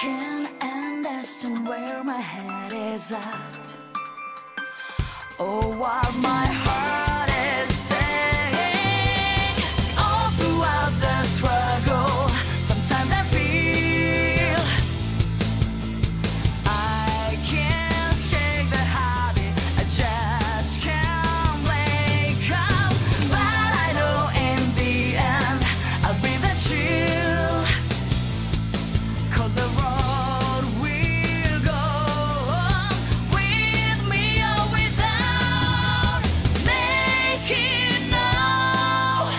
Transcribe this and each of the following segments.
can't understand where my head is at. Oh, what my heart is saying. All throughout the struggle, sometimes I feel I can't shake the habit, I just can't wake up. But I know in the end I'll be the chill, 'cause the road will go on with me always out, making no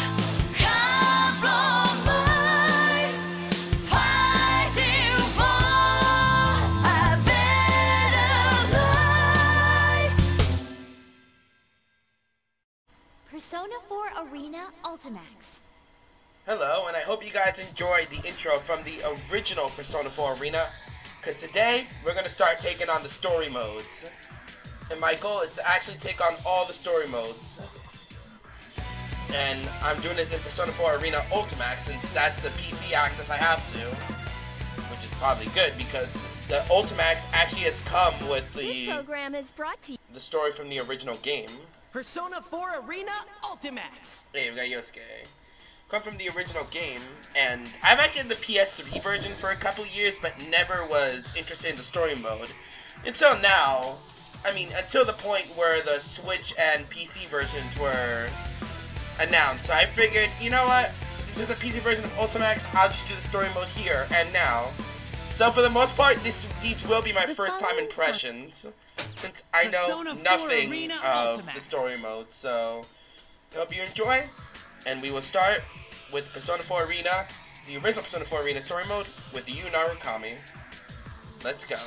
compromise, fighting for a better life. Persona 4 Arena Ultimax. Hello, and I hope you guys enjoyed the intro from the original Persona 4 Arena, because today we're going to start taking on the story modes. And my goal is to actually take on all the story modes. And I'm doing this in Persona 4 Arena Ultimax, since that's the PC access I have to, which is probably good, because the Ultimax actually has come with This program is brought to you. the story from the original game. Persona 4 Arena Ultimax. Hey, we got Yosuke. Come from the original game, and I've actually had the PS3 version for a couple years, but never was interested in the story mode. Until now, I mean, until the point where the Switch and PC versions were announced. So I figured, you know what, since there's a PC version of Ultimax, I'll just do the story mode here and now. So for the most part, these will be my first time impressions, since I know Persona 4 nothing Arena of Ultimax. the story mode. So I hope you enjoy, and we will start with Persona 4 Arena, the original Persona 4 Arena story mode, with you, Narukami. Let's go.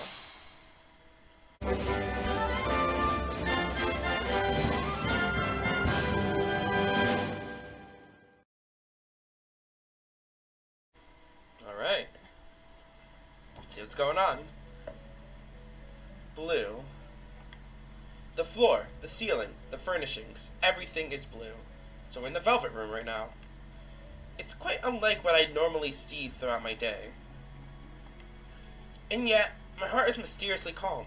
Alright. Let's see what's going on. Blue. The floor, the ceiling, the furnishings, everything is blue. So we're in the Velvet Room right now. It's quite unlike what I normally see throughout my day. And yet, my heart is mysteriously calm.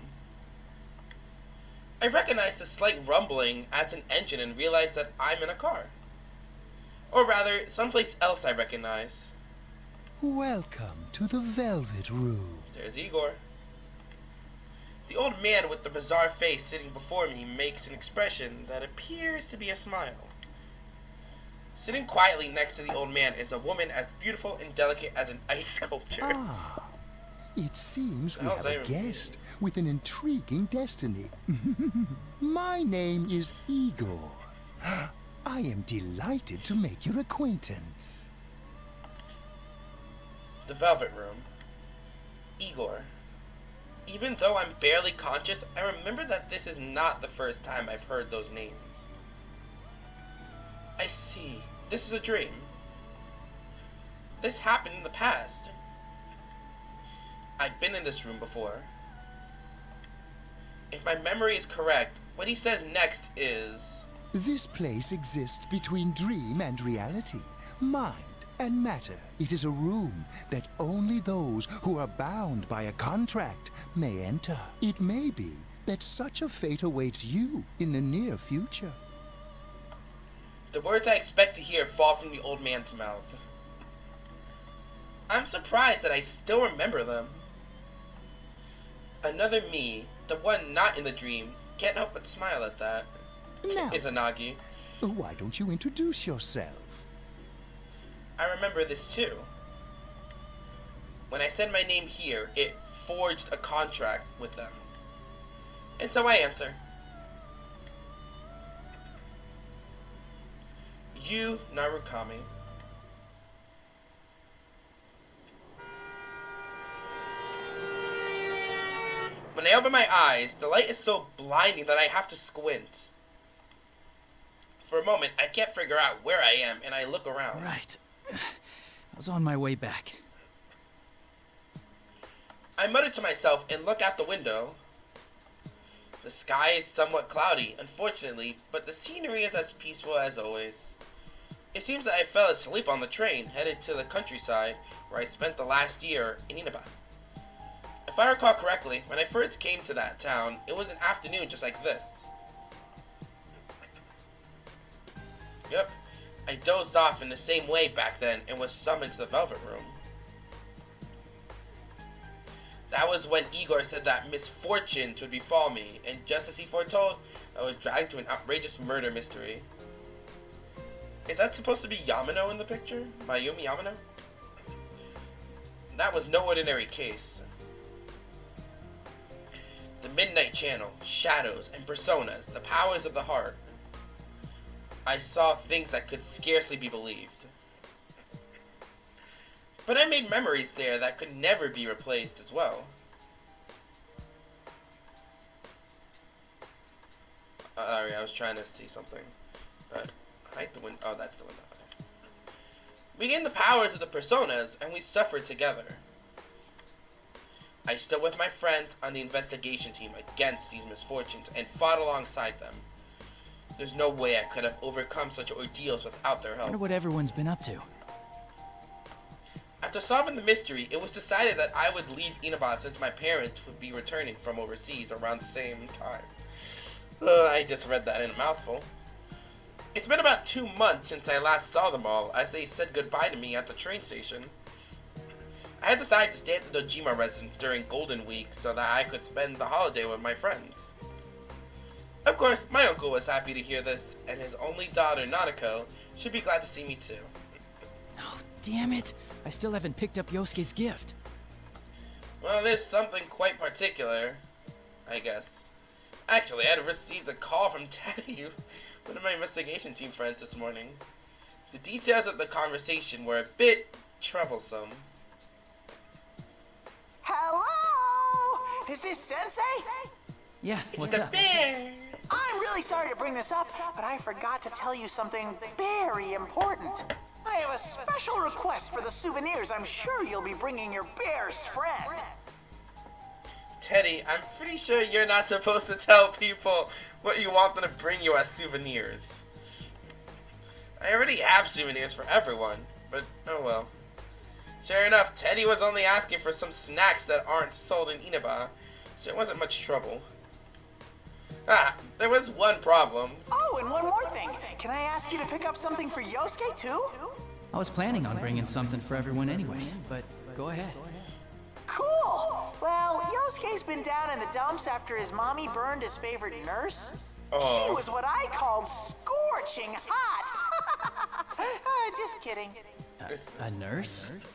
I recognize the slight rumbling as an engine and realize that I'm in a car. Or rather, someplace else I recognize. Welcome to the Velvet Room. There's Igor. The old man with the bizarre face sitting before me makes an expression that appears to be a smile. Sitting quietly next to the old man is a woman as beautiful and delicate as an ice sculpture. Ah, it seems we How's have a that guest with an intriguing destiny. My name is Igor. I am delighted to make your acquaintance. The Velvet Room. Igor. Even though I'm barely conscious, I remember that this is not the first time I've heard those names. I see. This is a dream. This happened in the past. I've been in this room before. If my memory is correct, what he says next is... This place exists between dream and reality, mind and matter. It is a room that only those who are bound by a contract may enter. It may be that such a fate awaits you in the near future. The words I expect to hear fall from the old man's mouth. I'm surprised that I still remember them. Another me, the one not in the dream, can't help but smile at that. Now, Izanagi. why don't you introduce yourself? I remember this too. When I said my name here, it forged a contract with them. And so I answer. You, Narukami. When I open my eyes, the light is so blinding that I have to squint. For a moment, I can't figure out where I am, and I look around. Right. I was on my way back. I mutter to myself and look out the window. The sky is somewhat cloudy, unfortunately, but the scenery is as peaceful as always. It seems that I fell asleep on the train, headed to the countryside, where I spent the last year in Inaba. If I recall correctly, when I first came to that town, it was an afternoon just like this. Yep, I dozed off in the same way back then and was summoned to the Velvet Room. That was when Igor said that misfortunes would befall me, and just as he foretold, I was dragged to an outrageous murder mystery. Is that supposed to be Yamano in the picture? Mayumi Yamano? That was no ordinary case. The Midnight Channel, shadows, and personas, the powers of the heart. I saw things that could scarcely be believed. But I made memories there that could never be replaced as well. Sorry, I was trying to see something. Hide the window. Oh, that's the window. Okay. We gained the powers of the personas, and we suffered together. I stood with my friend on the investigation team against these misfortunes and fought alongside them. There's no way I could have overcome such ordeals without their I help. wonder what everyone's been up to. After solving the mystery, it was decided that I would leave Inaba since my parents would be returning from overseas around the same time. I just read that in a mouthful. It's been about 2 months since I last saw them all, as they said goodbye to me at the train station. I had decided to stay at the Dojima residence during Golden Week so that I could spend the holiday with my friends. Of course, my uncle was happy to hear this, and his only daughter, Nanako, should be glad to see me too. Oh, damn it! I still haven't picked up Yosuke's gift. Well, it is something quite particular, I guess. Actually, I had received a call from Teddie, one of my investigation team friends this morning. The details of the conversation were a bit troublesome. Hello? Is this Sensei? Yeah, It's what's the up? bear! I'm really sorry to bring this up, but I forgot to tell you something very important. I have a special request for the souvenirs I'm sure you'll be bringing your bear's friend. Teddie, I'm pretty sure you're not supposed to tell people what you want them to bring you as souvenirs. I already have souvenirs for everyone, but oh well. Sure enough, Teddie was only asking for some snacks that aren't sold in Inaba, so it wasn't much trouble. Ah, there was one problem. Oh, and one more thing. Can I ask you to pick up something for Yosuke, too? I was planning on bringing something for everyone anyway, but go ahead. Cool! Well, Yosuke's been down in the dumps after his mommy burned his favorite nurse. Oh. She was what I called scorching hot. Just kidding. A nurse?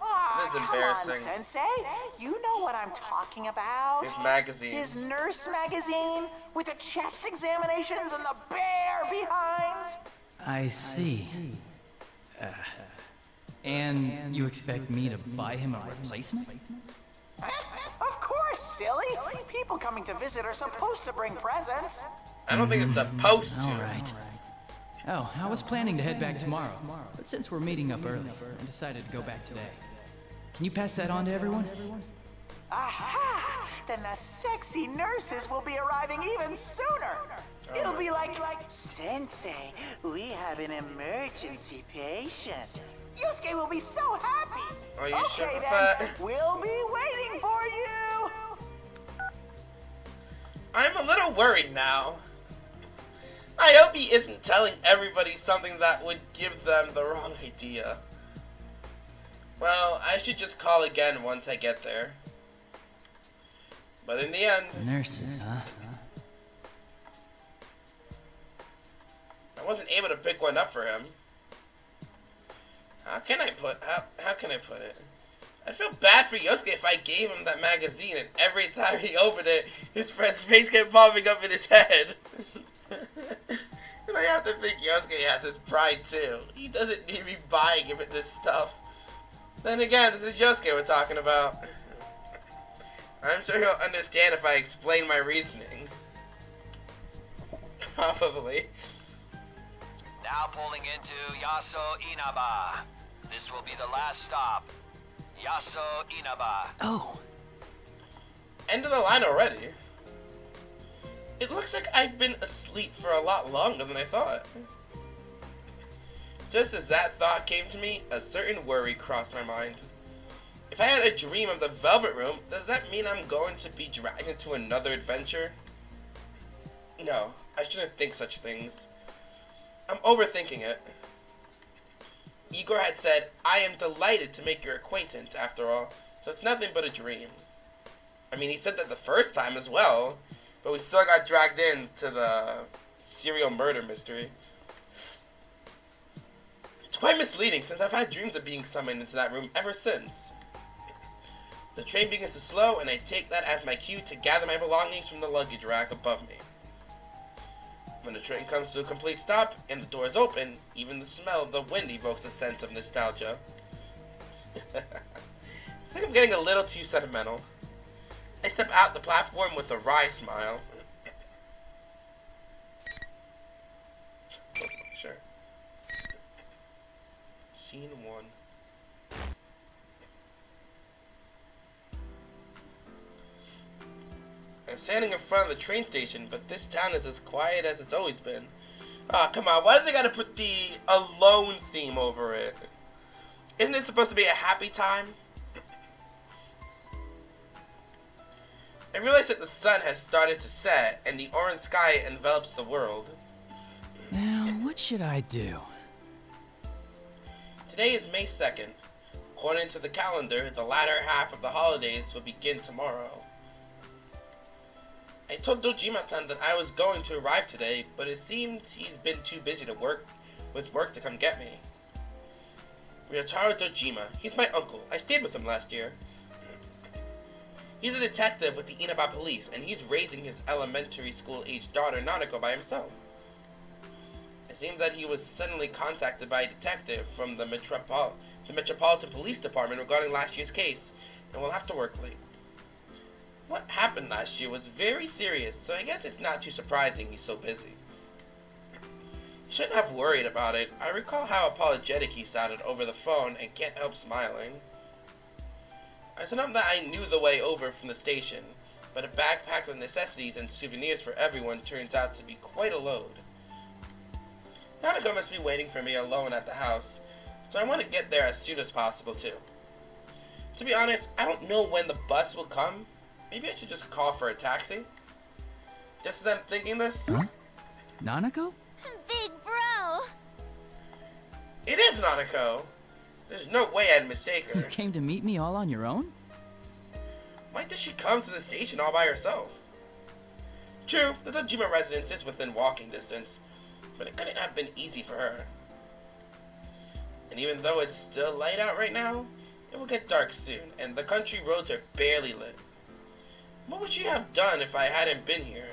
Aw, This is come embarrassing. on, Sensei. You know what I'm talking about. His magazine. His nurse magazine with the chest examinations and the bear behind. I see. And you expect me to buy him a replacement? Of course, silly. People coming to visit are supposed to bring presents. I don't think it's supposed to. All right. Oh, I was planning to head back tomorrow, but since we're meeting up early, I decided to go back today. Can you pass that on to everyone? Aha! Then the sexy nurses will be arriving even sooner. It'll be like, Sensei, we have an emergency patient. Yosuke will be so happy. Are you okay, sure then, about that? we'll be waiting for you. I'm a little worried now. I hope he isn't telling everybody something that would give them the wrong idea. Well, I should just call again once I get there. But in the end, Nurses, huh? I wasn't able to pick one up for him. How can I put it? I feel bad for Yosuke if I gave him that magazine and every time he opened it, his friend's face kept popping up in his head. And I have to think Yosuke has his pride too. He doesn't need me buying him this stuff. Then again, this is Yosuke we're talking about. I'm sure he'll understand if I explain my reasoning. Probably. Now pulling into Yaso Inaba. This will be the last stop. Yaso Inaba. Oh, End of the line already. It looks like I've been asleep for a lot longer than I thought. Just as that thought came to me, a certain worry crossed my mind. If I had a dream of the Velvet Room, does that mean I'm going to be dragged into another adventure? No, I shouldn't think such things. I'm overthinking it. Igor had said, I am delighted to make your acquaintance, after all, so it's nothing but a dream. I mean, he said that the first time as well, but we still got dragged into the serial murder mystery. It's quite misleading, since I've had dreams of being summoned into that room ever since. The train begins to slow, and I take that as my cue to gather my belongings from the luggage rack above me. When the train comes to a complete stop, and the doors open, even the smell of the wind evokes a sense of nostalgia. I think I'm getting a little too sentimental. I step out the platform with a wry smile. Sure. Scene 1. I'm standing in front of the train station, but this town is as quiet as it's always been. Ah, come on, why do they gotta put the alone theme over it? Isn't it supposed to be a happy time? I realize that the sun has started to set, and the orange sky envelops the world. Now, what should I do? Today is May 2nd. According to the calendar, the latter half of the holidays will begin tomorrow. I told Dojima-san that I was going to arrive today, but it seems he's been too busy with work to come get me. Ryotaro Dojima, he's my uncle. I stayed with him last year. He's a detective with the Inaba police, and he's raising his elementary school-aged daughter Nanako by himself. It seems that he was suddenly contacted by a detective from the Metropolitan Police Department regarding last year's case, and will have to work late. What happened last year was very serious, so I guess it's not too surprising he's so busy. You shouldn't have worried about it. I recall how apologetic he sounded over the phone and can't help smiling. I told him that I knew the way over from the station, but a backpack with necessities and souvenirs for everyone turns out to be quite a load. Nanako must be waiting for me alone at the house, so I want to get there as soon as possible too. To be honest, I don't know when the bus will come. Maybe I should just call for a taxi? Just as I'm thinking this... Huh? Nanako? Big bro! It is Nanako! There's no way I'd mistake her. You came to meet me all on your own? Why did she come to the station all by herself? True, the Dojima residence is within walking distance, but it couldn't have been easy for her. And even though it's still light out right now, it will get dark soon, and the country roads are barely lit. What would she have done if I hadn't been here?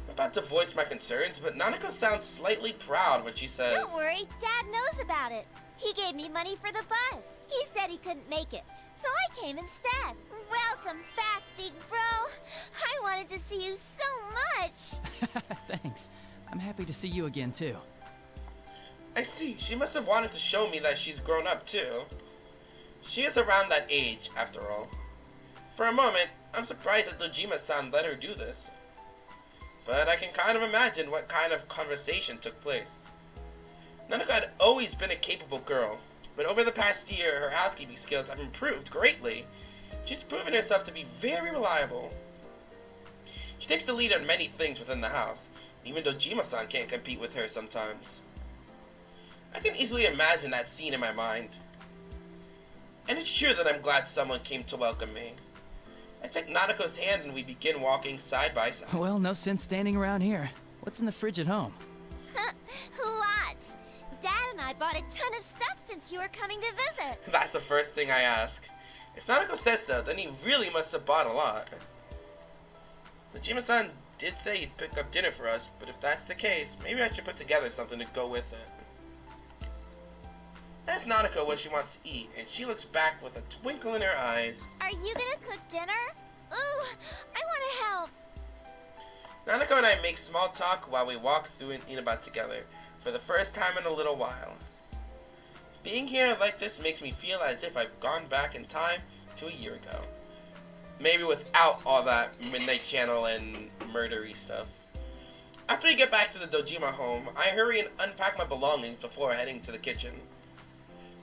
I'm about to voice my concerns, but Nanako sounds slightly proud when she says... Don't worry, Dad knows about it. He gave me money for the bus. He said he couldn't make it, so I came instead. Welcome back, big bro. I wanted to see you so much. Thanks. I'm happy to see you again, too. I see. She must have wanted to show me that she's grown up, too. She is around that age, after all. For a moment, I'm surprised that Dojima-san let her do this. But I can kind of imagine what kind of conversation took place. Nanako had always been a capable girl, but over the past year, her housekeeping skills have improved greatly. She's proven herself to be very reliable. She takes the lead on many things within the house, even though Dojima-san can't compete with her sometimes. I can easily imagine that scene in my mind. And it's true that I'm glad someone came to welcome me. I take Nanako's hand and we begin walking side by side. Well, no sense standing around here. What's in the fridge at home? Lots. Dad and I bought a ton of stuff since you were coming to visit. That's the first thing I ask. If Nanako says so, then he really must have bought a lot. Dojima-san did say he'd pick up dinner for us, but if that's the case, maybe I should put together something to go with it. I ask Nanako what she wants to eat, and she looks back with a twinkle in her eyes. Are you gonna cook dinner? Ooh, I wanna help. Nanako and I make small talk while we walk through Inaba together, for the first time in a little while. Being here like this makes me feel as if I've gone back in time to a year ago. Maybe without all that Midnight Channel and murdery stuff. After we get back to the Dojima home, I hurry and unpack my belongings before heading to the kitchen.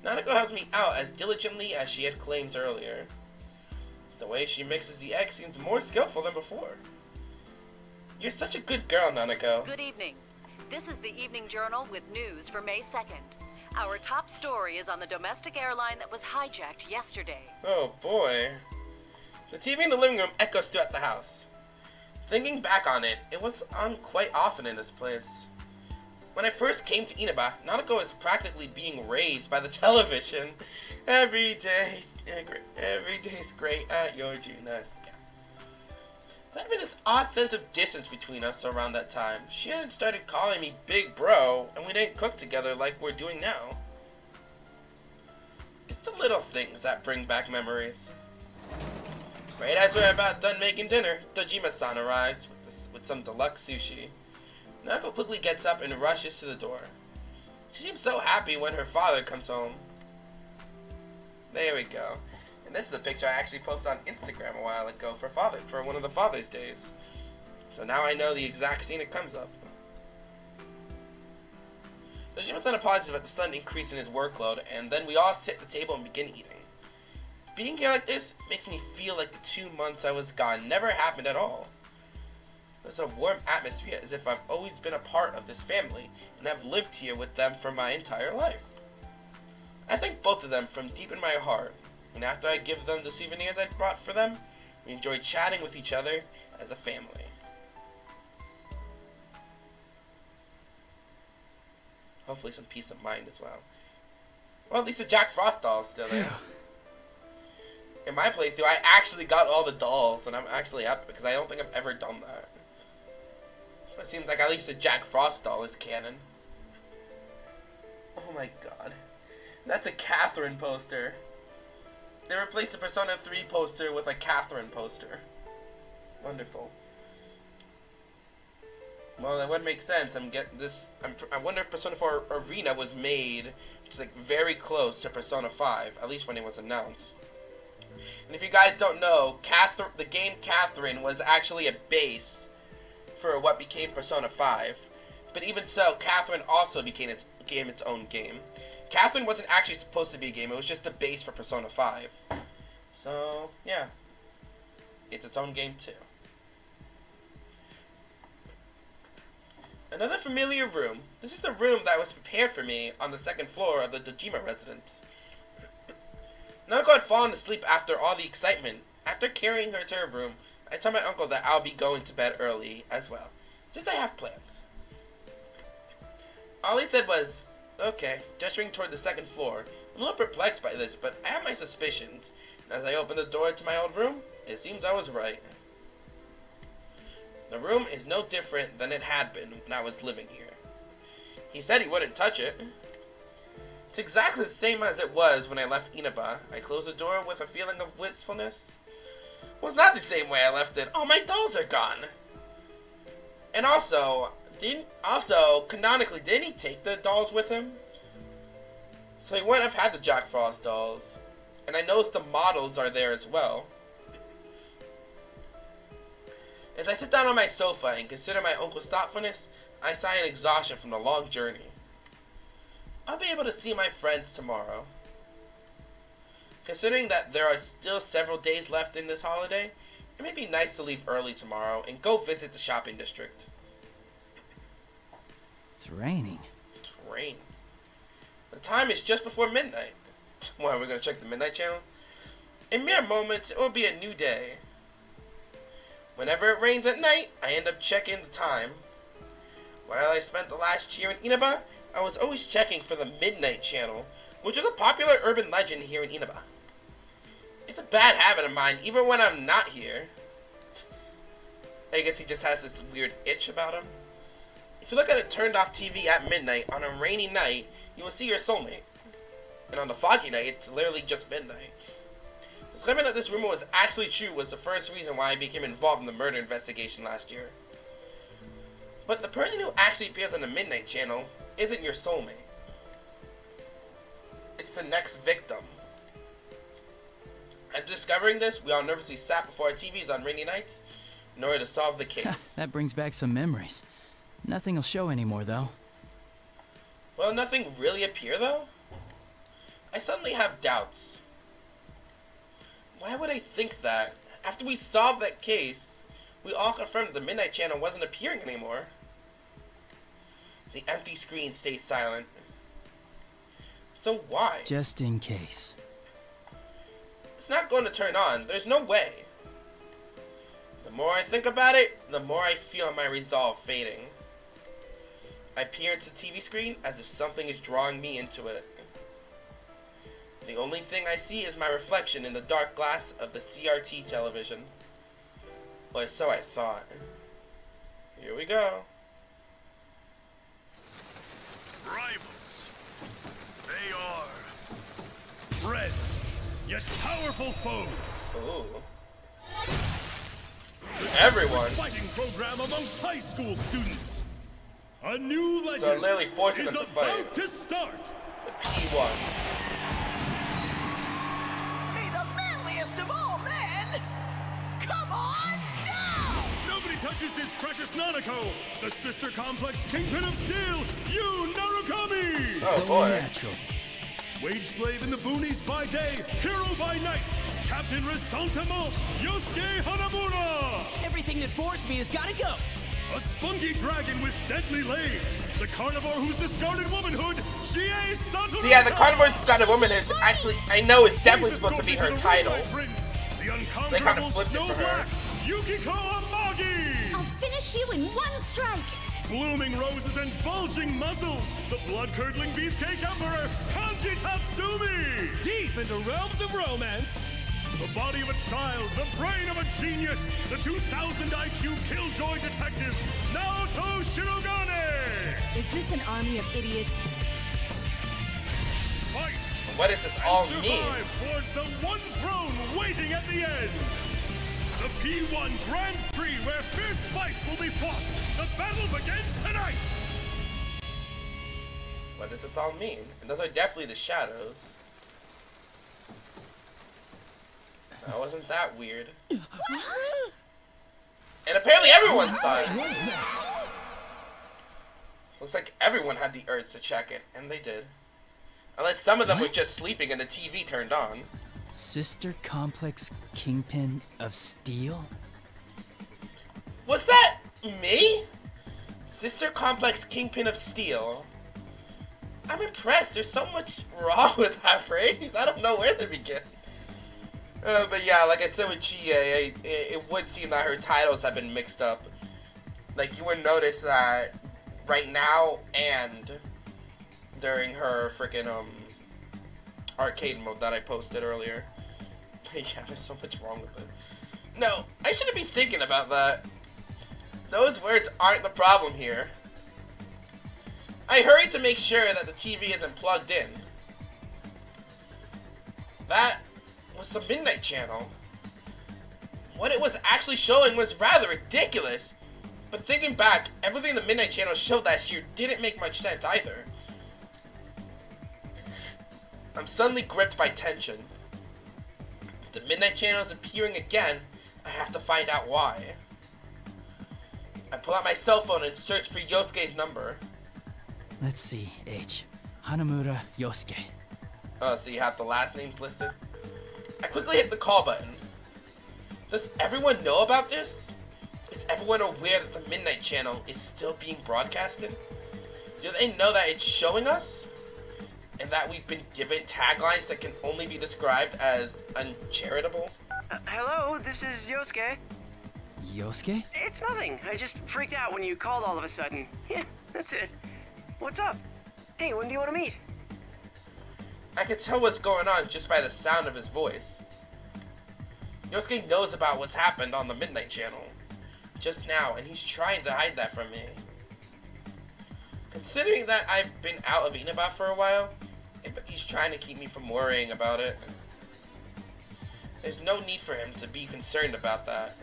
Nanako helps me out as diligently as she had claimed earlier. The way she mixes the egg seems more skillful than before. You're such a good girl, Nanako. Good evening. This is the Evening Journal with news for May 2nd. Our top story is on the domestic airline that was hijacked yesterday. Oh boy. The TV in the living room echoes throughout the house. Thinking back on it, it was on quite often in this place. When I first came to Inaba, Nanako was practically being raised by the television. Every day's great at your Junas. Yeah. There had been this odd sense of distance between us around that time. She hadn't started calling me big bro, and we didn't cook together like we're doing now. It's the little things that bring back memories. Right as we're about done making dinner, Dojima-san arrives with some deluxe sushi. Nanako quickly gets up and rushes to the door. She seems so happy when her father comes home. There we go. And this is a picture I actually posted on Instagram a while ago for one of the Father's Days. So now I know the exact scene it comes up. Dojima-san apologizes about the sudden increase in his workload, and then we all sit at the table and begin eating. Being here like this makes me feel like the 2 months I was gone never happened at all. There's a warm atmosphere as if I've always been a part of this family and have lived here with them for my entire life. I thank both of them from deep in my heart, and after I give them the souvenirs I brought for them, we enjoy chatting with each other as a family. Hopefully some peace of mind as well. Well, at least the Jack Frost doll is still there. In my playthrough, I actually got all the dolls, and I'm actually happy because I don't think I've ever done that. It seems like at least the Jack Frost doll is canon. Oh my god. That's a Catherine poster. They replaced the Persona 3 poster with a Catherine poster. Wonderful. Well, that would make sense. I wonder if Persona 4 Arena was made just like very close to Persona 5, at least when it was announced. And if you guys don't know, the game Catherine was actually a base for what became Persona 5. But even so, Catherine also became its own game. Catherine wasn't actually supposed to be a game, it was just the base for Persona 5. So, yeah. It's its own game too. Another familiar room. This is the room that was prepared for me on the second floor of the Dojima residence. Nanako had fallen asleep after all the excitement. After carrying her to her room, I told my uncle that I'll be going to bed early as well, since I have plans. All he said was, okay, gesturing toward the second floor. I'm a little perplexed by this, but I have my suspicions. And as I opened the door to my old room, it seems I was right. The room is no different than it had been when I was living here. He said he wouldn't touch it. It's exactly the same as it was when I left Inaba. I closed the door with a feeling of wistfulness. Well, it's not the same way I left it. Oh, my dolls are gone. And also, canonically, didn't he take the dolls with him? So he wouldn't have had the Jack Frost dolls. And I noticed the models are there as well. As I sit down on my sofa and consider my uncle's thoughtfulness, I sigh in exhaustion from the long journey. I'll be able to see my friends tomorrow. Considering that there are still several days left in this holiday, it may be nice to leave early tomorrow and go visit the shopping district. It's raining. It's raining. The time is just before midnight. Well, we're going to check the midnight channel? In mere moments, it will be a new day. Whenever it rains at night, I end up checking the time. While I spent the last year in Inaba, I was always checking for the midnight channel, which is a popular urban legend here in Inaba. It's a bad habit of mine, even when I'm not here. I guess he just has this weird itch about him. If you look at a turned off TV at midnight on a rainy night, you will see your soulmate. And on the foggy night, it's literally just midnight. Discovering that this rumor was actually true was the first reason why I became involved in the murder investigation last year. But the person who actually appears on the midnight channel isn't your soulmate. It's the next victim. After discovering this, we all nervously sat before our TVs on rainy nights in order to solve the case. That brings back some memories. Nothing will show anymore, though. Will nothing really appear, though? I suddenly have doubts. Why would I think that? After we solved that case, we all confirmed the Midnight Channel wasn't appearing anymore. The empty screen stays silent. So why? Just in case. It's not going to turn on. There's no way. The more I think about it, the more I feel my resolve fading. I peer into the TV screen as if something is drawing me into it. The only thing I see is my reflection in the dark glass of the CRT television. Or so I thought. Here we go. Rivals. They are friends, yet powerful foes. Ooh. Everyone. Fighting program amongst high school students. A new legend So literally forcing is them to fight. about to start. The P1. May the manliest of all men come on down! Nobody touches his precious Nanako, the sister complex kingpin of steel, you Narukami! Oh So boy. natural. Wage slave in the boonies by day, hero by night, Captain Resentiment, Yosuke Hanamura! Everything that bores me has gotta go. A spunky dragon with deadly legs, the carnivore who's discarded womanhood, Chie Sato! So yeah, the Carnivore's Discarded Woman is actually, I know it's definitely supposed to be her title. They kind of flipped it for her. Yukiko Amagi! I'll finish you in one strike. Blooming roses and bulging muscles, the blood-curdling beefcake emperor, Kanji Tatsumi! Deep into realms of romance, the body of a child, the brain of a genius, the 2000 IQ killjoy detective, Naoto Shirogane! Is this an army of idiots? Fight! What does this all and mean? survive towards the one throne waiting at the end! The P1 Grand Prix where fierce fights will be fought! The battle begins tonight! What does this all mean? And those are definitely the shadows. That wasn't that weird. And apparently everyone saw it. Looks like everyone had the urge to check it, and they did. Unless some of them were just sleeping and the TV turned on. Sister Complex Kingpin of Steel? Was that me? Sister Complex Kingpin of Steel. I'm impressed. There's so much wrong with that phrase. I don't know where to begin. But yeah, like I said with Chie, it would seem that her titles have been mixed up. Like, you would notice that right now and during her freaking arcade mode that I posted earlier. Yeah, there's so much wrong with it. No, I shouldn't be thinking about that. Those words aren't the problem here. I hurried to make sure that the TV isn't plugged in. That was the Midnight Channel. What it was actually showing was rather ridiculous. But thinking back, everything the Midnight Channel showed last year didn't make much sense either. I'm suddenly gripped by tension. If the Midnight Channel is appearing again, I have to find out why. I pull out my cell phone and search for Yosuke's number. Let's see, H. Hanamura Yosuke. Oh, so you have the last names listed? I quickly hit the call button. Does everyone know about this? Is everyone aware that the Midnight Channel is still being broadcasted? Do they know that it's showing us? And that we've been given taglines that can only be described as uncharitable? Hello, this is Yosuke. Yosuke? It's nothing. I just freaked out when you called all of a sudden. Yeah, that's it. What's up? Hey, when do you want to meet? I could tell what's going on just by the sound of his voice. Yosuke knows about what's happened on the Midnight Channel just now, and he's trying to hide that from me. Considering that I've been out of Inaba for a while, he's trying to keep me from worrying about it. There's no need for him to be concerned about that.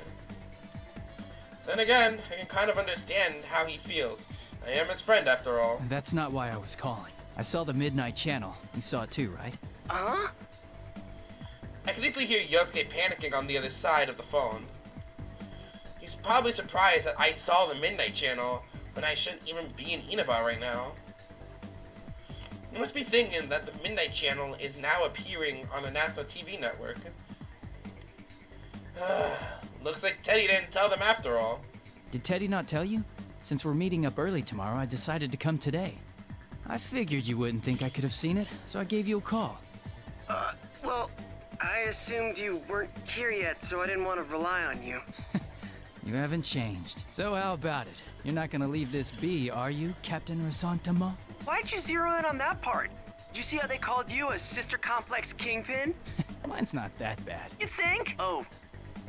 Then again, I can kind of understand how he feels. I am his friend after all. That's not why I was calling. I saw the Midnight Channel. You saw it too, right? Huh? I can easily hear Yosuke panicking on the other side of the phone. He's probably surprised that I saw the Midnight Channel when I shouldn't even be in Inaba right now. You must be thinking that the Midnight Channel is now appearing on a national TV network. Looks like Teddie didn't tell them after all. Did Teddie not tell you? Since we're meeting up early tomorrow, I decided to come today. I figured you wouldn't think I could have seen it, so I gave you a call. Well, I assumed you weren't here yet, so I didn't want to rely on you. You haven't changed. So how about it? You're not gonna leave this be, are you, Captain Rasantama? Why'd you zero in on that part? Did you see how they called you a sister complex kingpin? Mine's not that bad. You think? Oh,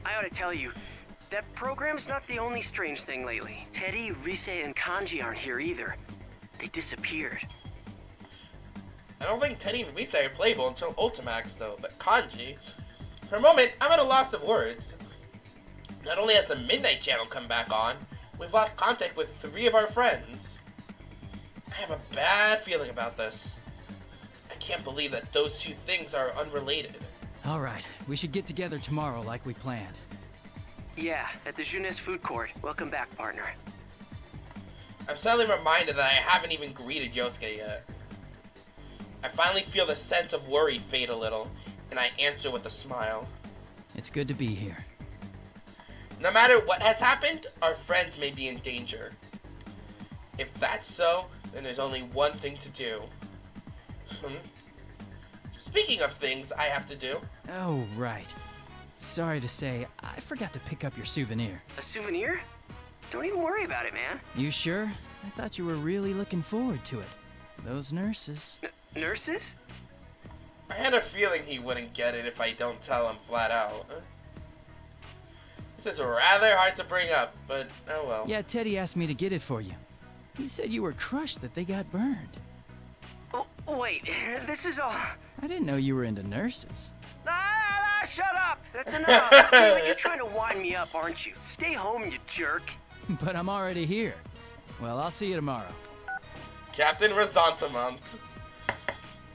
I ought to tell you, that program's not the only strange thing lately. Teddie, Rise, and Kanji aren't here either. They disappeared. I don't think Teddie and Rise are playable until Ultimax, though, but Kanji... For a moment, I'm at a loss of words. Not only has the Midnight Channel come back on, we've lost contact with 3 of our friends. I have a bad feeling about this. I can't believe that those 2 things are unrelated. Alright, we should get together tomorrow like we planned. Yeah, at the Jeunesse food court. Welcome back, partner. I'm suddenly reminded that I haven't even greeted Yosuke yet. I finally feel the sense of worry fade a little, and I answer with a smile. It's good to be here. No matter what has happened, our friends may be in danger. If that's so, then there's only one thing to do. Speaking of things I have to do. Oh, right. Sorry to say, I forgot to pick up your souvenir. A souvenir? Don't even worry about it, man. You sure? I thought you were really looking forward to it. Those nurses. Nurses? I had a feeling he wouldn't get it if I don't tell him flat out. This is rather hard to bring up, but oh well. Yeah, Teddie asked me to get it for you. He said you were crushed that they got burned. Oh, wait, this is all... I didn't know you were into nurses. Shut up! That's enough! Dude, you're trying to wind me up, aren't you? Stay home, you jerk. But I'm already here. Well, I'll see you tomorrow. Captain Resentiment.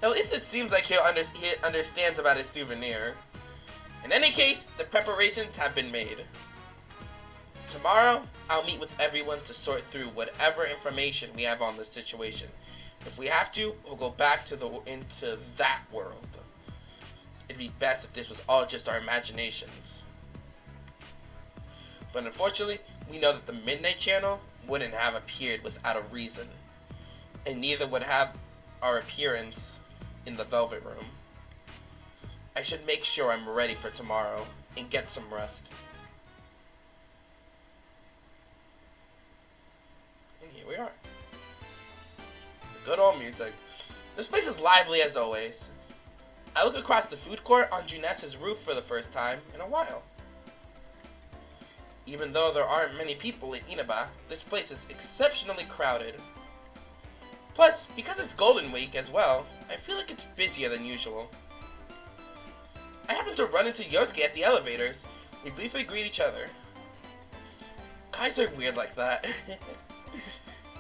At least it seems like he understands about his souvenir. In any case, the preparations have been made. Tomorrow, I'll meet with everyone to sort through whatever information we have on this situation. If we have to, we'll go back to into that world. It'd be best if this was all just our imaginations. But unfortunately, we know that the Midnight Channel wouldn't have appeared without a reason. And neither would have our appearance in the Velvet Room. I should make sure I'm ready for tomorrow and get some rest. And here we are. The good old music. This place is lively as always. I look across the food court on Junes's roof for the first time in a while. Even though there aren't many people in Inaba, this place is exceptionally crowded. Plus, because it's Golden Week as well, I feel like it's busier than usual. I happen to run into Yosuke at the elevators. We briefly greet each other. Guys are weird like that.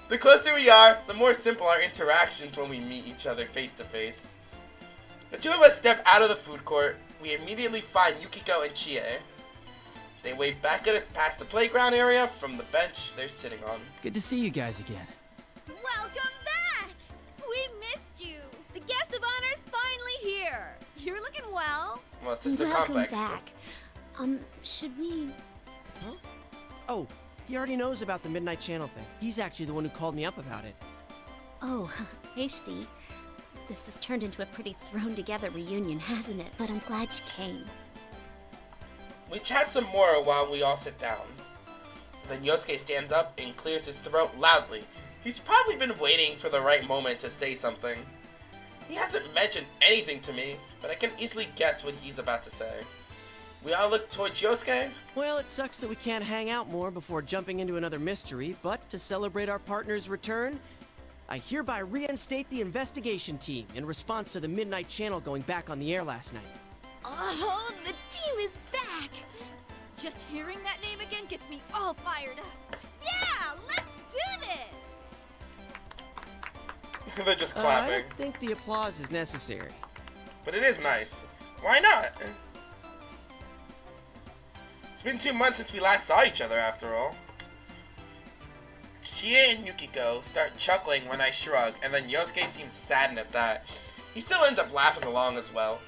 The closer we are, the more simple our interactions when we meet each other face to face. The 2 of us step out of the food court. We immediately find Yukiko and Chie. They wave back at us past the playground area from the bench they're sitting on. Good to see you guys again. Welcome back! We missed you! The guest of honor's finally here! You're looking well. Well, Sister Welcome Complex. back. Should we... Huh? Oh, he already knows about the Midnight Channel thing. He's actually the one who called me up about it. Oh, I see. This has turned into a pretty thrown-together reunion, hasn't it? But I'm glad you came. We chat some more while we all sit down. Then Yosuke stands up and clears his throat loudly. He's probably been waiting for the right moment to say something. He hasn't mentioned anything to me, but I can easily guess what he's about to say. We all look towards Yosuke. Well, it sucks that we can't hang out more before jumping into another mystery, but to celebrate our partner's return, I hereby reinstate the investigation team in response to the Midnight Channel going back on the air last night. Oh, the team is back! Just hearing that name again gets me all fired up. Yeah, let's do this! They're just I clapping. don't think the applause is necessary. But it is nice. Why not? It's been 2 months since we last saw each other, after all. Chie and Yukiko start chuckling when I shrug, and then Yosuke seems saddened at that. He still ends up laughing along as well.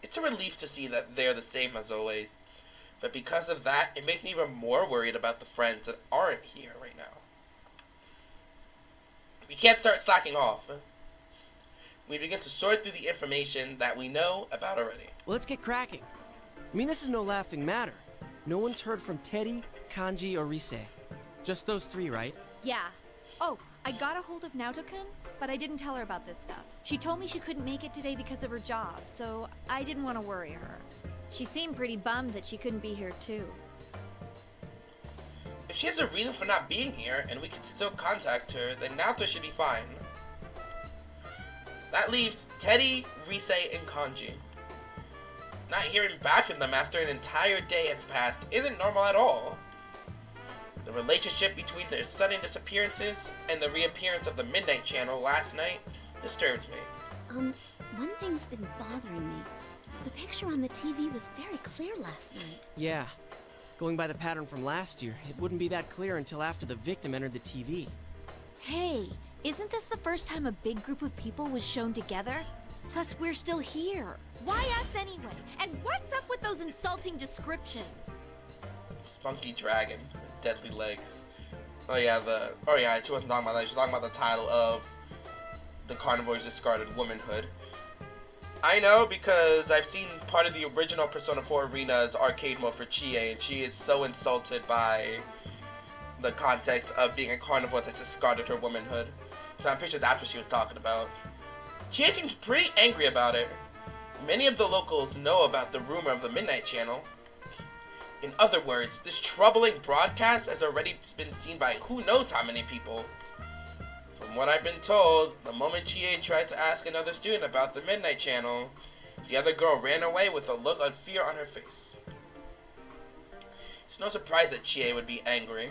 It's a relief to see that they're the same as always, but because of that, it makes me even more worried about the friends that aren't here right now. We can't start slacking off. We begin to sort through the information that we know about already. Well, let's get cracking. I mean, this is no laughing matter. No one's heard from Teddie, Kanji, or Rise. Just those three, right? Yeah. Oh, I got a hold of Naoto-kun, but I didn't tell her about this stuff. She told me she couldn't make it today because of her job, so I didn't want to worry her. She seemed pretty bummed that she couldn't be here too. If she has a reason for not being here and we can still contact her, then Naoto should be fine. That leaves Teddie, Rise, and Kanji. Not hearing back from them after an entire day has passed isn't normal at all. The relationship between their sudden disappearances and the reappearance of the Midnight Channel last night disturbs me. One thing's been bothering me. The picture on the TV was very clear last night. Yeah. Going by the pattern from last year, it wouldn't be that clear until after the victim entered the TV. Hey, isn't this the first time a big group of people was shown together? Plus, we're still here. Why us anyway? And what's up with those insulting descriptions? Spunky dragon with deadly legs. Oh yeah, she wasn't talking about that. She was talking about the title of the Carnivore's Discarded Womanhood. I know because I've seen part of the original Persona 4 Arena's arcade mode for Chie, and she is so insulted by the context of being a carnivore that discarded her womanhood. So I'm pretty sure that's what she was talking about. Chie seems pretty angry about it. Many of the locals know about the rumor of the Midnight Channel. In other words, this troubling broadcast has already been seen by who knows how many people. From what I've been told, the moment Chie tried to ask another student about the Midnight Channel, the other girl ran away with a look of fear on her face. It's no surprise that Chie would be angry.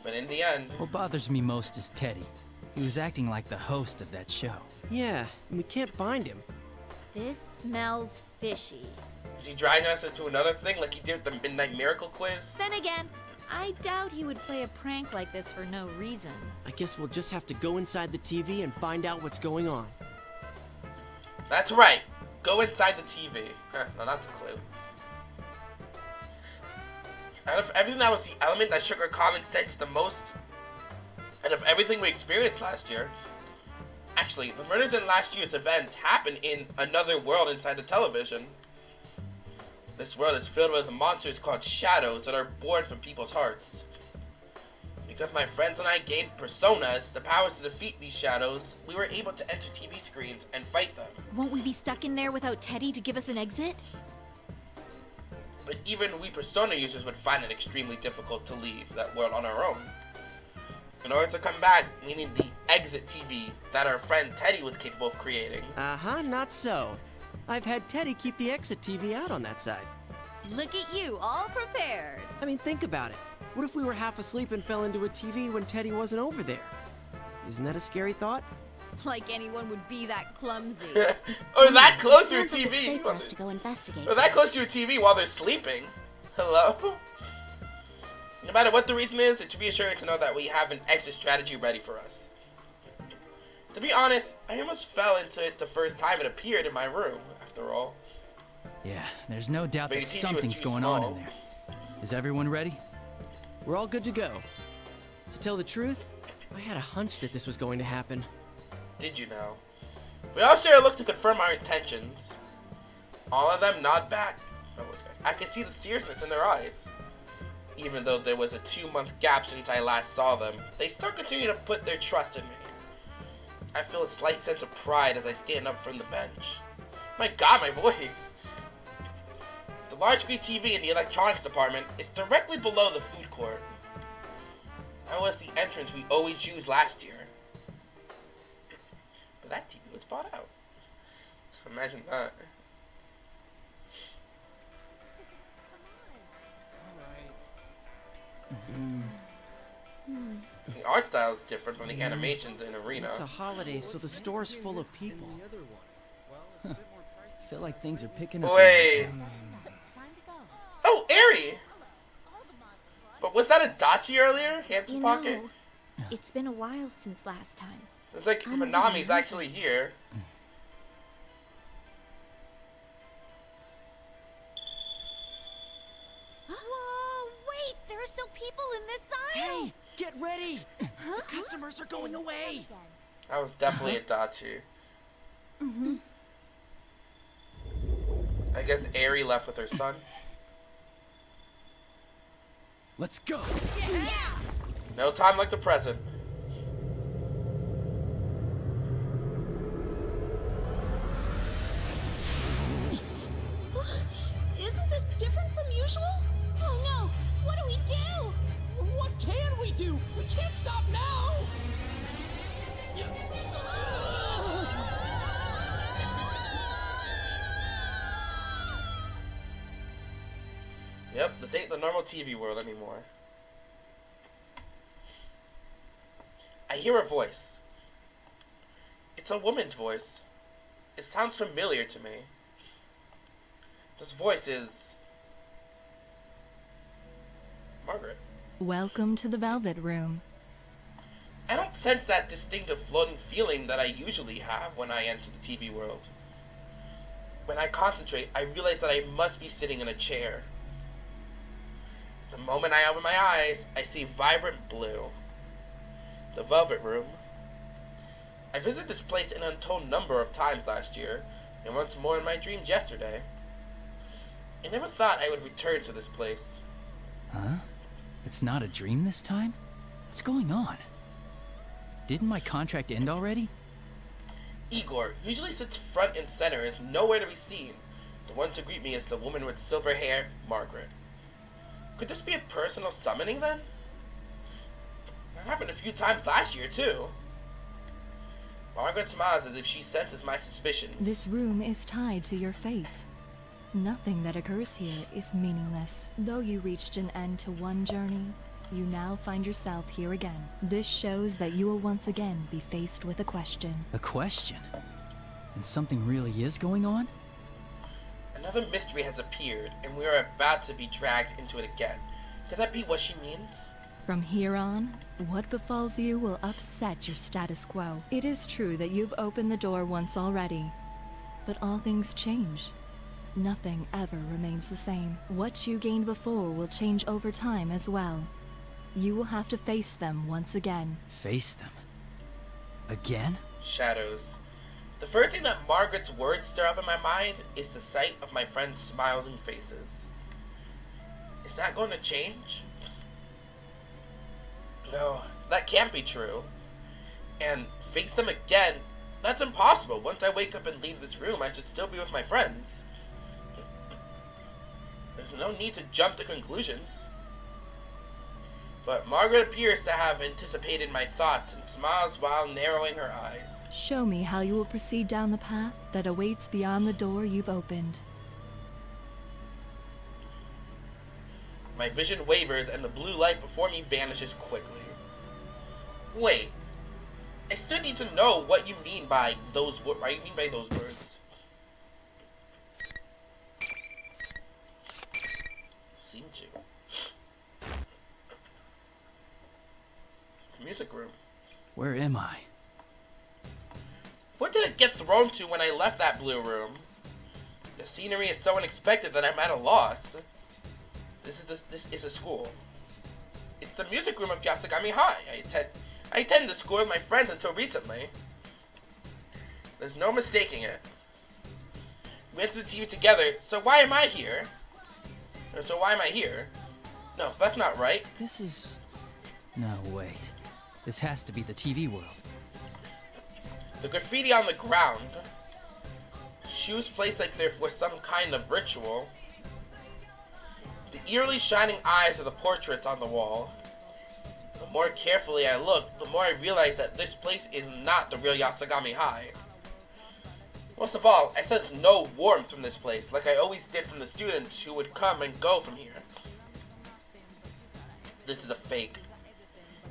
But in the end... What bothers me most is Teddie. He was acting like the host of that show. Yeah, and we can't find him. This smells fishy. Is he dragging us into another thing like he did with the Midnight Miracle Quiz? Then again, I doubt he would play a prank like this for no reason. I guess we'll just have to go inside the TV and find out what's going on. That's right. Go inside the TV. Now that's a clue. Out of everything, that was the element that shook our common sense the most. Out of everything we experienced last year. Actually, the murders in last year's event happened in another world inside the television. This world is filled with monsters called shadows that are born from people's hearts. Because my friends and I gained personas, the powers to defeat these shadows, we were able to enter TV screens and fight them. Won't we be stuck in there without Teddie to give us an exit? But even we persona users would find it extremely difficult to leave that world on our own. In order to come back, we need the exit TV that our friend Teddie was capable of creating. Not so. I've had Teddie keep the exit TV out on that side. Look at you, all prepared. I mean, think about it. What if we were half asleep and fell into a TV when Teddie wasn't over there? Isn't that a scary thought? Like anyone would be that clumsy. Or that close to a TV. It's safe for us to go investigate. Or that close to a TV while they're sleeping. Hello? No matter what the reason is, it's reassuring to know that we have an exit strategy ready for us. To be honest, I almost fell into it the first time it appeared in my room, after all. Yeah, there's no doubt But that your TV something's was too going on small. in there. Is everyone ready? We're all good to go. To tell the truth, I had a hunch that this was going to happen. Did you know? We all share a look to confirm our intentions. All of them nod back. I could see the seriousness in their eyes. Even though there was a 2-month gap since I last saw them, they still continue to put their trust in me. I feel a slight sense of pride as I stand up from the bench. My god, my voice! The large screen TV in the electronics department is directly below the food court. That was the entrance we always used last year. But that TV was bought out. So imagine that. The art style is different from the animations in Arena. It's a holiday, so the store's full of people. I feel like things are picking up. Wait. Oh, Eri! But was that that Adachi earlier? Hands in pocket? It's been a while since last time. It's like Manami's actually here. Whoa, wait! There are still people in this aisle! Hey, get ready! The customers are going away! That was definitely Adachi. I guess Eri left with her son. Let's go! Yeah! No time like the present. Isn't this different from usual? Oh no! What do we do? What can we do? We can't stop now! Yep, this ain't the normal TV world anymore. I hear a voice. It's a woman's voice. It sounds familiar to me. This voice is... Margaret. Welcome to the Velvet Room. I don't sense that distinctive floating feeling that I usually have when I enter the TV world. When I concentrate, I realize that I must be sitting in a chair. The moment I open my eyes, I see vibrant blue. The Velvet Room. I visited this place an untold number of times last year, and once more in my dreams yesterday. I never thought I would return to this place. Huh? It's not a dream this time? What's going on? Didn't my contract end already? Igor usually sits front and center and is nowhere to be seen. The one to greet me is the woman with silver hair, Margaret. Could this be a personal summoning then? That happened a few times last year too. Margaret smiles as if she senses my suspicions. This room is tied to your fate. Nothing that occurs here is meaningless. Though you reached an end to one journey, you now find yourself here again. This shows that you will once again be faced with a question. A question? And something really is going on? Another mystery has appeared, and we are about to be dragged into it again. Could that be what she means? From here on, what befalls you will upset your status quo. It is true that you've opened the door once already, but all things change. Nothing ever remains the same. What you gained before will change over time as well. You will have to face them once again. Face them? Again? Shadows. The first thing that Margaret's words stir up in my mind is the sight of my friends' smiles and faces. Is that going to change? No, that can't be true. And face them again? That's impossible. Once I wake up and leave this room, I should still be with my friends. There's no need to jump to conclusions. But Margaret appears to have anticipated my thoughts and smiles while narrowing her eyes. Show me how you will proceed down the path that awaits beyond the door you've opened. My vision wavers and the blue light before me vanishes quickly. Wait, I still need to know what you mean by those words. Seem to. The music room. Where am I? Where did it get thrown to when I left that blue room? The scenery is so unexpected that I'm at a loss. This is a school. It's the music room of Yasogami High. I attend the school with my friends until recently. There's no mistaking it. We went to the TV together, so why am I here? So why am I here? No, that's not right. This is... No, wait. This has to be the TV world. The graffiti on the ground. Shoes placed like they're for some kind of ritual. The eerily shining eyes of the portraits on the wall. The more carefully I look, the more I realize that this place is not the real Yasogami High. Most of all, I sense no warmth from this place, like I always did from the students who would come and go from here. This is a fake.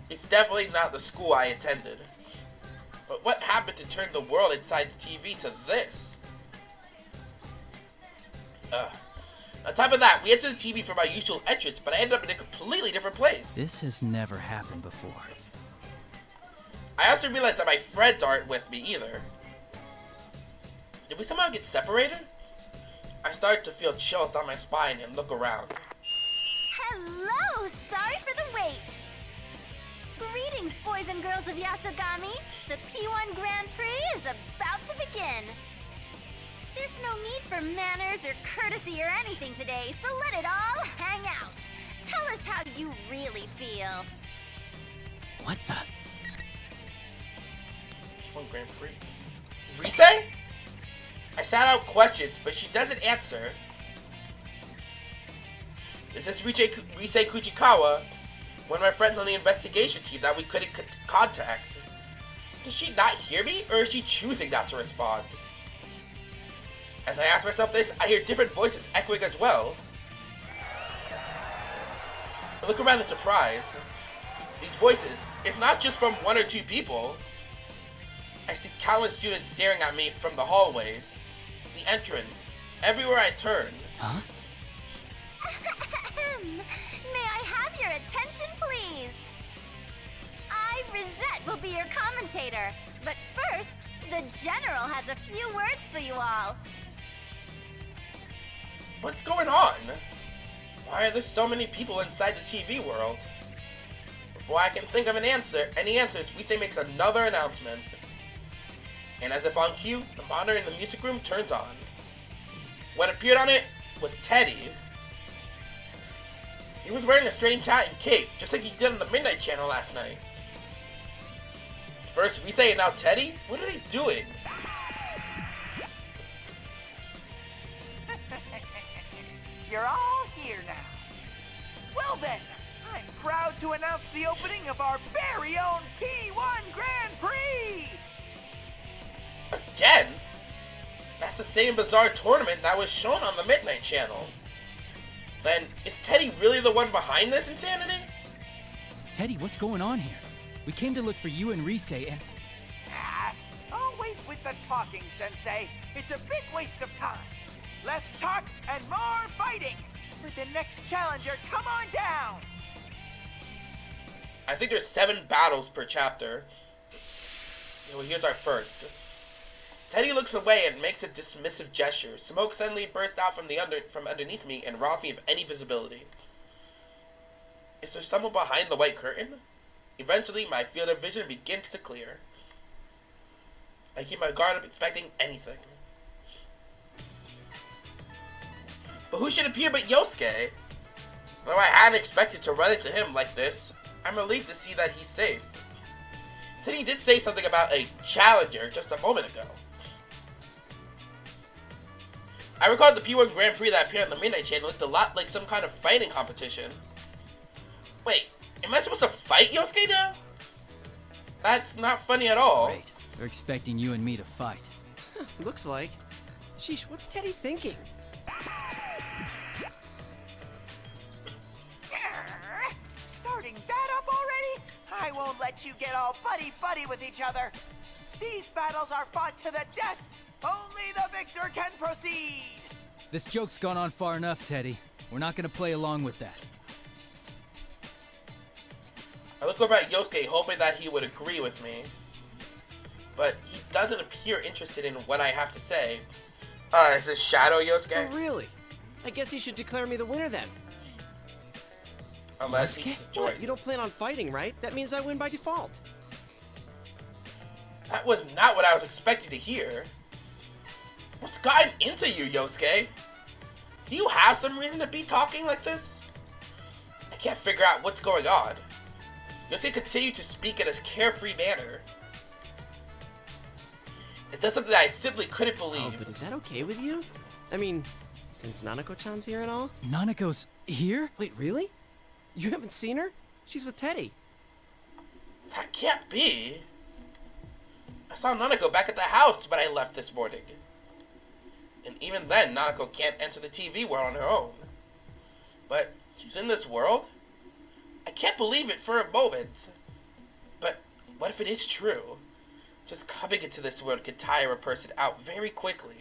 It's definitely not the school I attended. But what happened to turn the world inside the TV to this? On top of that, we entered the TV from our usual entrance, but I ended up in a completely different place. This has never happened before. I also realized that my friends aren't with me either. Did we somehow get separated? I started to feel chills down my spine and look around. Hello! Sorry for the wait! Greetings, boys and girls of Yasogami! The P1 Grand Prix is about to begin! There's no need for manners or courtesy or anything today, so let it all hang out! Tell us how you really feel. What the? P1 Grand Prix? Rise? I shout out questions, but she doesn't answer. This is Rise Kujikawa, one of my friends on the investigation team that we couldn't contact. Does she not hear me, or is she choosing not to respond? As I ask myself this, I hear different voices echoing as well. I look around in surprise. These voices, if not just from one or two people, I see countless students staring at me from the hallways, the entrance, everywhere I turn. Huh? May I have your attention, please? I, Rosette, will be your commentator, but first, the General has a few words for you all. What's going on? Why are there so many people inside the TV world? Before I can think of any answers, Rise makes another announcement. And as if on cue, the monitor in the music room turns on. What appeared on it was Teddie. He was wearing a strange hat and cape, just like he did on the Midnight Channel last night. First Rise and now Teddie? What are they doing? You're all here now. Well then, I'm proud to announce the opening of our very own P1 Grand Prix! Again? That's the same bizarre tournament that was shown on the Midnight Channel. Then, is Teddie really the one behind this insanity? Teddie, what's going on here? We came to look for you and Rise and... Always with the talking, Sensei. It's a big waste of time. Less talk and more fighting. With the next challenger, come on down. I think there's 7 battles per chapter. Well, here's our first. Teddie looks away and makes a dismissive gesture. Smoke suddenly bursts out from underneath me and robs me of any visibility. Is there someone behind the white curtain? Eventually, my field of vision begins to clear. I keep my guard up, expecting anything. But who should appear but Yosuke? Though I hadn't expected to run into him like this, I'm relieved to see that he's safe. Teddie did say something about a challenger just a moment ago. I recall the P1 Grand Prix that appeared on the Midnight Channel looked a lot like some kind of fighting competition. Wait, am I supposed to fight Yosuke now? That's not funny at all. Great. They're expecting you and me to fight. Looks like. Sheesh, what's Teddie thinking? Starting that up already? I won't let you get all buddy-buddy with each other. These battles are fought to the death. Only the victor can proceed. This joke's gone on far enough, Teddie. We're not gonna play along with that. I look over at Yosuke hoping that he would agree with me. But he doesn't appear interested in what I have to say. Is this Shadow Yosuke? Oh, really? I guess he should declare me the winner then. Unless he's enjoying. What? You don't plan on fighting, right? That means I win by default. That was not what I was expecting to hear. What's gotten into you, Yosuke? Do you have some reason to be talking like this? I can't figure out what's going on. Yosuke continued to speak in his carefree manner. Is that something that I simply couldn't believe? Oh, but is that okay with you? I mean, since Nanako-chan's here and all? Nanako's here? Wait, really? You haven't seen her? She's with Teddie. That can't be. I saw Nanako back at the house when I left this morning. And even then, Nanako can't enter the TV world on her own. But she's in this world? I can't believe it for a moment. But what if it is true? Just coming into this world could tire a person out very quickly.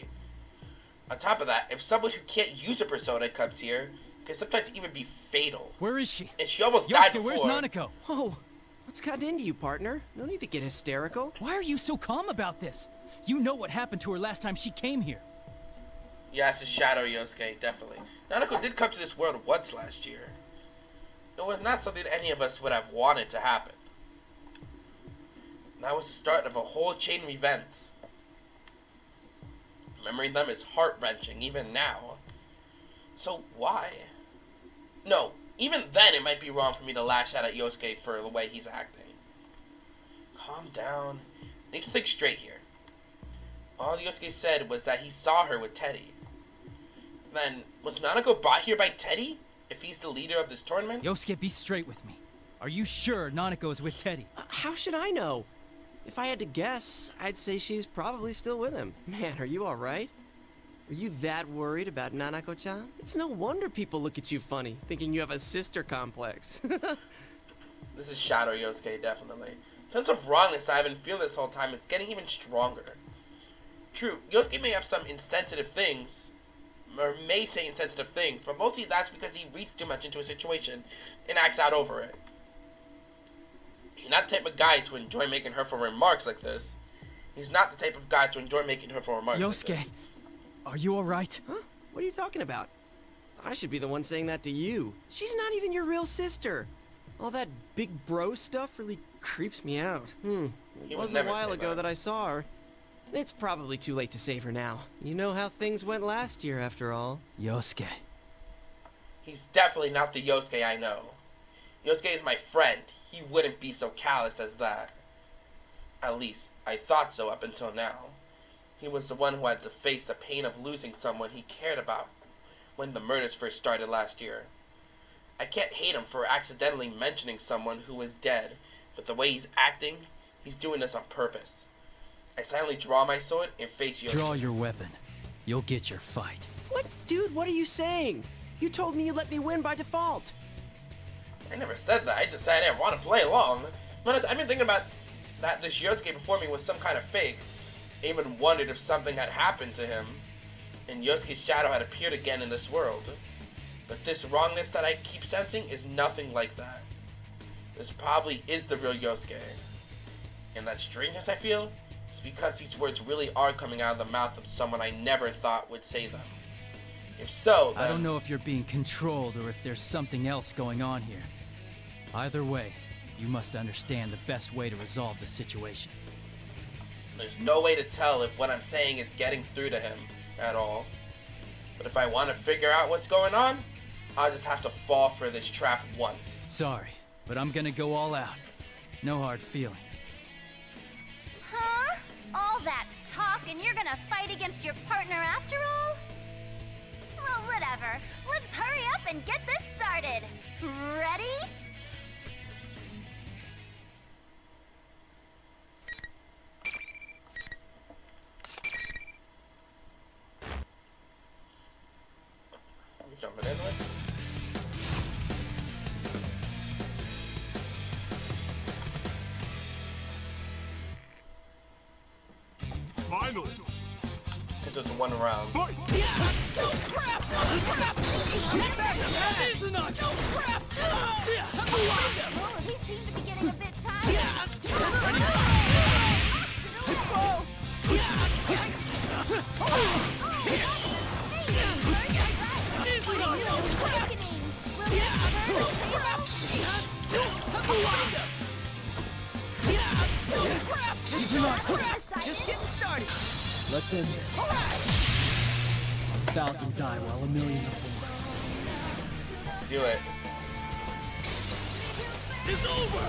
On top of that, if someone who can't use a persona comes here, it can sometimes even be fatal. Where is she? And she almost died Yosuke, before. where's Nanako? Oh, what's gotten into you, partner? No need to get hysterical. Why are you so calm about this? You know what happened to her last time she came here. Yeah, it's a shadow, Yosuke, definitely. Nanako did come to this world once last year. It was not something any of us would have wanted to happen. That was the start of a whole chain of events. Remembering them is heart-wrenching, even now. So why? No, even then it might be wrong for me to lash out at Yosuke for the way he's acting. Calm down. I need to think straight here. All Yosuke said was that he saw her with Teddie. Then, was Nanako brought here by Teddie? If he's the leader of this tournament? Yosuke, be straight with me. Are you sure Nanako is with Teddie? How should I know? If I had to guess, I'd say she's probably still with him. Man, are you alright? Are you that worried about Nanako-chan? It's no wonder people look at you funny, thinking you have a sister complex. This is shadow Yosuke, definitely. The sense of wrongness that I've been feeling this whole time is getting even stronger. True, Yosuke may have some insensitive things, or may say insensitive things, but mostly that's because he reads too much into a situation and acts out over it. He's not the type of guy to enjoy making hurtful remarks like this. He's not the type of guy to enjoy making hurtful remarks Yosuke, like this. Are you alright? Huh? What are you talking about? I should be the one saying that to you. She's not even your real sister. All that big bro stuff really creeps me out. It was a while ago that I saw her. It's probably too late to save her now. You know how things went last year, after all. Yosuke. He's definitely not the Yosuke I know. Yosuke is my friend. He wouldn't be so callous as that. At least, I thought so up until now. He was the one who had to face the pain of losing someone he cared about when the murders first started last year. I can't hate him for accidentally mentioning someone who was dead, but the way he's acting, he's doing this on purpose. I silently draw my sword and face Yosuke. Draw your weapon. You'll get your fight. What? Dude, what are you saying? You told me you let me win by default. I never said that. I just said I didn't want to play along. But I've been thinking about that this Yosuke before me was some kind of fake. I even wondered if something had happened to him, and Yosuke's shadow had appeared again in this world. But this wrongness that I keep sensing is nothing like that. This probably is the real Yosuke. And that strangeness I feel is because these words really are coming out of the mouth of someone I never thought would say them. If so, then... I don't know if you're being controlled or if there's something else going on here. Either way, you must understand the best way to resolve the situation. There's no way to tell if what I'm saying is getting through to him at all. But if I want to figure out what's going on, I'll just have to fall for this trap once. Sorry, but I'm gonna go all out. No hard feelings. Huh? All that talk and you're gonna fight against your partner after all? Well, whatever. Let's hurry up and get this started. Ready? Jumping in with. Finally. Because it's one round. Fight. Yeah! No crap! No crap! He's not. No crap! Oh, he seemed to be getting a bit tired. Yeah! Control! Just getting started. Let's end this. 1,000 die while 1,000,000 are born. Let's do it. It's over.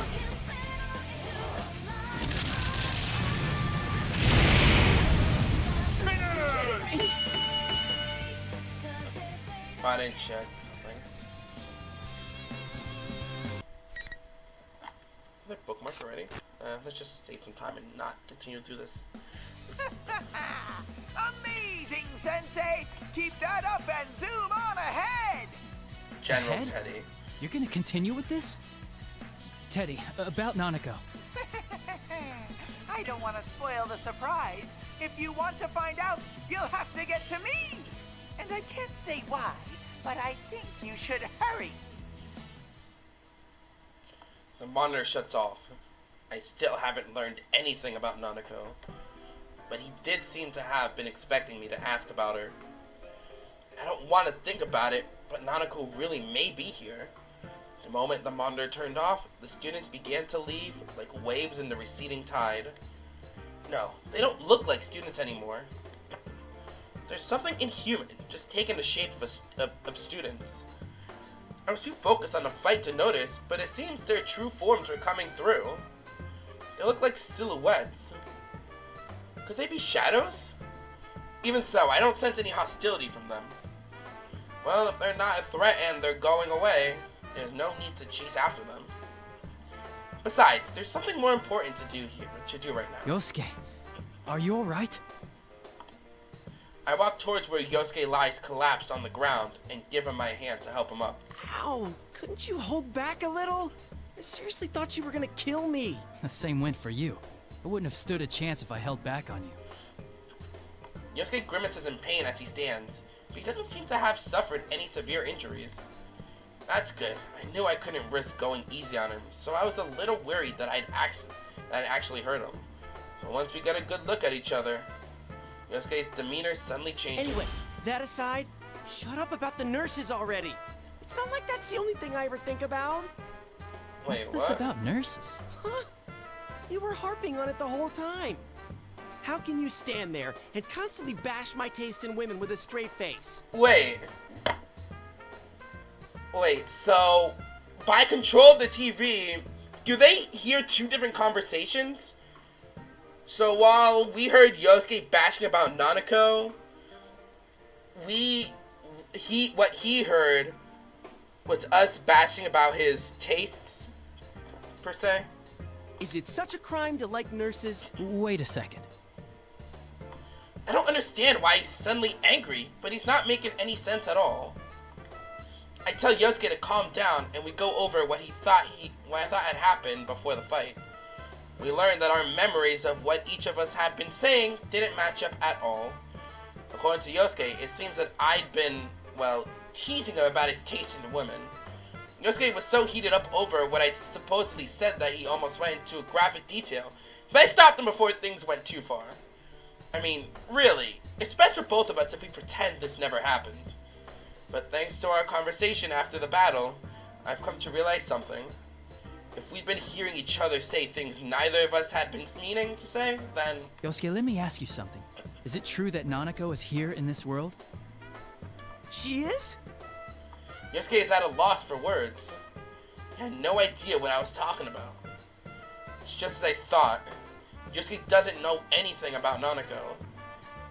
I didn't check something. Is that bookmark already? Let's just save some time and not continue to do this. Amazing, Sensei! Keep that up and zoom on ahead! General Ahead? Teddie. You're gonna continue with this? Teddie, about Nanako. I don't want to spoil the surprise. If you want to find out, you'll have to get to me! And I can't say why, but I think you should hurry. The monitor shuts off. I still haven't learned anything about Nanako, but he did seem to have been expecting me to ask about her. I don't want to think about it, but Nanako really may be here. The moment the monitor turned off, the students began to leave like waves in the receding tide. No, they don't look like students anymore. There's something inhuman just taking the shape of students. I was too focused on the fight to notice, but it seems their true forms were coming through. They look like silhouettes. Could they be shadows? Even so, I don't sense any hostility from them. Well, if they're not a threat and they're going away, there's no need to chase after them. Besides, there's something more important to do right now. Yosuke, are you alright? I walk towards where Yosuke lies collapsed on the ground and give him my hand to help him up. Ow! Couldn't you hold back a little? I seriously thought you were gonna kill me. The same went for you. I wouldn't have stood a chance if I held back on you. Yosuke grimaces in pain as he stands, but he doesn't seem to have suffered any severe injuries. That's good. I knew I couldn't risk going easy on him, so I was a little worried that I'd actually hurt him. But once we got a good look at each other, Yosuke's demeanor suddenly changes. Anyway, that aside, shut up about the nurses already. It's not like that's the only thing I ever think about. What's this about nurses? Huh? You were harping on it the whole time. How can you stand there and constantly bash my taste in women with a straight face? Wait, so by control of the TV, do they hear two different conversations? So while we heard Yosuke bashing about Nanako, what he heard was us bashing about his tastes, per se. Is it such a crime to like nurses? Wait a second. I don't understand why he's suddenly angry, but he's not making any sense at all. I tell Yosuke to calm down, and we go over what I thought had happened before the fight. We learned that our memories of what each of us had been saying didn't match up at all. According to Yosuke, it seems that I'd been, well, teasing him about his taste in women. Yosuke was so heated up over what I'd supposedly said that he almost went into graphic detail, but I stopped him before things went too far. I mean, really, it's best for both of us if we pretend this never happened. But thanks to our conversation after the battle, I've come to realize something. If we'd been hearing each other say things neither of us had been meaning to say, then... Yosuke, let me ask you something. Is it true that Nanako is here in this world? She is? Yosuke is at a loss for words. He had no idea what I was talking about. It's just as I thought. Yosuke doesn't know anything about Nanako.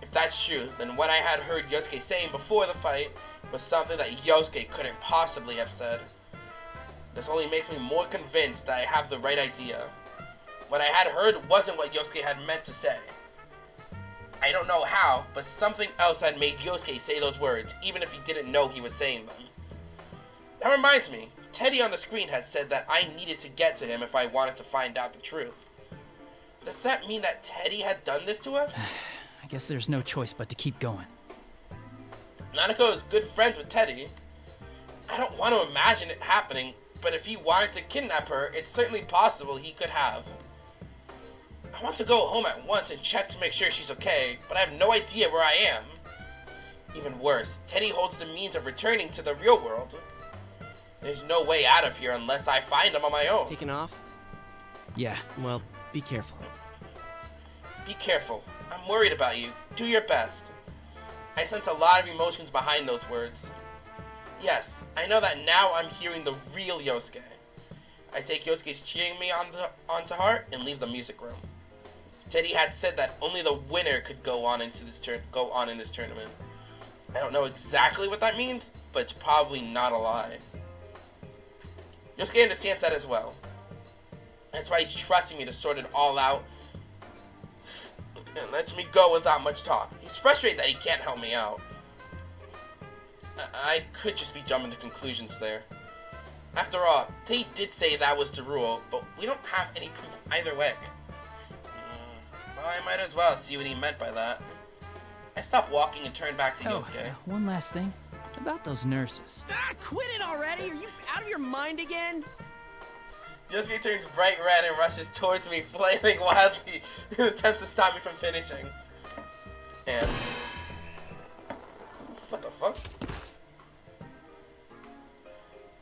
If that's true, then what I had heard Yosuke saying before the fight was something that Yosuke couldn't possibly have said. This only makes me more convinced that I have the right idea. What I had heard wasn't what Yosuke had meant to say. I don't know how, but something else had made Yosuke say those words, even if he didn't know he was saying them. That reminds me, Teddie on the screen had said that I needed to get to him if I wanted to find out the truth. Does that mean that Teddie had done this to us? I guess there's no choice but to keep going. Nanako is good friends with Teddie. I don't want to imagine it happening, but if he wanted to kidnap her, it's certainly possible he could have. I want to go home at once and check to make sure she's okay, but I have no idea where I am. Even worse, Teddie holds the means of returning to the real world. There's no way out of here unless I find him on my own. Taking off? Yeah. Well, be careful. Be careful. I'm worried about you. Do your best. I sense a lot of emotions behind those words. Yes, I know that now I'm hearing the real Yosuke. I take Yosuke's cheering me onto heart and leave the music room. Teddie had said that only the winner could go on in this tournament. I don't know exactly what that means, but it's probably not a lie. Yosuke understands that as well. That's why he's trusting me to sort it all out and lets me go without much talk. He's frustrated that he can't help me out. I could just be jumping to conclusions there. After all, they did say that was the rule, but we don't have any proof either way. Well, I might as well see what he meant by that. I stopped walking and turned back to Oh, Yosuke. one last thing. About those nurses. Ah, quit it already! Are you out of your mind again? Yosuke turns bright red and rushes towards me, flailing wildly in an attempt to stop me from finishing. And... what the fuck?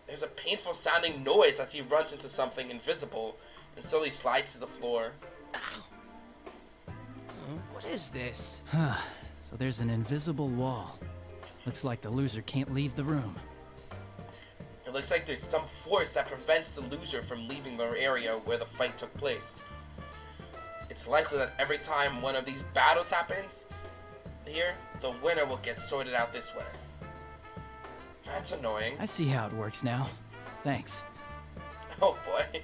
There's a painful sounding noise as he runs into something invisible and slowly slides to the floor. Ow. What is this? So there's an invisible wall. Looks like the loser can't leave the room. It looks like there's some force that prevents the loser from leaving the area where the fight took place. It's likely that every time one of these battles happens here, the winner will get sorted out this way. That's annoying. I see how it works now. Thanks. Oh boy.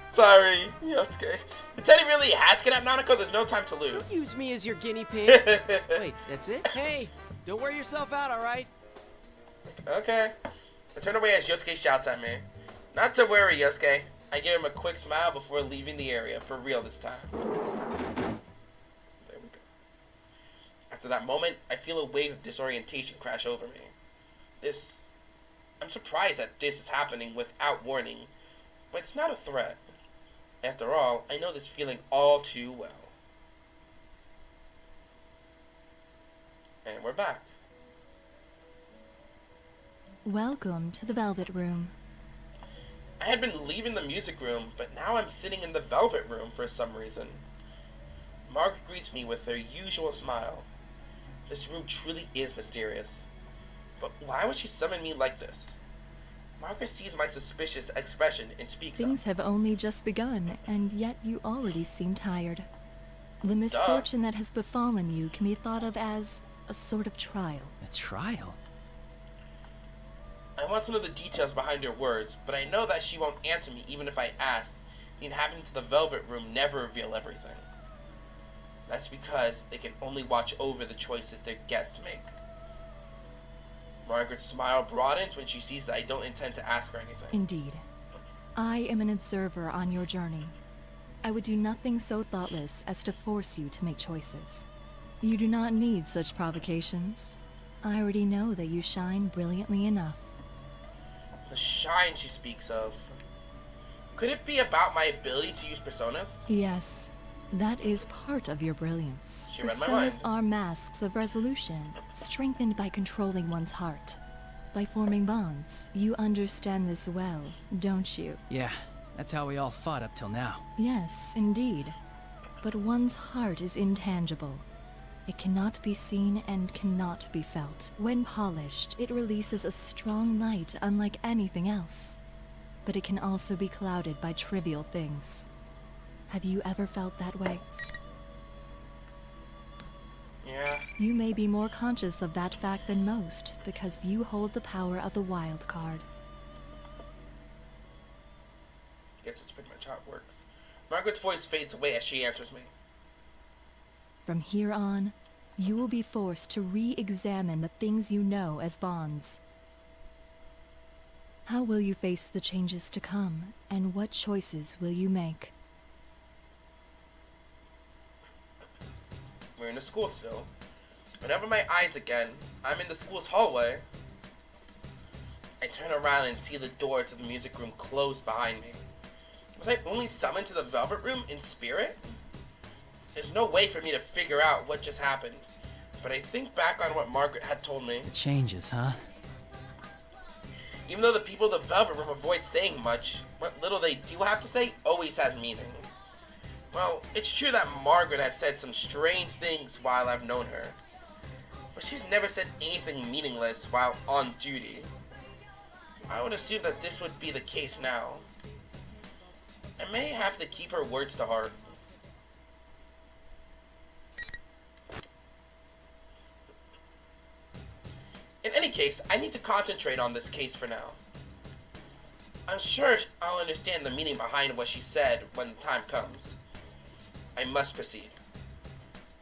Sorry, Yosuke. If Teddie really has kidnapped Nanako, there's no time to lose. Don't use me as your guinea pig. Wait, that's it? Hey, don't wear yourself out, alright? Okay. I turn away as Yosuke shouts at me. Not to worry, Yosuke. I give him a quick smile before leaving the area, for real this time. There we go. After that moment, I feel a wave of disorientation crash over me. I'm surprised that this is happening without warning, but it's not a threat. After all, I know this feeling all too well. And we're back. Welcome to the Velvet Room. I had been leaving the music room, but now I'm sitting in the Velvet Room for some reason. Margaret greets me with her usual smile. This room truly is mysterious. But why would she summon me like this? Margaret sees my suspicious expression and speaks Things have only just begun, and yet you already seem tired. The misfortune that has befallen you can be thought of as a sort of trial. A trial? I want to know the details behind her words, but I know that she won't answer me even if I ask. The inhabitants of the Velvet Room never reveal everything. That's because they can only watch over the choices their guests make. Margaret's smile broadens when she sees that I don't intend to ask her anything. Indeed. I am an observer on your journey. I would do nothing so thoughtless as to force you to make choices. You do not need such provocations. I already know that you shine brilliantly enough. The shine she speaks of. Could it be about my ability to use personas? Yes, that is part of your brilliance. She read my mind. Personas are masks of resolution, strengthened by controlling one's heart. By forming bonds. You understand this well, don't you? Yeah, that's how we all fought up till now. Yes, indeed. But one's heart is intangible. It cannot be seen and cannot be felt. When polished, it releases a strong light unlike anything else. But it can also be clouded by trivial things. Have you ever felt that way? Yeah. You may be more conscious of that fact than most, because you hold the power of the wild card. I guess that's pretty much how it works. Margaret's voice fades away as she answers me. From here on, you will be forced to re-examine the things you know as bonds. How will you face the changes to come, and what choices will you make? We're in the school still. Whenever my eyes again, I'm in the school's hallway. I turn around and see the door to the music room closed behind me. Was I only summoned to the Velvet Room in spirit? There's no way for me to figure out what just happened, but I think back on what Margaret had told me. The changes, huh? Even though the people of the Velvet Room avoid saying much, what little they do have to say always has meaning. Well, it's true that Margaret has said some strange things while I've known her, but she's never said anything meaningless while on duty. I would assume that this would be the case now. I may have to keep her words to heart. In any case, I need to concentrate on this case for now. I'm sure I'll understand the meaning behind what she said when the time comes. I must proceed.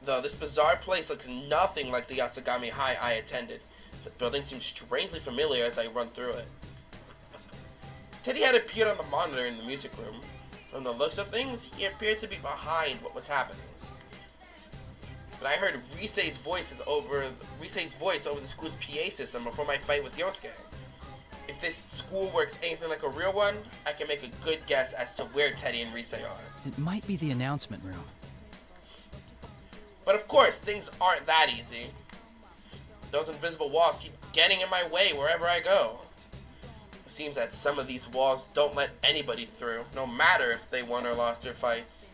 Though this bizarre place looks nothing like the Yasogami High I attended, the building seems strangely familiar as I run through it. Teddie had appeared on the monitor in the music room. From the looks of things, he appeared to be behind what was happening. but I heard Rise's voice over the school's PA system before my fight with Yosuke. If this school works anything like a real one, I can make a good guess as to where Teddie and Rise are. It might be the announcement room. But of course, things aren't that easy. Those invisible walls keep getting in my way wherever I go. It seems that some of these walls don't let anybody through, no matter if they won or lost their fights.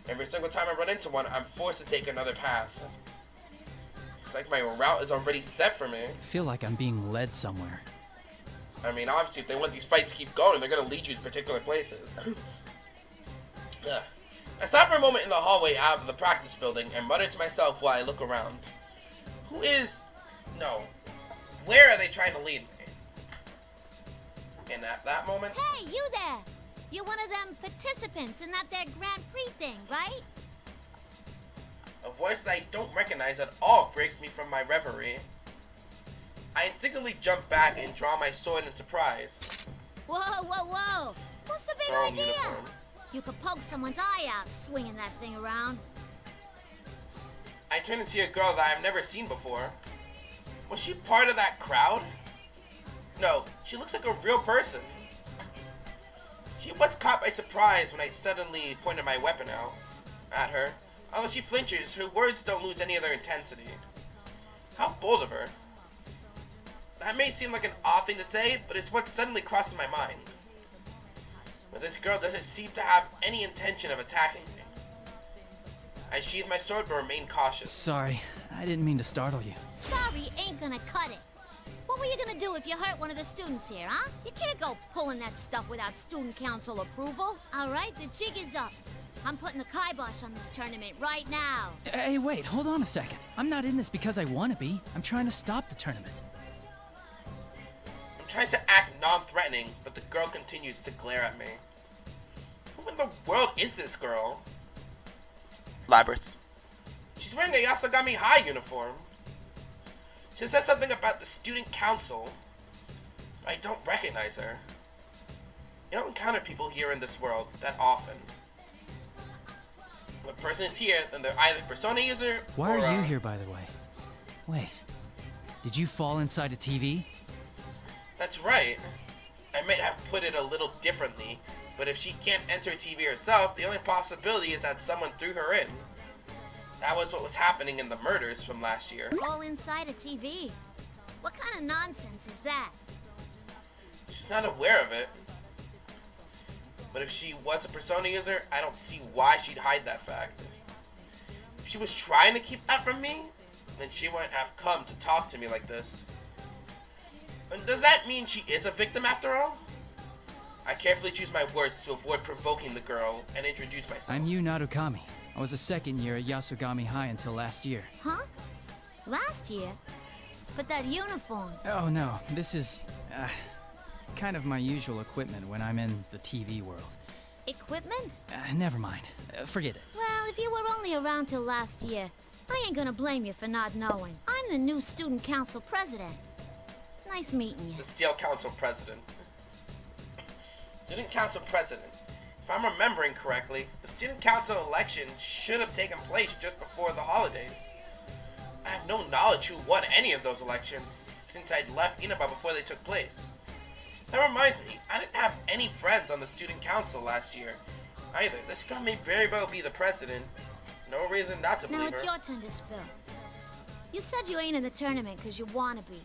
Every single time I run into one, I'm forced to take another path. It's like my route is already set for me. I feel like I'm being led somewhere. I mean, obviously, if they want these fights to keep going, they're going to lead you to particular places. I stop for a moment in the hallway out of the practice building and mutter to myself while I look around. Where are they trying to lead me? And at that moment... Hey, you there! You're one of them participants in that there Grand Prix thing, right? A voice that I don't recognize at all breaks me from my reverie. I instinctively jump back and draw my sword in surprise. Whoa, whoa, whoa! What's the big idea? Uniform. You could poke someone's eye out swinging that thing around. I turn and see a girl that I've never seen before. Was she part of that crowd? No, she looks like a real person. She was caught by surprise when I suddenly pointed my weapon out at her. Although she flinches, her words don't lose any of their intensity. How bold of her. That may seem like an odd thing to say, but it's what suddenly crosses my mind. But this girl doesn't seem to have any intention of attacking me. I sheathe my sword but remain cautious. Sorry, I didn't mean to startle you. Sorry ain't gonna cut it. What were you gonna do if you hurt one of the students here, huh? You can't go pulling that stuff without student council approval. Alright, the jig is up. I'm putting the kibosh on this tournament right now. Hey, wait, hold on a second. I'm not in this because I want to be. I'm trying to stop the tournament. I'm trying to act non-threatening, but the girl continues to glare at me. Who in the world is this girl? Labyrinth. She's wearing a Yasogami High uniform. She says something about the student council, but I don't recognize her. You don't encounter people here in this world that often. When a person is here, then they're either a Persona user Why or are you here, by the way? Wait, did you fall inside a TV? That's right. I might have put it a little differently, but if she can't enter a TV herself, the only possibility is that someone threw her in. That was what was happening in the murders from last year. All inside a TV. What kind of nonsense is that? She's not aware of it. But if she was a Persona user, I don't see why she'd hide that fact. If she was trying to keep that from me, then she wouldn't have come to talk to me like this. And does that mean she is a victim after all? I carefully choose my words to avoid provoking the girl and introduce myself. I'm Yu Narukami. I was a second year at Yasogami High until last year. Huh? Last year? But that uniform. Oh no, this is kind of my usual equipment when I'm in the TV world. Equipment? Never mind. Forget it. Well, if you were only around till last year, I ain't gonna blame you for not knowing. I'm the new student council president. Nice meeting you. The Steel Council president. Student Council president. If I'm remembering correctly, the Student Council election should have taken place just before the holidays. I have no knowledge who won any of those elections since I'd left Inaba before they took place. That reminds me, I didn't have any friends on the Student Council last year either. This girl may very well be the president. No reason not to believe her. Now it's your turn to spill. You said you ain't in the tournament because you wanna be.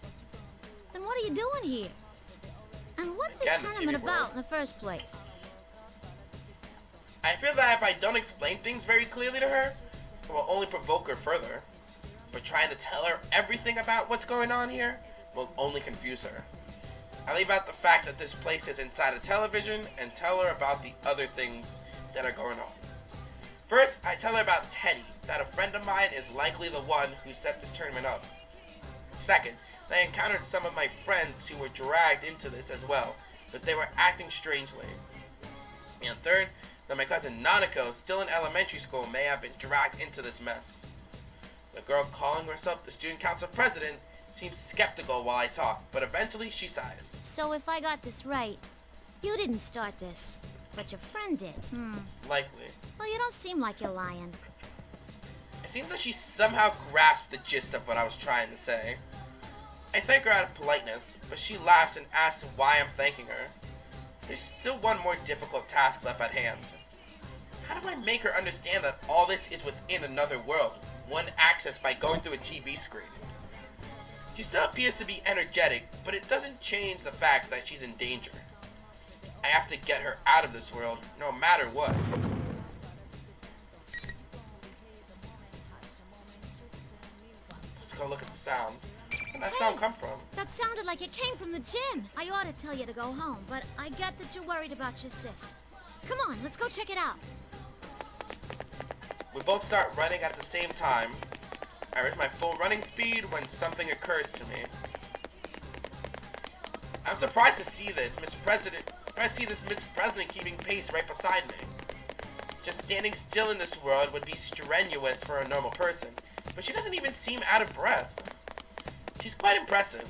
Then what are you doing here? And what's this tournament about in the first place? I feel that if I don't explain things very clearly to her, it will only provoke her further. But trying to tell her everything about what's going on here will only confuse her. I leave out the fact that this place is inside a television and tell her about the other things that are going on. First, I tell her about Teddie, that a friend of mine is likely the one who set this tournament up. Second, I encountered some of my friends who were dragged into this as well, but they were acting strangely. And third, that my cousin Nanako, still in elementary school, may have been dragged into this mess. The girl calling herself the student council president seems skeptical while I talk, but eventually she sighs. So if I got this right, you didn't start this, but your friend did. Likely. Well, you don't seem like you're lying. It seems that she somehow grasped the gist of what I was trying to say. I thank her out of politeness, but she laughs and asks why I'm thanking her. There's still one more difficult task left at hand. How do I make her understand that all this is within another world, one accessed by going through a TV screen? She still appears to be energetic, but it doesn't change the fact that she's in danger. I have to get her out of this world, no matter what. Let's go look at the sound. Where'd that sound come from? That sounded like it came from the gym. I ought to tell you to go home, but I get that you're worried about your sis. Come on, let's go check it out. We both start running at the same time. I reach my full running speed when something occurs to me. I'm surprised to see this, Mr. President. I see this Mr. President keeping pace right beside me. Just standing still in this world would be strenuous for a normal person, but she doesn't even seem out of breath. She's quite impressive.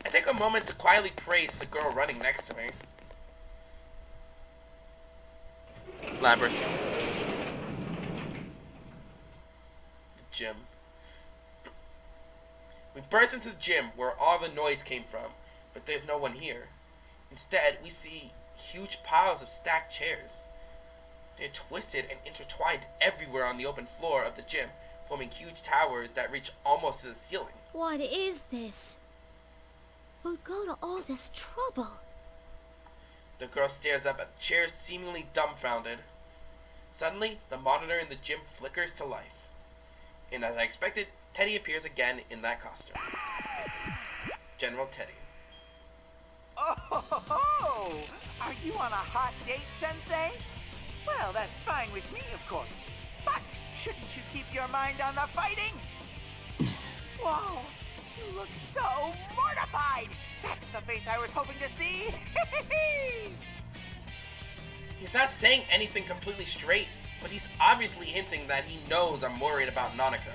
I take a moment to quietly praise the girl running next to me. Labrys. The gym. We burst into the gym where all the noise came from, but there's no one here. Instead, we see huge piles of stacked chairs. They're twisted and intertwined everywhere on the open floor of the gym, forming huge towers that reach almost to the ceiling. What is this? Who'd go to all this trouble? The girl stares up at the chairs, seemingly dumbfounded. Suddenly, the monitor in the gym flickers to life. And as I expected, Teddie appears again in that costume. General Teddie. Oh, are you on a hot date, Sensei? Well, that's fine with me, of course. But shouldn't you keep your mind on the fighting? Whoa, you look so mortified. That's the face I was hoping to see. He's not saying anything completely straight, but he's obviously hinting that he knows I'm worried about Nanako.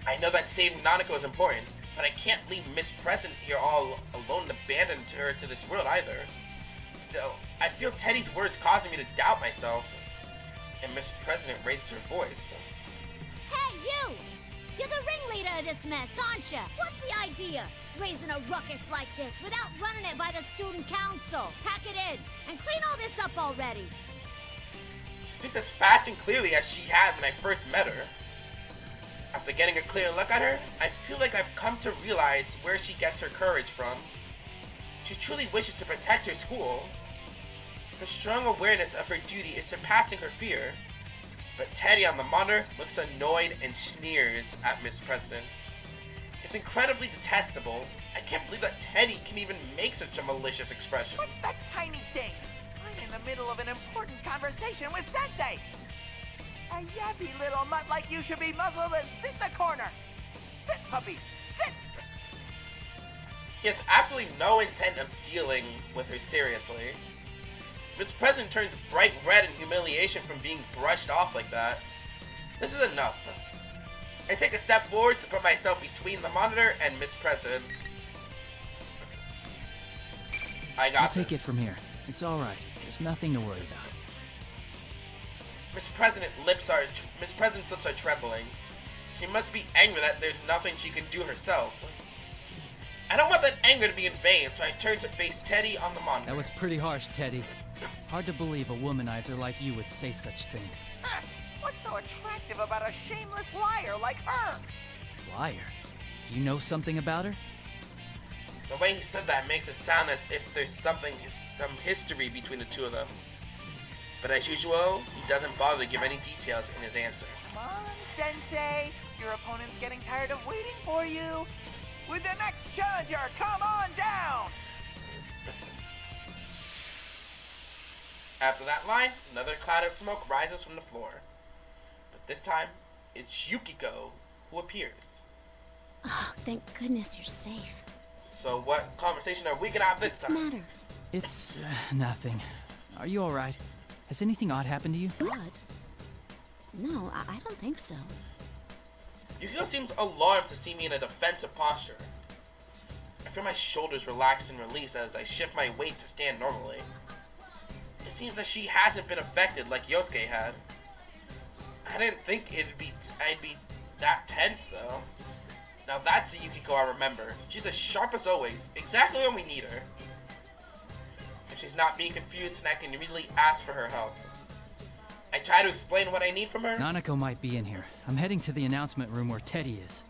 I know that saving Nanako is important, but I can't leave Miss President here all alone and abandon her to this world either. Still, I feel Teddie's words causing me to doubt myself. And Miss President raises her voice. Hey, you! You're the ringleader of this mess, aren't you? What's the idea? Raising a ruckus like this without running it by the student council. Pack it in and clean all this up already. She speaks as fast and clearly as she had when I first met her. After getting a clear look at her, I feel like I've come to realize where she gets her courage from. She truly wishes to protect her school. Her strong awareness of her duty is surpassing her fear. But Teddie on the monitor looks annoyed and sneers at Miss President. It's incredibly detestable. I can't believe that Teddie can even make such a malicious expression. What's that tiny thing? I'm in the middle of an important conversation with Sensei. A yappy little mutt like you should be muzzled and sit in the corner. Sit, puppy, sit! He has absolutely no intent of dealing with her seriously. Miss President turns bright red in humiliation from being brushed off like that. This is enough. I take a step forward to put myself between the monitor and Miss President. I got I'll take it from here. It's all right. There's nothing to worry about. Miss President's lips are trembling. She must be angry that there's nothing she can do herself. I don't want that anger to be in vain, so I turn to face Teddie on the monitor. That was pretty harsh, Teddie. Hard to believe a womanizer like you would say such things. Huh. What's so attractive about a shameless liar like her? Liar? Do you know something about her? The way he said that makes it sound as if there's some history between the two of them. But as usual, he doesn't bother to give any details in his answer. Come on, Sensei. Your opponent's getting tired of waiting for you. With the next challenger, come on down! After that line, another cloud of smoke rises from the floor. But this time, it's Yukiko who appears. Oh, thank goodness you're safe. So what conversation are we gonna have this time? What's the matter? It's nothing. Are you all right? Has anything odd happened to you? Odd? No, I don't think so. Yukiko seems alarmed to see me in a defensive posture. I feel my shoulders relax and release as I shift my weight to stand normally. It seems that she hasn't been affected like Yosuke had. I didn't think I'd be that tense though. Now that's the Yukiko I remember. She's as sharp as always, exactly when we need her. If she's not being confused, then I can really ask for her help. I try to explain what I need from her. Nanako might be in here. I'm heading to the announcement room where Teddie is.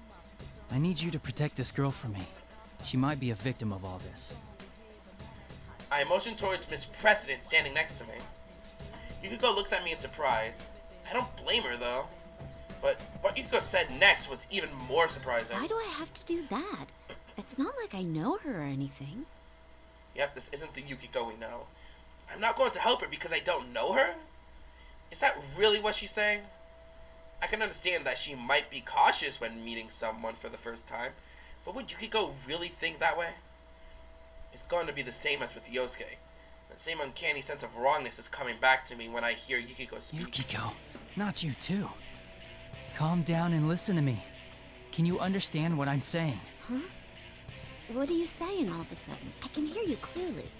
I need you to protect this girl for me. She might be a victim of all this. I motion towards Miss President standing next to me. Yukiko looks at me in surprise. I don't blame her though. But what Yukiko said next was even more surprising. Why do I have to do that? It's not like I know her or anything. Yep, this isn't the Yukiko we know. I'm not going to help her because I don't know her? Is that really what she's saying? I can understand that she might be cautious when meeting someone for the first time, but would Yukiko really think that way? It's going to be the same as with Yosuke. That same uncanny sense of wrongness is coming back to me when I hear Yukiko speak. Yukiko, not you too. Calm down and listen to me. Can you understand what I'm saying? Huh? What are you saying all of a sudden? I can hear you clearly.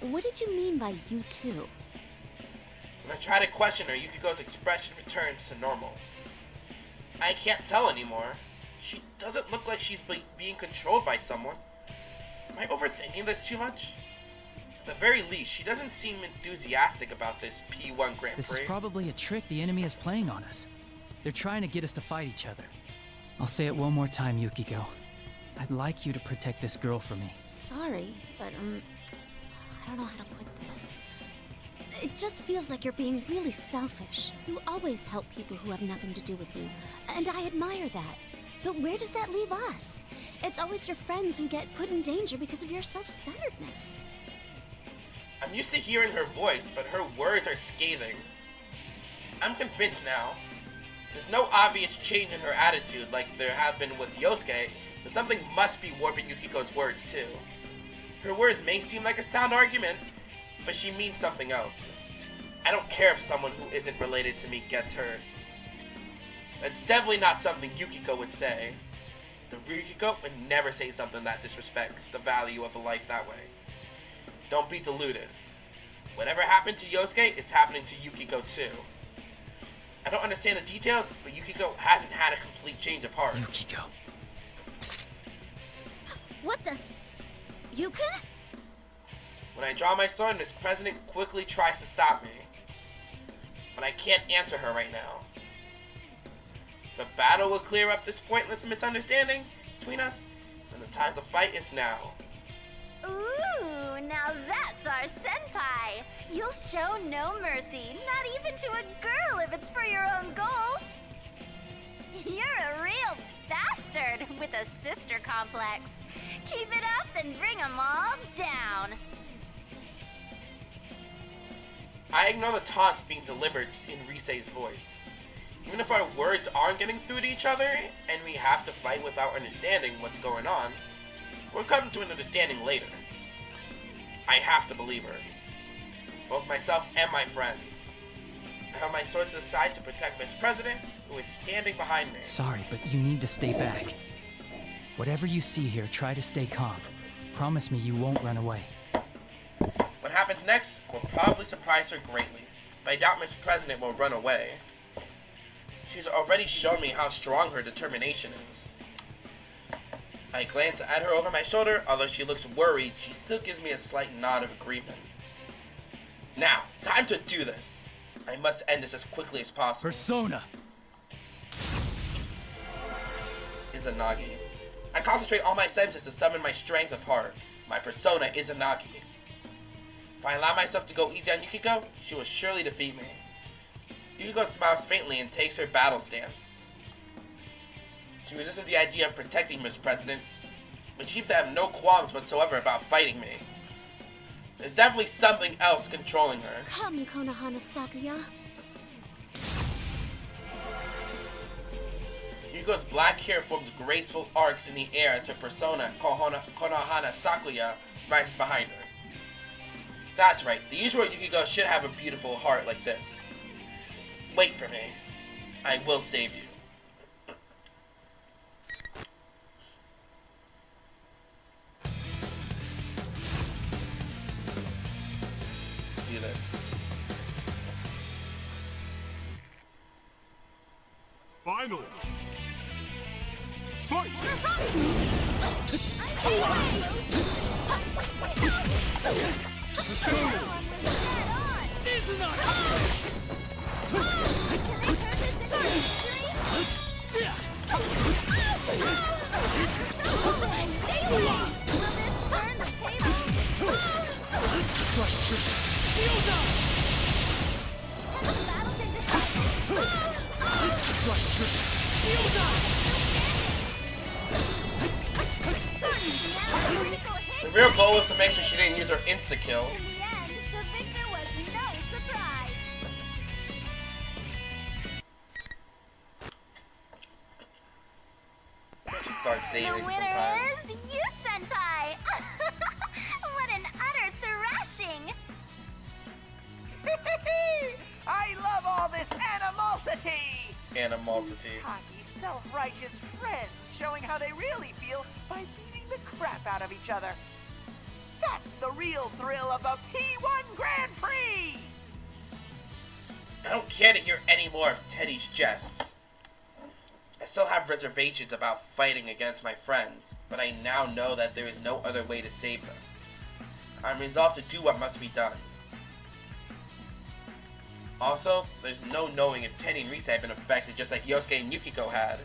What did you mean by you too? When I try to question her, Yukiko's expression returns to normal. I can't tell anymore. She doesn't look like she's being controlled by someone. Am I overthinking this too much? At the very least, she doesn't seem enthusiastic about this P1 Grand Prix. This is probably a trick the enemy is playing on us. They're trying to get us to fight each other. I'll say it one more time, Yukiko. I'd like you to protect this girl for me. Sorry, but I don't know how to put this. It just feels like you're being really selfish. You always help people who have nothing to do with you, and I admire that. But where does that leave us? It's always your friends who get put in danger because of your self-centeredness. I'm used to hearing her voice, but her words are scathing. I'm convinced now. There's no obvious change in her attitude like there have been with Yosuke, but something must be warping Yukiko's words too. Her words may seem like a sound argument, but she means something else. I don't care if someone who isn't related to me gets hurt. That's definitely not something Yukiko would say. The real Yukiko would never say something that disrespects the value of a life that way. Don't be deluded. Whatever happened to Yosuke is happening to Yukiko too. I don't understand the details, but Yukiko hasn't had a complete change of heart. Yukiko. What the? Yuka? When I draw my sword, Miss President quickly tries to stop me. But I can't answer her right now. The battle will clear up this pointless misunderstanding between us, and the time to fight is now. Ooh, now that's our senpai. You'll show no mercy, not even to a girl if it's for your own goals. You're a real bastard with a sister complex. Keep it up and bring them all down. I ignore the taunts being delivered in Risei's voice. Even if our words aren't getting through to each other, and we have to fight without understanding what's going on, we'll come to an understanding later. I have to believe her. Both myself and my friends. I have my sword to the side to protect Miss President, who is standing behind me. Sorry, but you need to stay back. Whatever you see here, try to stay calm. Promise me you won't run away. What happens next will probably surprise her greatly, but I doubt Miss President will run away. She's already shown me how strong her determination is. I glance at her over my shoulder. Although she looks worried, she still gives me a slight nod of agreement. Now, time to do this. I must end this as quickly as possible. Persona! Izanagi. I concentrate all my senses to summon my strength of heart. My persona Izanagi. If I allow myself to go easy on Yukiko, she will surely defeat me. Yukiko smiles faintly and takes her battle stance. She resisted the idea of protecting Miss President, but she seems to have no qualms whatsoever about fighting me. There's definitely something else controlling her. Come, Konohana Sakuya. Yukiko's black hair forms graceful arcs in the air as her persona, Konohana Sakuya, rises behind her. That's right, the usual Yukiko should have a beautiful heart like this. Wait for me. I will save you. Let's do this. final. Fight! The real goal was to make sure she didn't use her insta-kill. She starts saving the winner sometimes. is you, Senpai! What an utter thrashing! I love all this animosity! Animosity. Hockey's self-righteous friends showing how they really feel by beating the crap out of each other. That's the real thrill of the P1 Grand Prix! I don't care to hear any more of Teddie's jests. I still have reservations about fighting against my friends, but I now know that there is no other way to save them. I'm resolved to do what must be done. Also, there's no knowing if Teddie and Risa have been affected just like Yosuke and Yukiko had.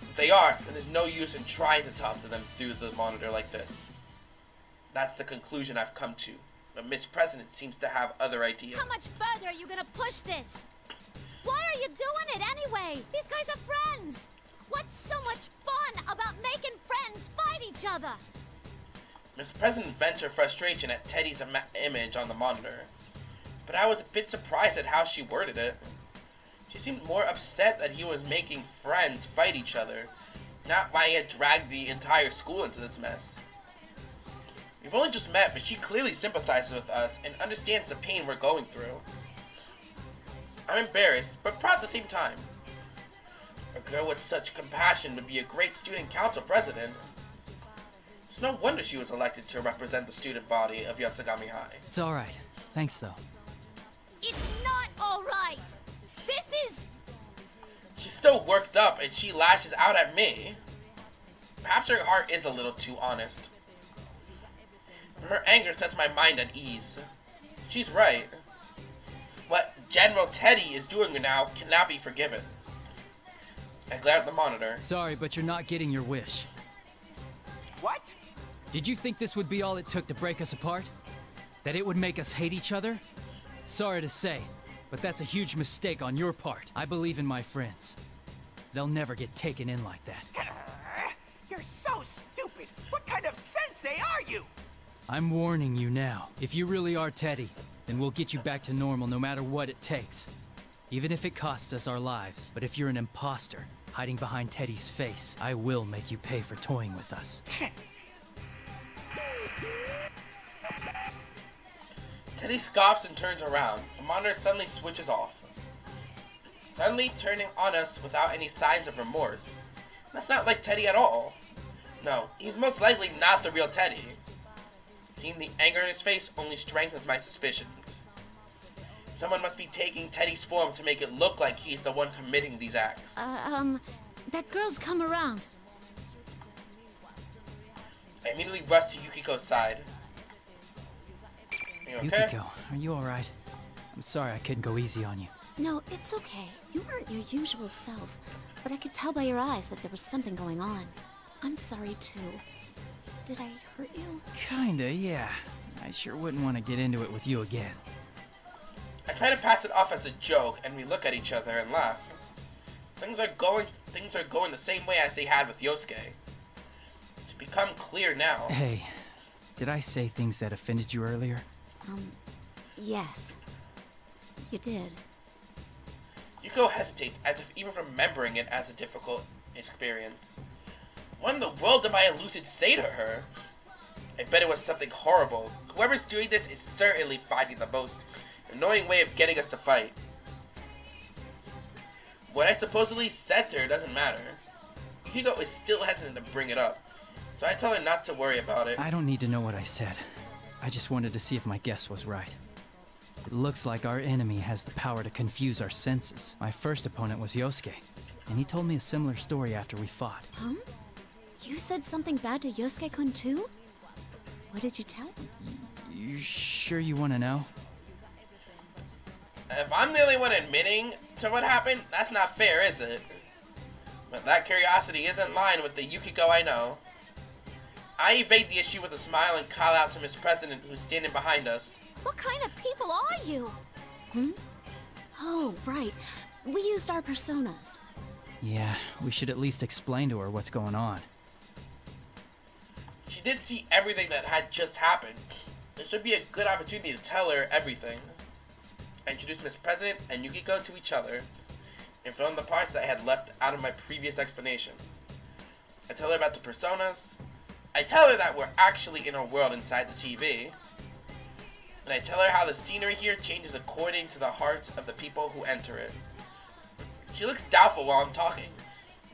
If they are, then there's no use in trying to talk to them through the monitor like this. That's the conclusion I've come to, but Miss President seems to have other ideas. How much further are you gonna push this? Why are you doing it anyway? These guys are friends! What's so much fun about making friends fight each other? Miss President vents her frustration at Teddie's image on the monitor, but I was a bit surprised at how she worded it. She seemed more upset that he was making friends fight each other, not why he had dragged the entire school into this mess. We've only just met, but she clearly sympathizes with us and understands the pain we're going through. I'm embarrassed, but proud at the same time. A girl with such compassion would be a great student council president. It's no wonder she was elected to represent the student body of Yasogami High. It's alright. Thanks, though. It's not alright! This is... She's still worked up and she lashes out at me. Perhaps her heart is a little too honest. Her anger sets my mind at ease. She's right. What General Teddie is doing now cannot be forgiven. I glare at the monitor. Sorry, but you're not getting your wish. What? Did you think this would be all it took to break us apart? That it would make us hate each other? Sorry to say, but that's a huge mistake on your part. I believe in my friends. They'll never get taken in like that. You're so stupid! What kind of sensei are you? I'm warning you now. If you really are Teddie, then we'll get you back to normal no matter what it takes. Even if it costs us our lives. But if you're an imposter, hiding behind Teddie's face, I will make you pay for toying with us. Teddie scoffs and turns around. The monitor suddenly switches off. Suddenly turning on us without any signs of remorse. That's not like Teddie at all. No, he's most likely not the real Teddie. Seeing the anger in his face only strengthens my suspicions. Someone must be taking Teddie's form to make it look like he's the one committing these acts. That girl's come around. I immediately rush to Yukiko's side. Are you okay? Yukiko, are you alright? I'm sorry I couldn't go easy on you. No, it's okay. You weren't your usual self, but I could tell by your eyes that there was something going on. I'm sorry too. Did I hurt you? Kinda, yeah. I sure wouldn't want to get into it with you again. I try to pass it off as a joke, and we look at each other and laugh. Things are going the same way as they had with Yosuke. It's become clear now. Hey, did I say things that offended you earlier? Yes. You did. Yuko hesitates, as if even remembering it as a difficult experience. What in the world did my lucid say to her? I bet it was something horrible. Whoever's doing this is certainly finding the most annoying way of getting us to fight. What I supposedly said to her doesn't matter. Yukiko is still hesitant to bring it up, so I tell her not to worry about it. I don't need to know what I said. I just wanted to see if my guess was right. It looks like our enemy has the power to confuse our senses. My first opponent was Yosuke. and he told me a similar story after we fought. Huh? You said something bad to Yosuke-kun too? What did you tell him? You sure you want to know? If I'm the only one admitting to what happened, that's not fair, is it? But that curiosity is in line with the Yukiko I know. I evade the issue with a smile and call out to Mr. President, who's standing behind us. What kind of people are you? Hmm? Oh, right. We used our personas. Yeah, we should at least explain to her what's going on. She did see everything that had just happened. This would be a good opportunity to tell her everything. I introduced Mr. President and Yukiko to each other, and fill in the parts that I had left out of my previous explanation. I tell her about the personas. I tell her that we're actually in a world inside the TV. And I tell her how the scenery here changes according to the hearts of the people who enter it. She looks doubtful while I'm talking.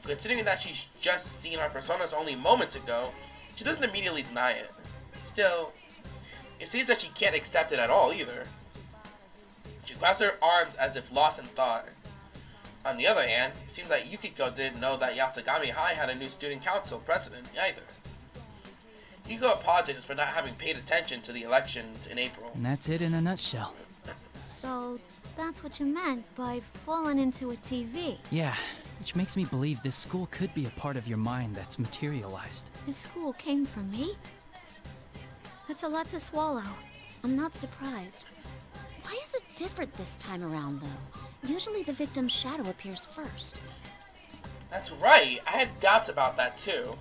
Considering that she's just seen our personas only moments ago, she doesn't immediately deny it. Still, it seems that she can't accept it at all either. She crosses her arms as if lost in thought. On the other hand, it seems like Yukiko didn't know that Yasogami High had a new student council president either. Yukiko apologizes for not having paid attention to the elections in April. And that's it in a nutshell. So, that's what you meant by falling into a TV. Yeah, which makes me believe this school could be a part of your mind that's materialized. This school came from me? That's a lot to swallow. I'm not surprised. Why is it different this time around, though? Usually the victim's shadow appears first. That's right, I had doubts about that too.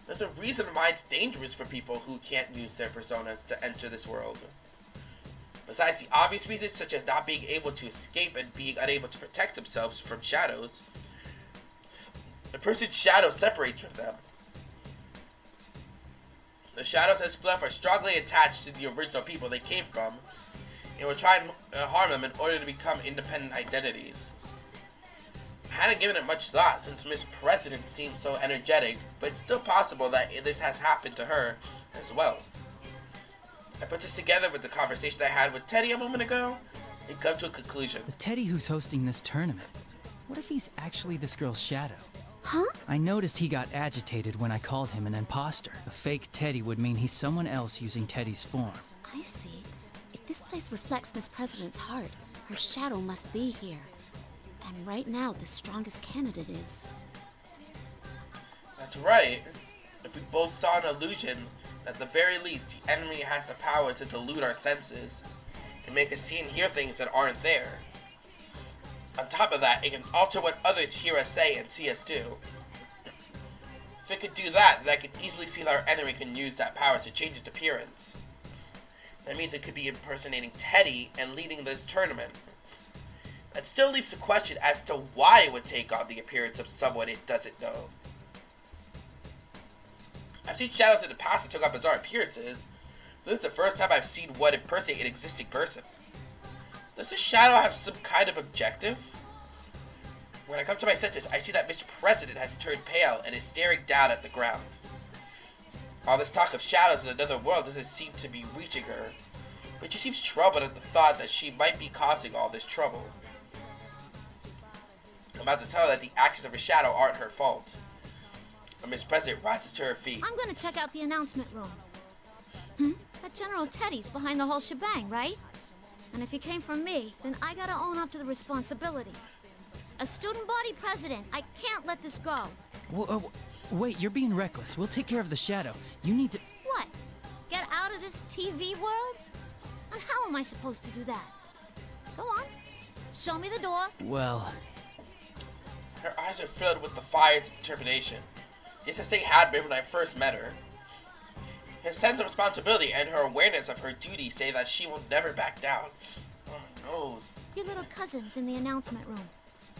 There's a reason why it's dangerous for people who can't use their personas to enter this world. Besides the obvious reasons such as not being able to escape and being unable to protect themselves from shadows, the person's shadow separates from them. The shadows that split off are strongly attached to the original people they came from, and will try and harm them in order to become independent identities. I hadn't given it much thought since Miss President seemed so energetic, but it's still possible that this has happened to her as well. I put this together with the conversation I had with Teddie a moment ago, and come to a conclusion. The Teddie who's hosting this tournament. What if he's actually this girl's shadow? Huh? I noticed he got agitated when I called him an imposter. A fake Teddie would mean he's someone else using Teddie's form. I see. If this place reflects Miss President's heart, her shadow must be here. And right now, the strongest candidate is... That's right. If we both saw an illusion, at the very least, the enemy has the power to delude our senses and make us see and hear things that aren't there. On top of that, it can alter what others hear us say and see us do. If it could do that, then I could easily see that our enemy can use that power to change its appearance. That means it could be impersonating Teddie and leading this tournament. That still leaves the question as to why it would take on the appearance of someone it doesn't know. I've seen shadows in the past that took on bizarre appearances, but this is the first time I've seen one impersonate an existing person. Does this shadow have some kind of objective? When I come to my senses, I see that Mr. President has turned pale and is staring down at the ground. All this talk of shadows in another world doesn't seem to be reaching her, but she seems troubled at the thought that she might be causing all this trouble. I'm about to tell her that the actions of her shadow aren't her fault. But Miss President rises to her feet. I'm gonna check out the announcement room. That General Teddie's behind the whole shebang, right? And if he came from me, then I gotta own up to the responsibility. A student body president, I can't let this go. Wait, you're being reckless. We'll take care of the shadow. You need to... What? Get out of this TV world? And how am I supposed to do that? Go on. Show me the door. Well... Her eyes are filled with defiance and determination, just as they had been when I first met her. Her sense of responsibility and her awareness of her duty say that she will never back down. Oh, my nose. Your little cousin's in the announcement room.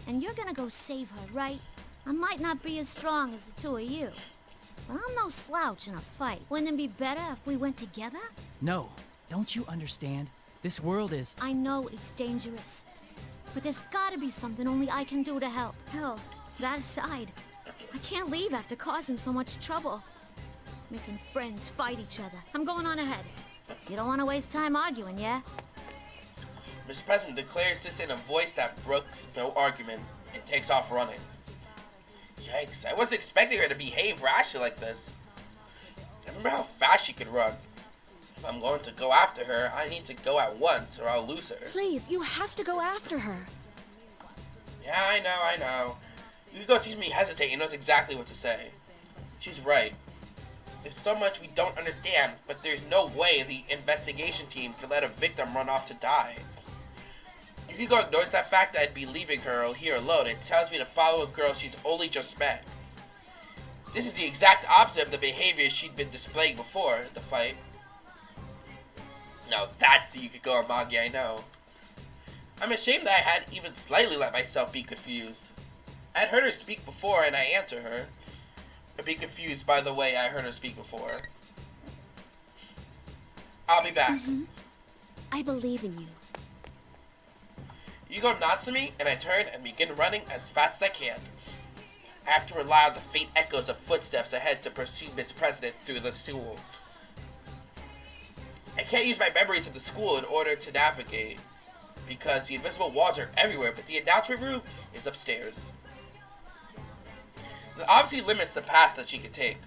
And you're gonna go save her, right? I might not be as strong as the two of you, but I'm no slouch in a fight. Wouldn't it be better if we went together? No. Don't you understand? This world is... I know it's dangerous, but there's gotta be something only I can do to help. Hell, that aside, I can't leave after causing so much trouble. Making friends fight each other. I'm going on ahead. You don't want to waste time arguing, yeah? Mr. President declares this in a voice that brooks no argument, and takes off running. Yikes, I wasn't expecting her to behave rashly like this. I remember how fast she could run. If I'm going to go after her, I need to go at once or I'll lose her. Please, you have to go after her. Yeah, I know. Yukiko sees me hesitate and knows exactly what to say. She's right. There's so much we don't understand, but there's no way the investigation team could let a victim run off to die. Yukiko ignores that fact that I'd be leaving her here alone and tells me to follow a girl she's only just met. This is the exact opposite of the behavior she'd been displaying before the fight. Now that's the Yukiko Amagi I know. I'm ashamed that I had even slightly let myself be confused. I'd heard her speak before and I answer her. Or be confused by the way I heard her speak before. I'll be back. I believe in you. Yukiko nods to me and I turn and begin running as fast as I can. I have to rely on the faint echoes of footsteps ahead to pursue Miss President through the school. I can't use my memories of the school in order to navigate, because the invisible walls are everywhere, but the announcement room is upstairs. It obviously limits the path that she can take.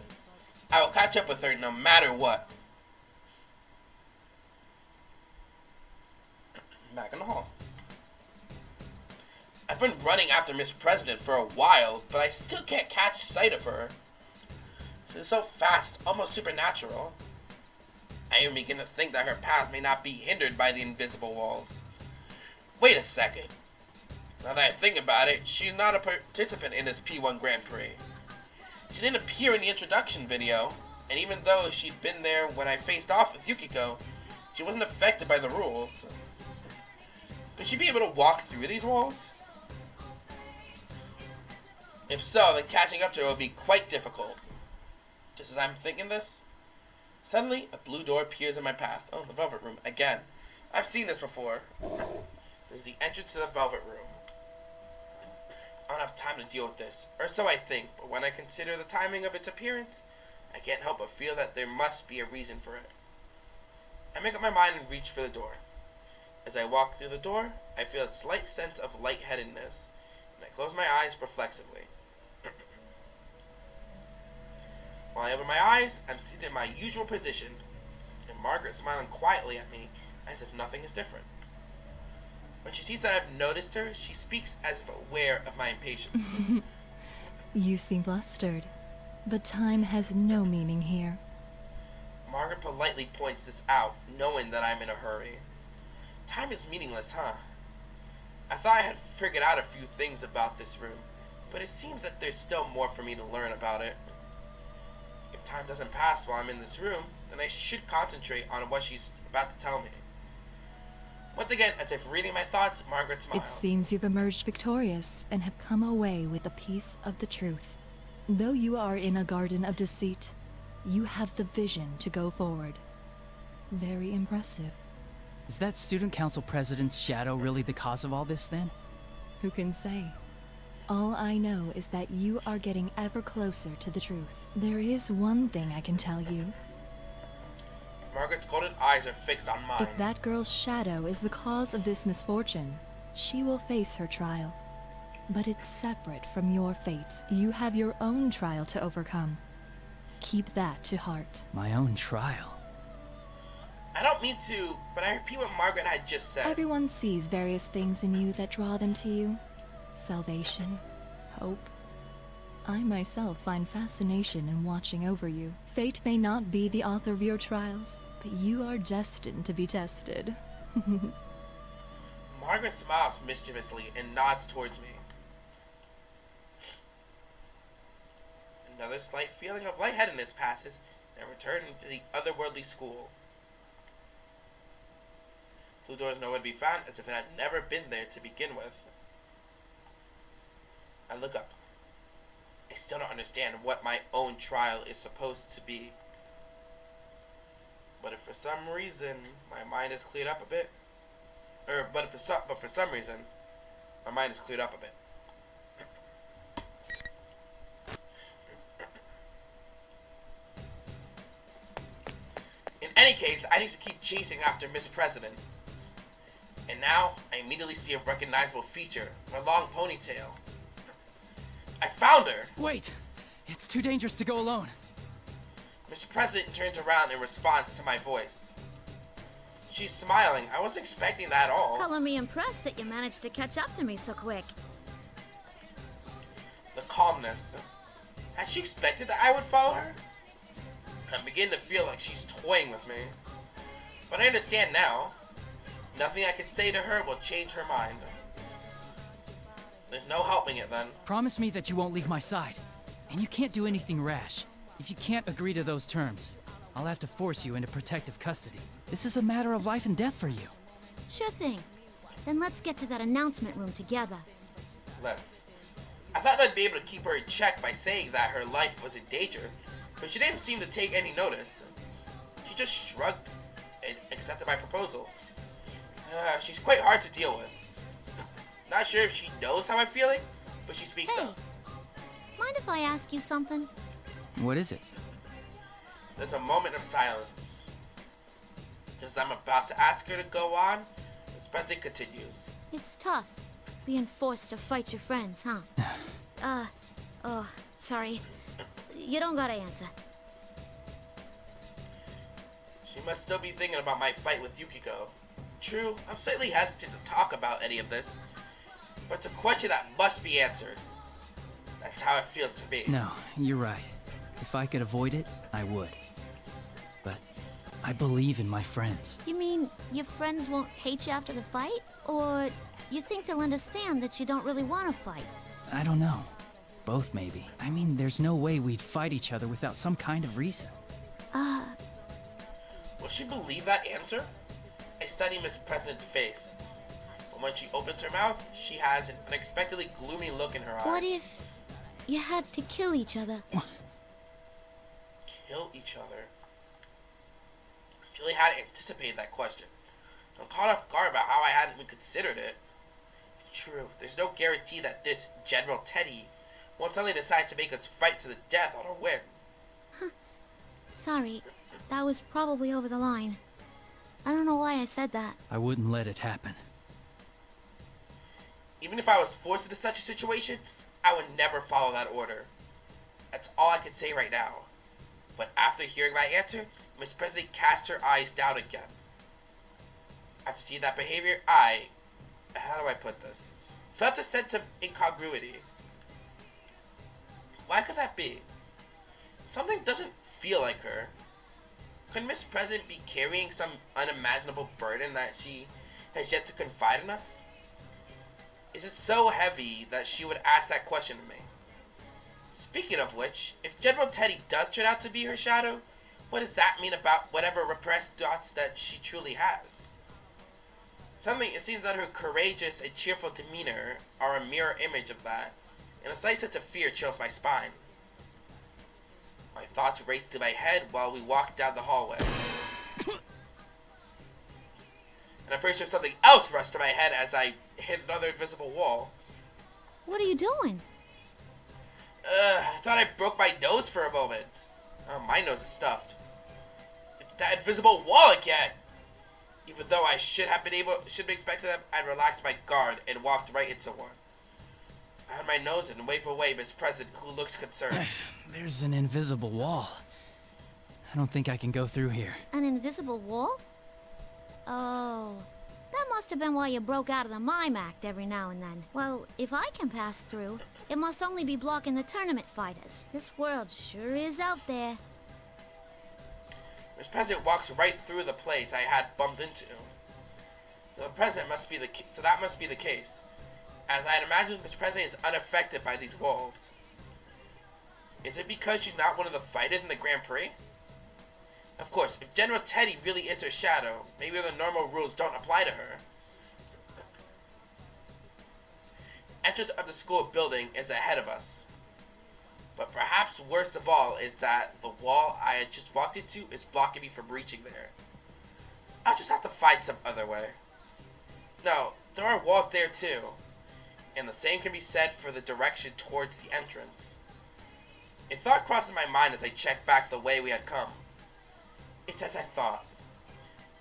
I will catch up with her no matter what. Back in the hall. I've been running after Miss President for a while, but I still can't catch sight of her. She's so fast, it's almost supernatural. I even begin to think that her path may not be hindered by the invisible walls. Wait a second. Now that I think about it, she's not a participant in this P1 Grand Prix. She didn't appear in the introduction video, and even though she'd been there when I faced off with Yukiko, she wasn't affected by the rules. Could she be able to walk through these walls? If so, then catching up to her would be quite difficult. Just as I'm thinking this, suddenly a blue door appears in my path. Oh, the Velvet Room, again. I've seen this before. This is the entrance to the Velvet Room. I don't have time to deal with this, or so I think, but when I consider the timing of its appearance, I can't help but feel that there must be a reason for it. I make up my mind and reach for the door. As I walk through the door, I feel a slight sense of lightheadedness, and I close my eyes reflexively. While I open my eyes, I'm seated in my usual position, and Margaret smiling quietly at me as if nothing is different. When she sees that I've noticed her, she speaks as if aware of my impatience. You seem flustered, but time has no meaning here. Margaret politely points this out, knowing that I'm in a hurry. Time is meaningless, huh? I thought I had figured out a few things about this room, but it seems that there's still more for me to learn about it. If time doesn't pass while I'm in this room, then I should concentrate on what she's about to tell me. Once again, as if reading my thoughts, Margaret smiles. It seems you've emerged victorious and have come away with a piece of the truth. Though you are in a garden of deceit, you have the vision to go forward. Very impressive. Is that student council president's shadow really the cause of all this then? Who can say? All I know is that you are getting ever closer to the truth. There is one thing I can tell you. Margaret's golden eyes are fixed on mine. If that girl's shadow is the cause of this misfortune, she will face her trial. But it's separate from your fate. You have your own trial to overcome. Keep that to heart. My own trial? I don't mean to, but I repeat what Margaret had just said. Everyone sees various things in you that draw them to you. Salvation, hope. I myself find fascination in watching over you. Fate may not be the author of your trials, but you are destined to be tested. Margaret smiles mischievously and nods towards me. Another slight feeling of lightheadedness passes, and I return to the otherworldly school. Blue door is nowhere to be found, as if it had never been there to begin with. I look up. I still don't understand what my own trial is supposed to be. But if for some reason my mind is cleared up a bit, but for some reason my mind is cleared up a bit. In any case, I need to keep chasing after Miss President. And now I immediately see a recognizable feature, my long ponytail. I found her! Wait! It's too dangerous to go alone. Mr. President turns around in response to my voice. She's smiling. I wasn't expecting that at all. Color me impressed that you managed to catch up to me so quick. The calmness. Has she expected that I would follow her? I'm beginning to feel like she's toying with me. But I understand now. Nothing I can say to her will change her mind. There's no helping it then. Promise me that you won't leave my side. And you can't do anything rash. If you can't agree to those terms, I'll have to force you into protective custody. This is a matter of life and death for you. Sure thing. Then let's get to that announcement room together. Let's. I thought I'd be able to keep her in check by saying that her life was in danger, but she didn't seem to take any notice. She just shrugged and accepted my proposal. She's quite hard to deal with. Not sure if she knows how I'm feeling, but she speaks up. Mind if I ask you something? What is it? There's a moment of silence. As I'm about to ask her to go on, Ms. President continues. It's tough, being forced to fight your friends, huh? Oh, sorry. You don't gotta answer. She must still be thinking about my fight with Yukiko. True, I'm slightly hesitant to talk about any of this, but it's a question that must be answered. That's how it feels to me. No, you're right. If I could avoid it, I would. But I believe in my friends. You mean your friends won't hate you after the fight? Or you think they'll understand that you don't really want to fight? I don't know. Both, maybe. I mean, there's no way we'd fight each other without some kind of reason. Will she believe that answer? I study Miss President's face. But when she opens her mouth, she has an unexpectedly gloomy look in her eyes. What if you had to kill each other? Kill each other? I really hadn't anticipated that question. I'm caught off guard about how I hadn't even considered it. It's true, there's no guarantee that this General Teddie won't suddenly decide to make us fight to the death on a whim. Sorry, that was probably over the line. I don't know why I said that. I wouldn't let it happen. Even if I was forced into such a situation, I would never follow that order. That's all I can say right now. But after hearing my answer, Miss President cast her eyes down again. After seeing that behavior, how do I put this? Felt a sense of incongruity. Why could that be? Something doesn't feel like her. Could Miss President be carrying some unimaginable burden that she has yet to confide in us? Is it so heavy that she would ask that question to me? Speaking of which, if General Teddie does turn out to be her shadow, what does that mean about whatever repressed thoughts that she truly has? Suddenly, it seems that her courageous and cheerful demeanor are a mirror image of that, and a slight sense of fear chills my spine. My thoughts race through my head while we walk down the hallway. And I'm pretty sure something else rushed to my head as I hit another invisible wall. What are you doing? I thought I broke my nose for a moment. My nose is stuffed. It's that invisible wall again! Even though I should have expected them, I relaxed my guard and walked right into one. I had my nose and waved away Miss President, who looks concerned. There's an invisible wall. I don't think I can go through here. An invisible wall? Oh, that must have been why you broke out of the mime act every now and then. Well, if I can pass through, it must only be blocking the tournament fighters. This world sure is out there. Miss President walks right through the place I had bumped into. So that must be the case. As I had imagined, Miss President is unaffected by these walls. Is it because she's not one of the fighters in the Grand Prix? Of course, if General Teddie really is her shadow, maybe the normal rules don't apply to her. Entrance of the school building is ahead of us. But perhaps worst of all is that the wall I had just walked into is blocking me from reaching there. I'll just have to find some other way. No, there are walls there too. And the same can be said for the direction towards the entrance. A thought crosses my mind as I check back the way we had come. It's as I thought.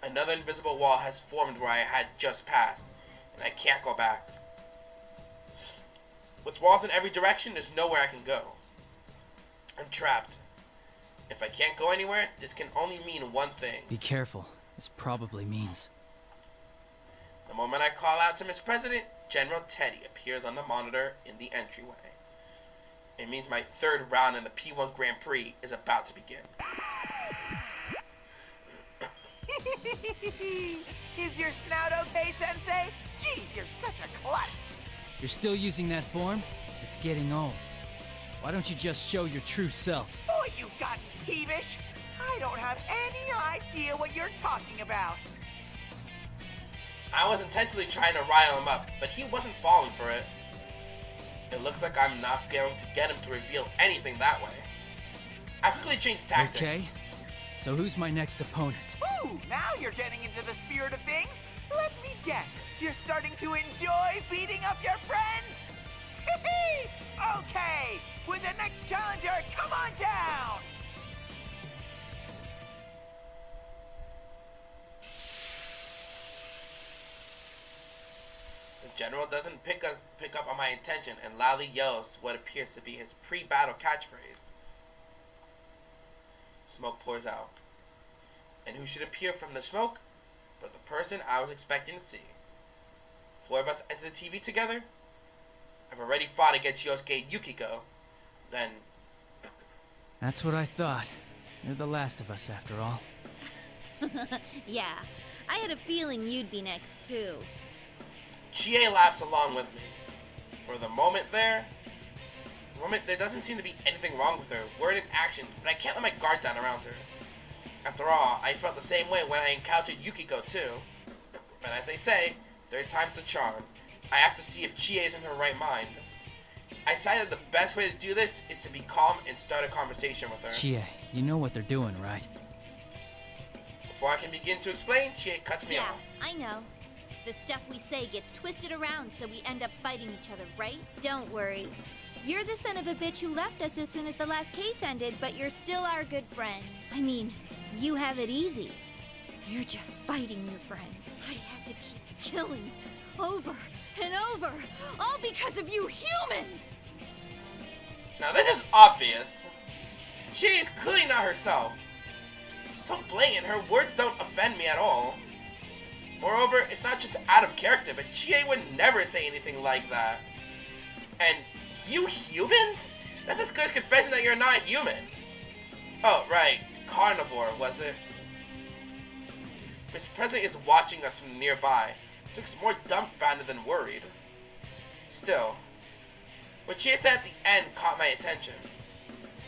Another invisible wall has formed where I had just passed, and I can't go back. With walls in every direction, there's nowhere I can go. I'm trapped. If I can't go anywhere, this can only mean one thing. Be careful. This probably means... The moment I call out to Miss President, General Teddie appears on the monitor in the entryway. It means my third round in the P1 Grand Prix is about to begin. Is your snout okay, Sensei? Jeez, you're such a klutz. You're still using that form? It's getting old. Why don't you just show your true self? Boy, you've gotten peevish. I don't have any idea what you're talking about. I was intentionally trying to rile him up, but he wasn't falling for it. It looks like I'm not going to get him to reveal anything that way. I quickly changed tactics. Okay, so who's my next opponent? Ooh, now you're getting into the spirit of things. Let me guess, you're starting to enjoy beating up your friends? Okay, with the next challenger, come on down! The general doesn't pick up on my intention and loudly yells what appears to be his pre-battle catchphrase. Smoke pours out. And who should appear from the smoke but the person I was expecting to see? 4 of us enter the TV together. I've already fought against Yosuke Yukiko. Then... That's what I thought. You're the last of us, after all. Yeah, I had a feeling you'd be next, too. Chie laughs along with me. For the moment there doesn't seem to be anything wrong with her, word and action, but I can't let my guard down around her. After all, I felt the same way when I encountered Yukiko too. But as they say, 3rd time's the charm. I have to see if Chie is in her right mind. I decided the best way to do this is to be calm and start a conversation with her. Chie, you know what they're doing, right? Before I can begin to explain, Chie cuts me off. I know. The stuff we say gets twisted around so we end up fighting each other, right? Don't worry. You're the son of a bitch who left us as soon as the last case ended, but you're still our good friend. I mean, you have it easy. You're just fighting your friends. I have to keep killing over and over, all because of you humans! Now this is obvious. Chie is clearly not herself. It's so blatant, her words don't offend me at all. Moreover, it's not just out of character, but Chie would never say anything like that. And you humans? That's as good as confessing that you're not human. Oh, right. Carnivore, was it? Miss President is watching us from nearby. She looks more dumbfounded than worried. Still, what Chie said at the end caught my attention.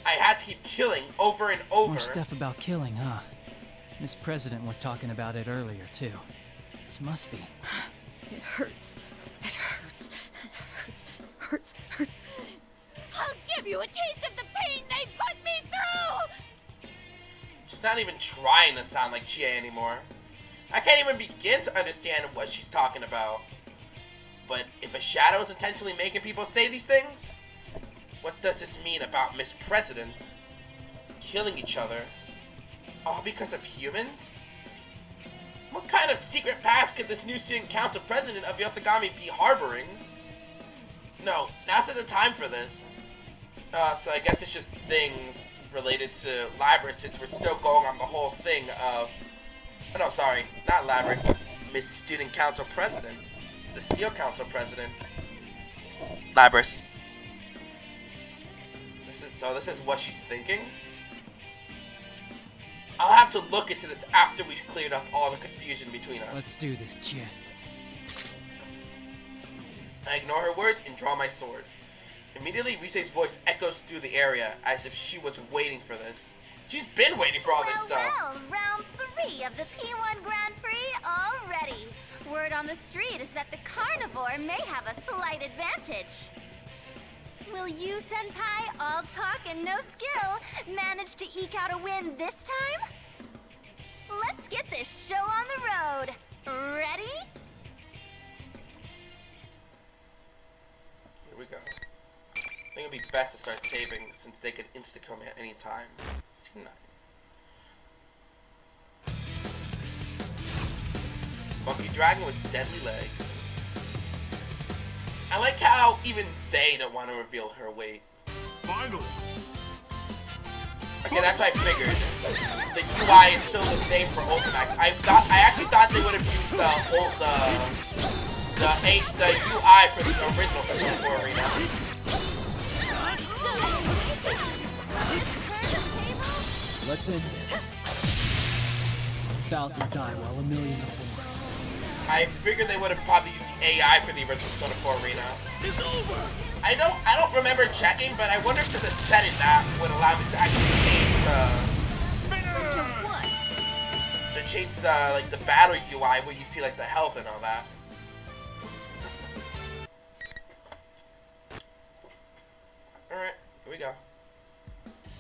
I had to keep killing over and over. More stuff about killing, huh? Miss President was talking about it earlier, too. This must be. It hurts. It hurts. It hurts. Hurts. Hurts. I'll give you a taste of the pain they put me through! She's not even trying to sound like Chie anymore. I can't even begin to understand what she's talking about. But if a shadow is intentionally making people say these things, what does this mean about Miss President killing each other, all because of humans? What kind of secret past could this new student council president of Yasogami be harboring? No, now's not the time for this. So I guess it's just things related to Labyrinth, since we're still going on the whole thing of... Oh, no, sorry, not Labyrinth. Miss Student Council President. The Steel Council President. Labyrinth. This is what she's thinking? I'll have to look into this after we've cleared up all the confusion between us. Let's do this, Chie. I ignore her words and draw my sword. Immediately, Rise's voice echoes through the area as if she was waiting for this. She's been waiting for all this stuff. Well, round 3 of the P1 Grand Prix already. Word on the street is that the carnivore may have a slight advantage. Will you, Senpai, all talk and no skill, manage to eke out a win this time? Let's get this show on the road. Ready? Here we go. I think it'd be best to start saving since they could insta-kill me at any time. Scene 9. Spunky dragon with deadly legs. I like how even they don't want to reveal her weight. Finally. Okay, that's what I figured. The UI is still the same for Ultimax. I actually thought they would have used the UI for the original Persona 4 Arena. Let's end this. Bowser died while a million of them. I figured they would have probably used the AI for the original Persona 4 Arena. It's over. I don't remember checking, but I wonder if there's a setting that would allow me to actually change the battle UI where you see like the health and all that. Alright, here we go.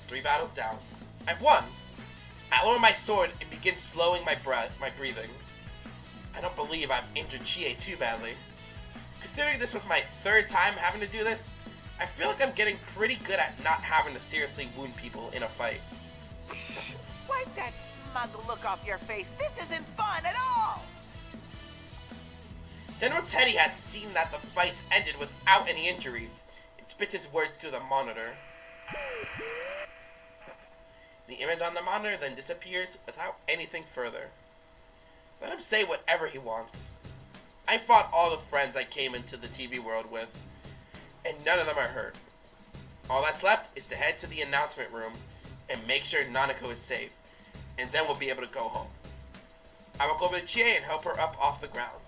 3 battles down. I've won! I lower my sword and begin slowing my breathing. I don't believe I've injured Chie too badly. Considering this was my 3rd time having to do this, I feel like I'm getting pretty good at not having to seriously wound people in a fight. Wipe that smug look off your face. This isn't fun at all! General Teddie has seen that the fights ended without any injuries. It spits his words to the monitor. The image on the monitor then disappears without anything further. Let him say whatever he wants. I fought all the friends I came into the TV world with, and none of them are hurt. All that's left is to head to the announcement room and make sure Nanako is safe, and then we'll be able to go home. I walk over to Chie and help her up off the ground.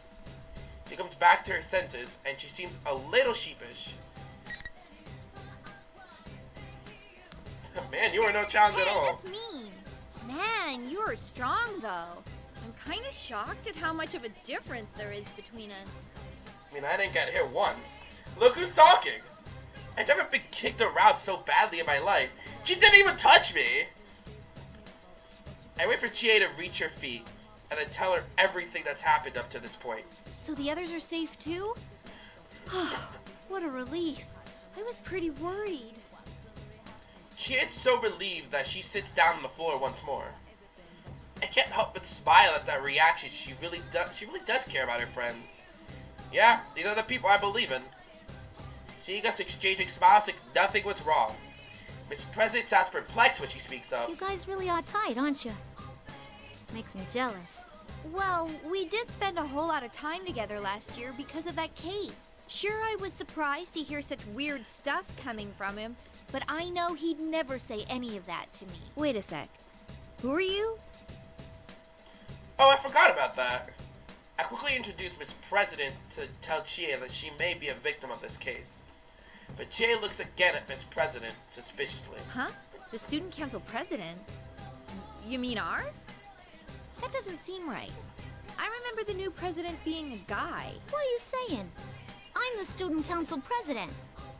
She comes back to her senses, and she seems a little sheepish. Man, you were no challenge at all. That's mean. Man, you are strong though. I'm kind of shocked at how much of a difference there is between us. I mean, I didn't get hit once. Look who's talking. I've never been kicked around so badly in my life. She didn't even touch me. I wait for Chie to reach her feet and then tell her everything that's happened up to this point. So the others are safe too? What a relief. I was pretty worried. She is so relieved that she sits down on the floor once more. I can't help but smile at that reaction. She really does care about her friends. Yeah, these are the people I believe in. Seeing us exchanging smiles like nothing was wrong. Miss President sounds perplexed when she speaks up. You guys really are tight, aren't you? Makes me jealous. Well, we did spend a whole lot of time together last year because of that case. Sure, I was surprised to hear such weird stuff coming from him, but I know he'd never say any of that to me. Wait a sec. Who are you? Oh, I forgot about that. I quickly introduced Miss President to tell Chie that she may be a victim of this case. But Chie looks again at Miss President suspiciously. Huh? The student council president? You mean ours? That doesn't seem right. I remember the new president being a guy. What are you saying? I'm the student council president.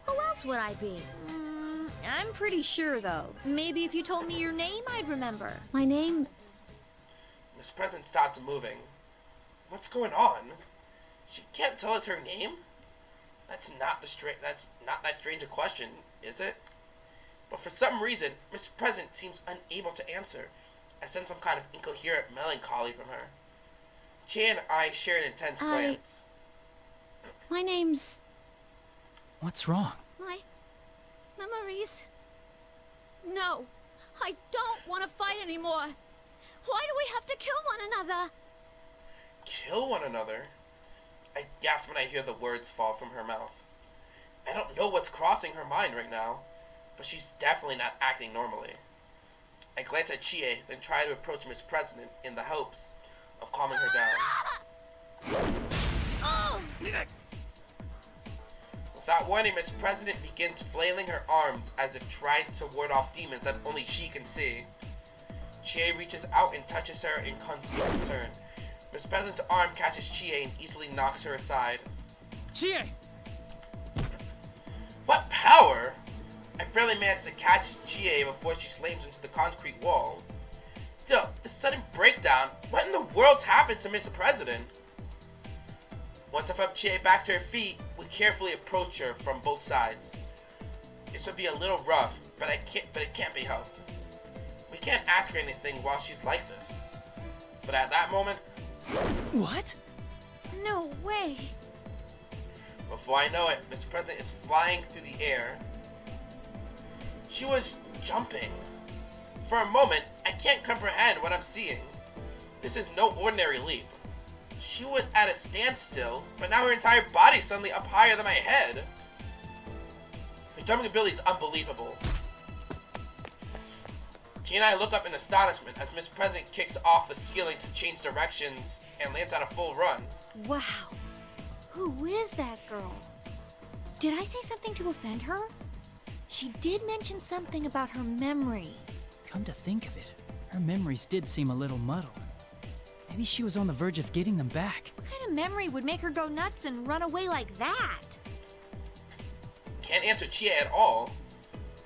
Who else would I be? I'm pretty sure, though. Maybe if you told me your name, I'd remember. My name... Miss President stops moving. What's going on? She can't tell us her name? That's not that strange a question, is it? But for some reason, Miss President seems unable to answer. I sense some kind of incoherent melancholy from her. Chie and I share an intense glance. My name's... What's wrong? My memories. No, I don't want to fight anymore. Why do we have to kill one another? Kill one another? I gasp when I hear the words fall from her mouth. I don't know what's crossing her mind right now, but she's definitely not acting normally. I glance at Chie, then try to approach Miss President in the hopes of calming her down. Without warning, Miss President begins flailing her arms as if trying to ward off demons that only she can see. Chie reaches out and touches her in concern. Miss President's arm catches Chie and easily knocks her aside. Chie! What power! I barely managed to catch Chie before she slams into the concrete wall. Still, this sudden breakdown, what in the world's happened to Mr. President? Once I've up Chie back to her feet, we carefully approach her from both sides. This would be a little rough, but it can't be helped. We can't ask her anything while she's like this. But at that moment... What? No way. With Before I know it, Mr. President is flying through the air. She was jumping. For a moment, I can't comprehend what I'm seeing. This is no ordinary leap. She was at a standstill, but now her entire body is suddenly up higher than my head. Her jumping ability is unbelievable. She and I look up in astonishment as Mr. President kicks off the ceiling to change directions and lands on a full run. Wow. Who is that girl? Did I say something to offend her? She did mention something about her memories. Come to think of it, her memories did seem a little muddled. Maybe she was on the verge of getting them back. What kind of memory would make her go nuts and run away like that? Can't answer Chia at all.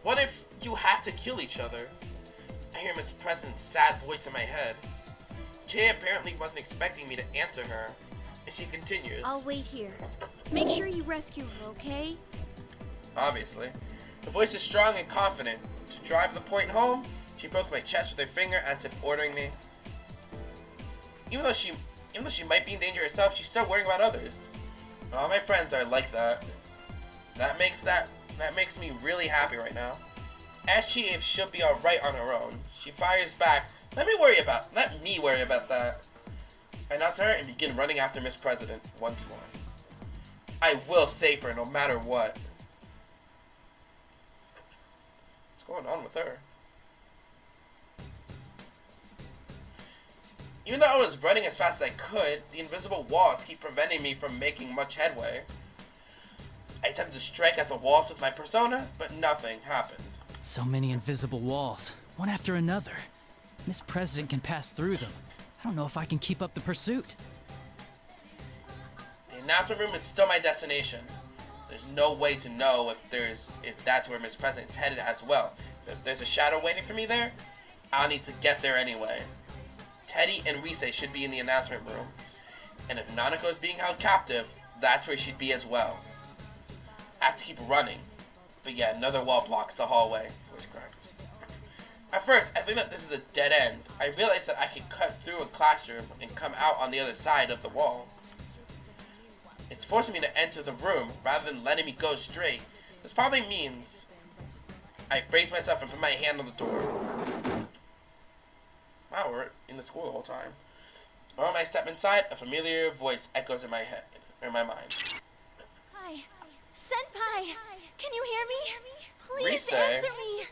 What if you had to kill each other? I hear Mr. President's sad voice in my head. Chia apparently wasn't expecting me to answer her, and she continues. I'll wait here. Make sure you rescue her, okay? Obviously. The voice is strong and confident. To drive the point home, she broke my chest with her finger as if ordering me. Even though she might be in danger herself, she's still worrying about others. All my friends are like that. That makes me really happy right now. Asks she if she'll be alright on her own. She fires back, let me worry about that. I nod to her and begin running after Miss President once more. I will save her no matter what. What's going on with her? Even though I was running as fast as I could, the invisible walls keep preventing me from making much headway. I attempted to strike at the walls with my persona, but nothing happened. So many invisible walls, one after another. Miss President can pass through them. I don't know if I can keep up the pursuit. The announcement room is still my destination. There's no way to know if that's where Miss President's headed as well. If there's a shadow waiting for me there, I'll need to get there anyway. Teddie and Rise should be in the announcement room. And if Nanako is being held captive, that's where she'd be as well. I have to keep running. But yeah, another wall blocks the hallway. Voice cracked. At first, I think that this is a dead end. I realized that I could cut through a classroom and come out on the other side of the wall. It's forcing me to enter the room rather than letting me go straight. This probably means I brace myself and put my hand on the door. Wow, we're in the school the whole time. The moment I step inside, a familiar voice echoes in my head, or in my mind. Hi. Senpai! Can you hear me? Please Rise? answer me!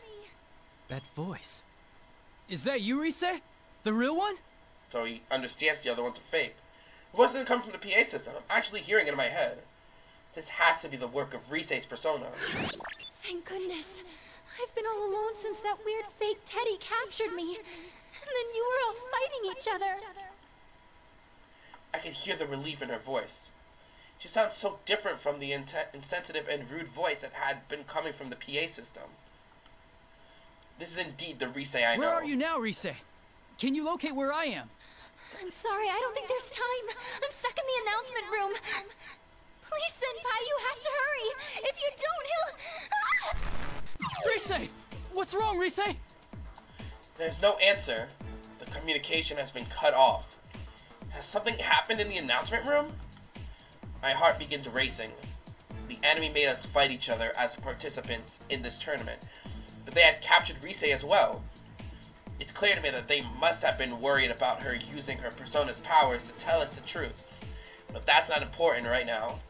That voice. Is that you, Rise? The real one? So he understands the other one's a fake. The voice doesn't come from the PA system. I'm actually hearing it in my head. This has to be the work of Rise's persona. Thank goodness. I've been all alone since that weird fake Teddie captured me. And then you were all fighting each other. I could hear the relief in her voice. She sounds so different from the insensitive and rude voice that had been coming from the PA system. This is indeed the Rise I know. Where are you now, Rise? Can you locate where I am? I'm sorry, I don't think there's time. I'm stuck in the announcement room. Please, Senpai, you have to hurry. If you don't, he'll... Rise! What's wrong, Rise? There's no answer. The communication has been cut off. Has something happened in the announcement room? My heart begins racing. The enemy made us fight each other as participants in this tournament, but they had captured Rise as well. It's clear to me that they must have been worried about her using her persona's powers to tell us the truth, but that's not important right now.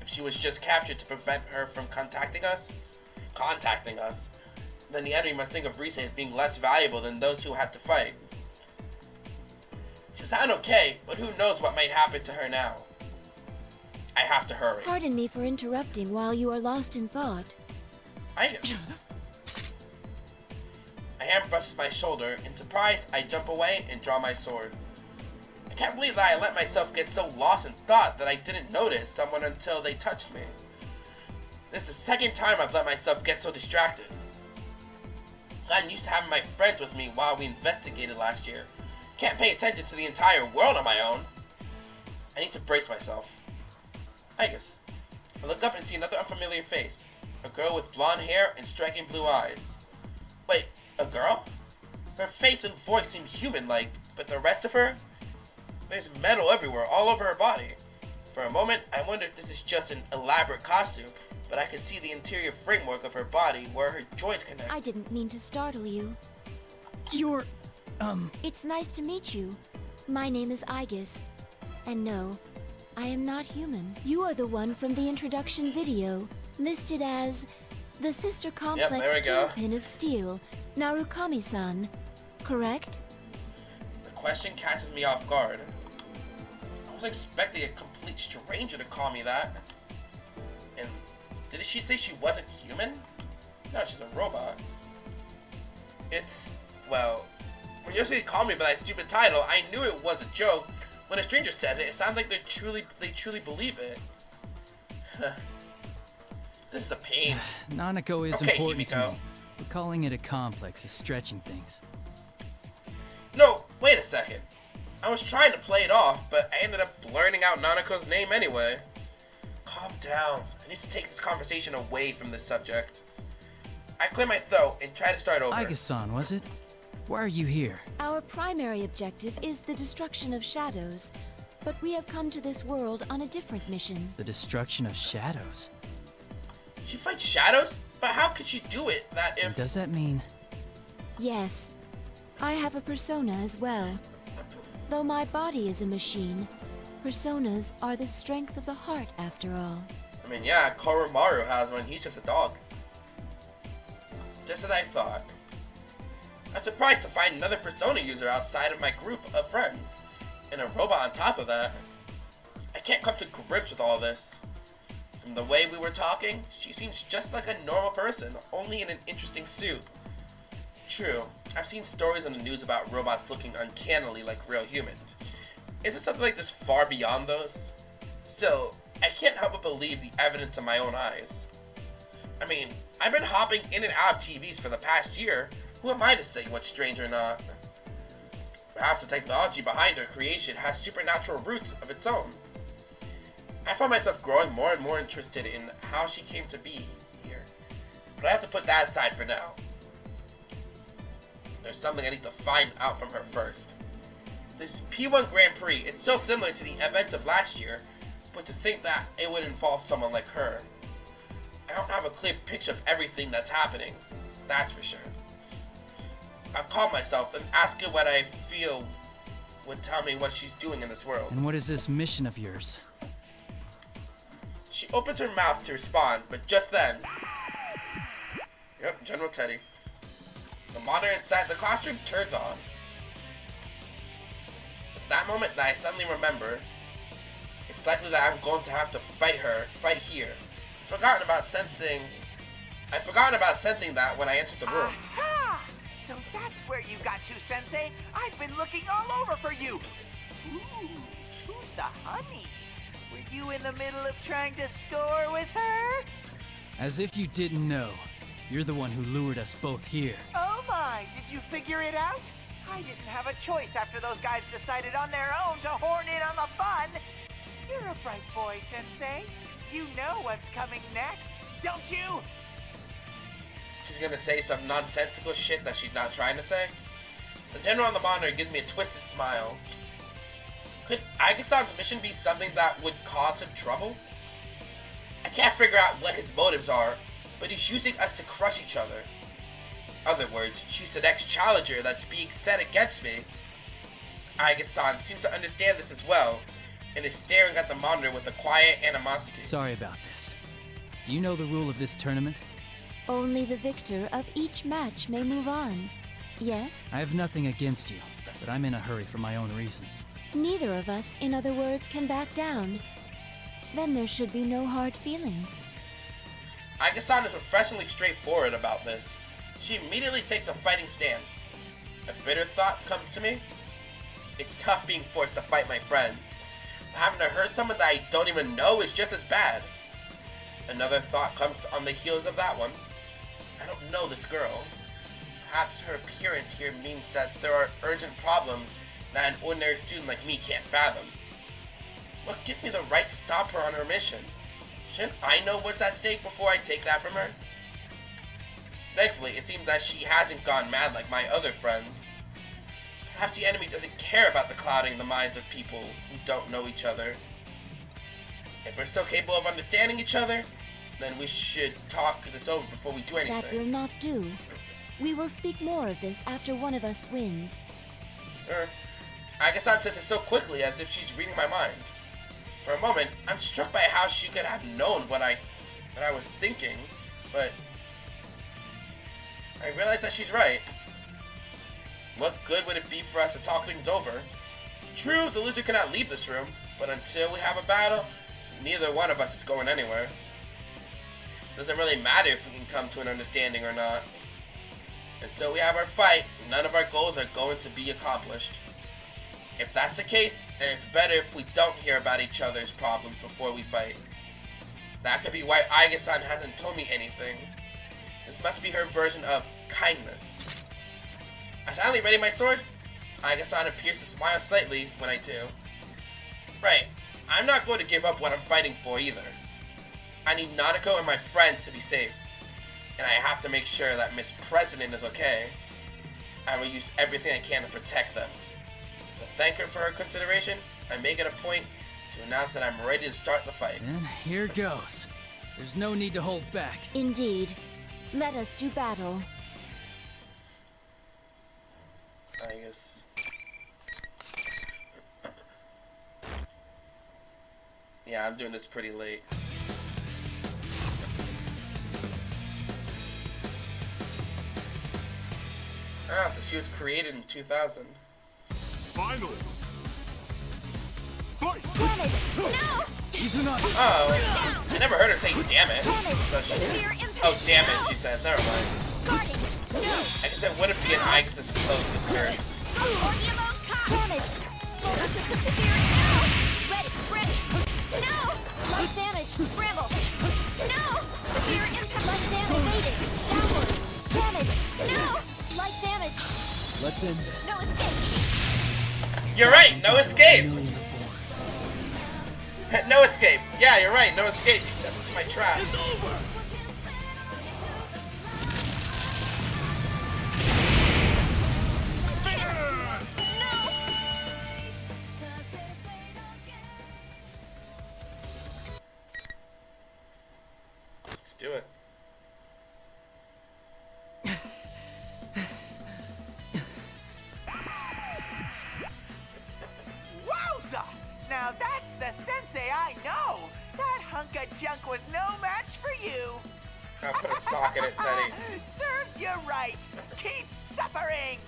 If she was just captured to prevent her from contacting us, then the enemy must think of Rise as being less valuable than those who had to fight. She sounds okay, but who knows what might happen to her now. I have to hurry. Pardon me for interrupting while you are lost in thought. A hand brushes my shoulder. In surprise, I jump away and draw my sword. I can't believe that I let myself get so lost in thought that I didn't notice someone until they touched me. This is the second time I've let myself get so distracted. I'm used to having my friends with me while we investigated last year. Can't pay attention to the entire world on my own. I need to brace myself. I look up and see another unfamiliar face. A girl with blonde hair and striking blue eyes. Wait, a girl? Her face and voice seem human-like, but the rest of her? There's metal everywhere, all over her body. For a moment, I wonder if this is just an elaborate costume, but I could see the interior framework of her body where her joints connect. I didn't mean to startle you. You're, It's nice to meet you. My name is Aegis. And no, I am not human. You are the one from the introduction video, listed as the sister complex there we go. Kingpin of Steel, Narukami-san. Correct? The question catches me off guard. I was expecting a complete stranger to call me that. And did she say she wasn't human? No, she's a robot. It's, well, when you say call me by that stupid title, I knew it was a joke. When a stranger says it, it sounds like they truly believe it. This is a pain. Nanako is Okay, important to Himiko. me, but calling it a complex is stretching things. No, wait a second. I was trying to play it off, but I ended up blurting out Nanako's name anyway. Calm down. I need to take this conversation away from this subject. I clear my throat and try to start over. Aegis-san, was it? Why are you here? Our primary objective is the destruction of shadows, but we have come to this world on a different mission. The destruction of shadows. She fights shadows? But how could she do it? That if... And does that mean... Yes, I have a persona as well. Though my body is a machine, personas are the strength of the heart after all. I mean, yeah, Koromaru has one. He's just a dog. Just as I thought. I'm surprised to find another persona user outside of my group of friends. And a robot on top of that. I can't come to grips with all this. From the way we were talking, she seems just like a normal person, only in an interesting suit. True, I've seen stories on the news about robots looking uncannily like real humans. Is it something like this far beyond those? Still, I can't help but believe the evidence in my own eyes. I mean, I've been hopping in and out of TVs for the past year. Who am I to say what's strange or not? Perhaps the technology behind her creation has supernatural roots of its own. I find myself growing more and more interested in how she came to be here. But I have to put that aside for now. There's something I need to find out from her first. This P1 Grand Prix, it's so similar to the events of last year, but to think that it would involve someone like her. I don't have a clear picture of everything that's happening, that's for sure. I'll calm myself and ask her what I feel would tell me what she's doing in this world. And what is this mission of yours? She opens her mouth to respond, but just then... Yep, General Teddie. The monitor inside the classroom turns on. It's that moment that I suddenly remember. It's likely that I'm going to have to fight here. I've forgotten about sensing that when I entered the room. Aha! So that's where you got to, Sensei. I've been looking all over for you. Ooh, who's the honey? Were you in the middle of trying to score with her? As if you didn't know. You're the one who lured us both here. Oh my, did you figure it out? I didn't have a choice after those guys decided on their own to horn in on the fun. You're a bright boy, Sensei. You know what's coming next, don't you? She's gonna say some nonsensical shit that she's not trying to say. The general on the monitor gives me a twisted smile. Could Aegis-san's mission be something that would cause him trouble? I can't figure out what his motives are, but he's using us to crush each other. In other words, she's the next challenger that's being set against me. Aegis-san seems to understand this as well, and is staring at the monitor with a quiet animosity. Sorry about this. Do you know the rule of this tournament? Only the victor of each match may move on. Yes? I have nothing against you, but I'm in a hurry for my own reasons. Neither of us, in other words, can back down. Then there should be no hard feelings. Aegis-san is refreshingly straightforward about this. She immediately takes a fighting stance. A bitter thought comes to me. It's tough being forced to fight my friends. Having to hurt someone that I don't even know is just as bad. Another thought comes on the heels of that one. I don't know this girl. Perhaps her appearance here means that there are urgent problems that an ordinary student like me can't fathom. What gives me the right to stop her on her mission? Shouldn't I know what's at stake before I take that from her? Thankfully, it seems that she hasn't gone mad like my other friends. Perhaps the enemy doesn't care about the clouding the minds of people who don't know each other. If we're still capable of understanding each other, then we should talk this over before we do anything. That will not do. We will speak more of this after one of us wins. Aga-san says it so quickly as if she's reading my mind. For a moment, I'm struck by how she could have known what I was thinking, but I realize that she's right. What good would it be for us to talk things over? True, the lizard cannot leave this room, but until we have a battle, neither one of us is going anywhere. Doesn't really matter if we can come to an understanding or not. Until we have our fight, none of our goals are going to be accomplished. If that's the case, then it's better if we don't hear about each other's problems before we fight. That could be why Aga-san hasn't told me anything. This must be her version of kindness. I silently ready my sword. Aga-san appears to smile slightly when I do. Right, I'm not going to give up what I'm fighting for either. I need Naruto and my friends to be safe. And I have to make sure that Miss President is okay. I will use everything I can to protect them. To thank her for her consideration, I make it a point to announce that I'm ready to start the fight. And here goes. There's no need to hold back. Indeed. Let us do battle. I guess. Yeah, I'm doing this pretty late. Ah, so she was created in 2000. Finally! Fight! Damn it! No! Oh, I never heard her say damn it. So she, oh, damn it, she said. Never mind. I guess it wouldn't be an Igus close to curse. Damn it! Solar system severe now! Ready! No! Light damage! Bramble! No! Severe impact! Light damage! Downward! Damage! No! Light damage! Let's end this. No escape! You're right, no escape! No escape! Yeah, you're right, no escape. You stepped into my trap. It's over! Let's do it. Wowza! Now that's the sensei I know! That hunk of junk was no match for you! I'll put a sock in it, Teddie. Serves you right! Keep suffering!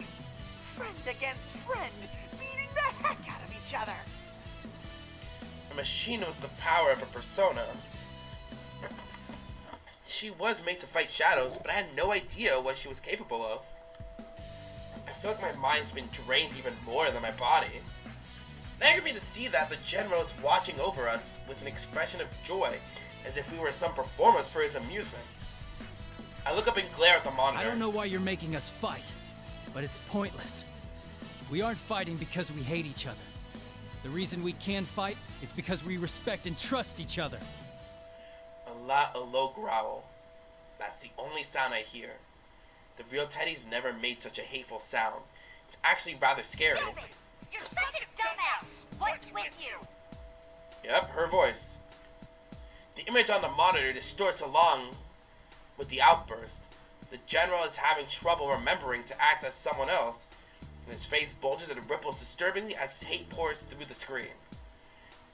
Friend against friend, beating the heck out of each other! A machine with the power of a persona. She was made to fight shadows, but I had no idea what she was capable of. I feel like my mind's been drained even more than my body. It angered me to see that the general is watching over us with an expression of joy, as if we were some performers for his amusement. I look up and glare at the monitor. I don't know why you're making us fight, but it's pointless. We aren't fighting because we hate each other. The reason we can fight is because we respect and trust each other. A low growl. That's the only sound I hear. The real Teddie's never made such a hateful sound. It's actually rather scary. Stupid! You're such a dumbass! What's with you? Yep, her voice. The image on the monitor distorts along with the outburst. The general is having trouble remembering to act as someone else, and his face bulges and ripples disturbingly as his hate pours through the screen.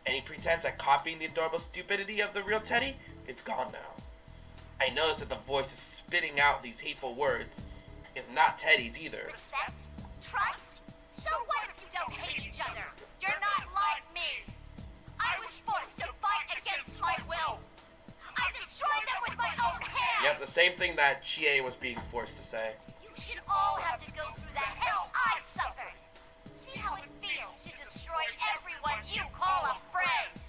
Any pretense at copying the adorable stupidity of the real Teddie is gone now. I notice that the voice is spitting out these hateful words. It's not Teddie's either. Respect? Trust? So what if you don't hate each other? You're not like me! I was forced to fight against my will! I destroyed them with my own hands! Yep, the same thing that Chie was being forced to say. You should all have to go through the hell I suffered! See how it feels to destroy everyone you call a friend!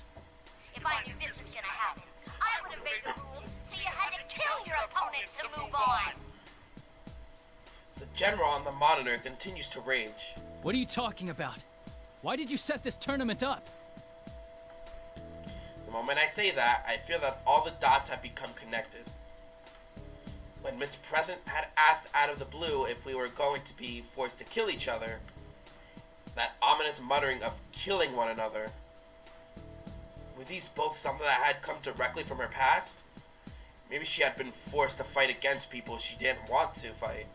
If I knew this was gonna happen, I would have made the rules so you had to kill your opponent to move on! The general on the monitor continues to rage. What are you talking about? Why did you set this tournament up? The moment I say that, I feel that all the dots have become connected. When Miss President had asked out of the blue if we were going to be forced to kill each other, that ominous muttering of killing one another Were these both something that had come directly from her past? Maybe she had been forced to fight against people she didn't want to fight.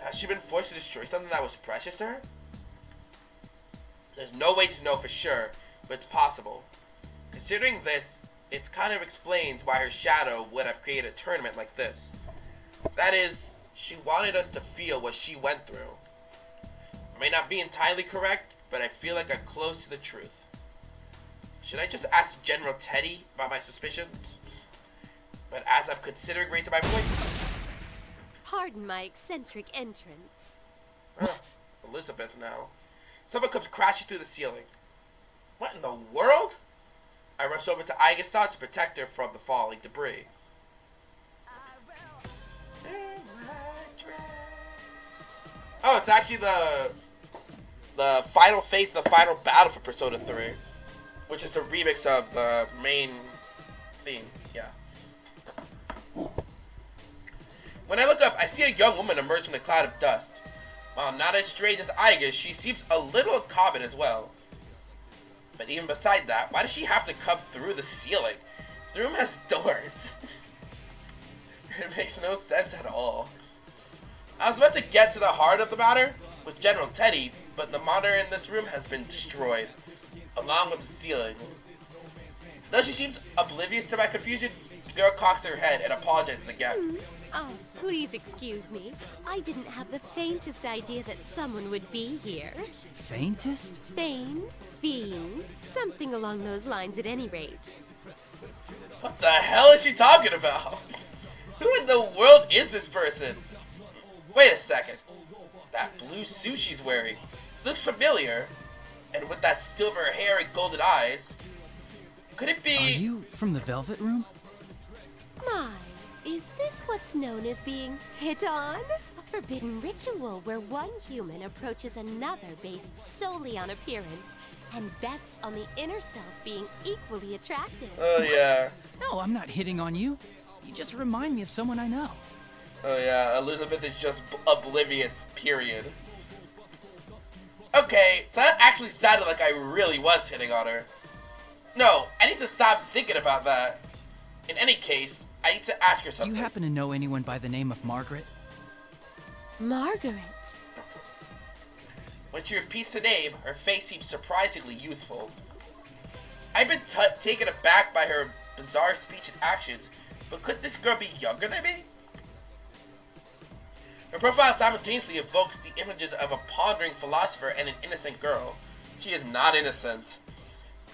Has she been forced to destroy something that was precious to her? There's no way to know for sure, but it's possible. Considering this, it kind of explains why her shadow would have created a tournament like this. That is, she wanted us to feel what she went through. I may not be entirely correct, but I feel like I'm close to the truth. Should I just ask General Teddie about my suspicions? But as I'm considering raising my voice... Pardon my eccentric entrance. Elizabeth now. Someone comes crashing through the ceiling. What in the world? I rush over to Aigasa to protect her from the falling debris. Oh, it's actually the final phase, the final battle for Persona 3, which is a remix of the main theme. Yeah. When I look up, I see a young woman emerge from the cloud of dust. While not as strange as Aiga, she seems a little common as well. But even beside that, why does she have to come through the ceiling? The room has doors. It makes no sense at all. I was about to get to the heart of the matter with General Teddie, but the monitor in this room has been destroyed, along with the ceiling. Though she seems oblivious to my confusion, the girl cocks her head and apologizes again. Oh, please excuse me. I didn't have the faintest idea that someone would be here. Faintest? Fiend? Something along those lines at any rate. What the hell is she talking about? Who in the world is this person? Wait a second. That blue suit she's wearing looks familiar. And with that silver hair and golden eyes, could it be... Are you from the Velvet Room? My, is this what's known as being hit on? A forbidden ritual where one human approaches another based solely on appearance and bets on the inner self being equally attractive. Oh yeah. No, I'm not hitting on you. You just remind me of someone I know. Oh yeah, Elizabeth is just oblivious, period. Okay, so that actually sounded like I really was hitting on her. No, I need to stop thinking about that. In any case, I need to ask her something. Do you happen to know anyone by the name of Margaret? Margaret? When she repeats the name, her face seems surprisingly youthful. I've been taken aback by her bizarre speech and actions, but could this girl be younger than me? Her profile simultaneously evokes the images of a pondering philosopher and an innocent girl. She is not innocent.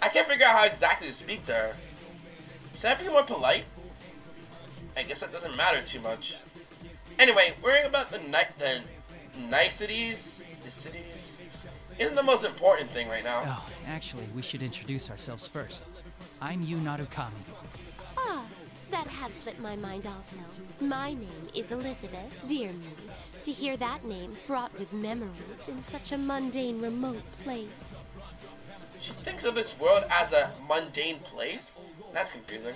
I can't figure out how exactly to speak to her. Should I be more polite? I guess that doesn't matter too much. Anyway, worrying about the niceties isn't the most important thing right now. Oh, actually, we should introduce ourselves first. I'm Yu Narukami. Ah, that had slipped my mind also. My name is Elizabeth. Dear me, to hear that name fraught with memories in such a mundane, remote place. She thinks of this world as a mundane place? That's confusing.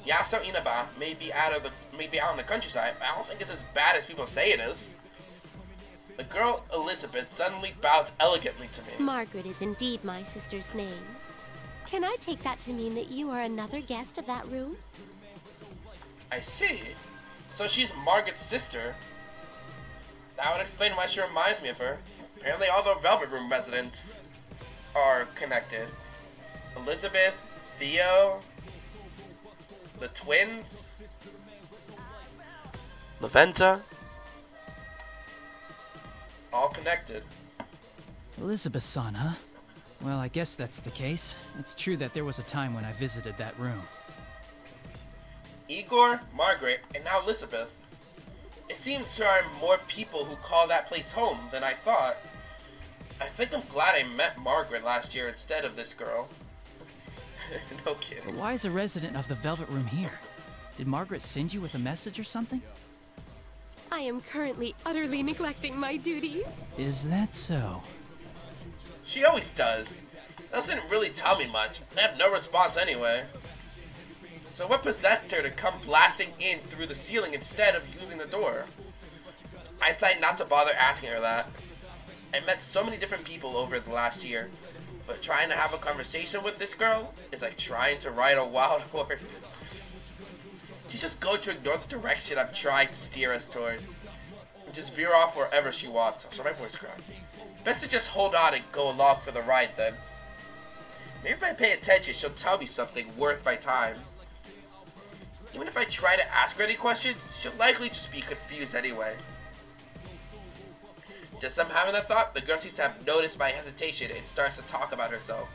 Yasogami Inaba may be out in the countryside, but I don't think it's as bad as people say it is. The girl Elizabeth suddenly bows elegantly to me. Margaret is indeed my sister's name. Can I take that to mean that you are another guest of that room? I see. So she's Margaret's sister. That would explain why she reminds me of her. Apparently all the Velvet Room residents are connected. Elizabeth, Theo, the twins, Laventa, all connected. Elizabeth-san, huh? Well, I guess that's the case. It's true that there was a time when I visited that room. Igor, Margaret, and now Elizabeth. It seems there are more people who call that place home than I thought. I think I'm glad I met Margaret last year instead of this girl. No kidding. But why is a resident of the Velvet Room here? Did Margaret send you with a message or something? I am currently utterly neglecting my duties. Is that so? She always does. Doesn't really tell me much, and I have no response anyway. So what possessed her to come blasting in through the ceiling instead of using the door? I decided not to bother asking her that. I met so many different people over the last year. But trying to have a conversation with this girl is like trying to ride a wild horse. She's just going to ignore the direction I'm trying to steer us towards. And just veer off wherever she wants. So my voice cracked. Best to just hold on and go along for the ride then. Maybe if I pay attention, she'll tell me something worth my time. Even if I try to ask her any questions, she'll likely just be confused anyway. Just I'm having a thought, the girl seems to have noticed my hesitation and starts to talk about herself.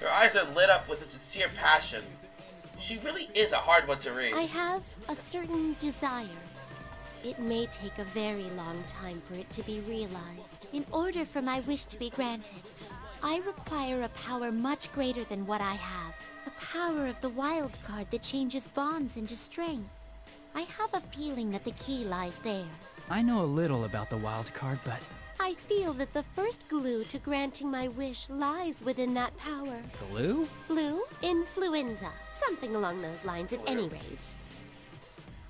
Her eyes are lit up with a sincere passion. She really is a hard one to read. I have a certain desire. It may take a very long time for it to be realized. In order for my wish to be granted, I require a power much greater than what I have. The power of the wild card that changes bonds into strength. I have a feeling that the key lies there. I know a little about the wild card, but... I feel that the first glue to granting my wish lies within that power. Glue? Flu? Influenza. Something along those lines at any rate.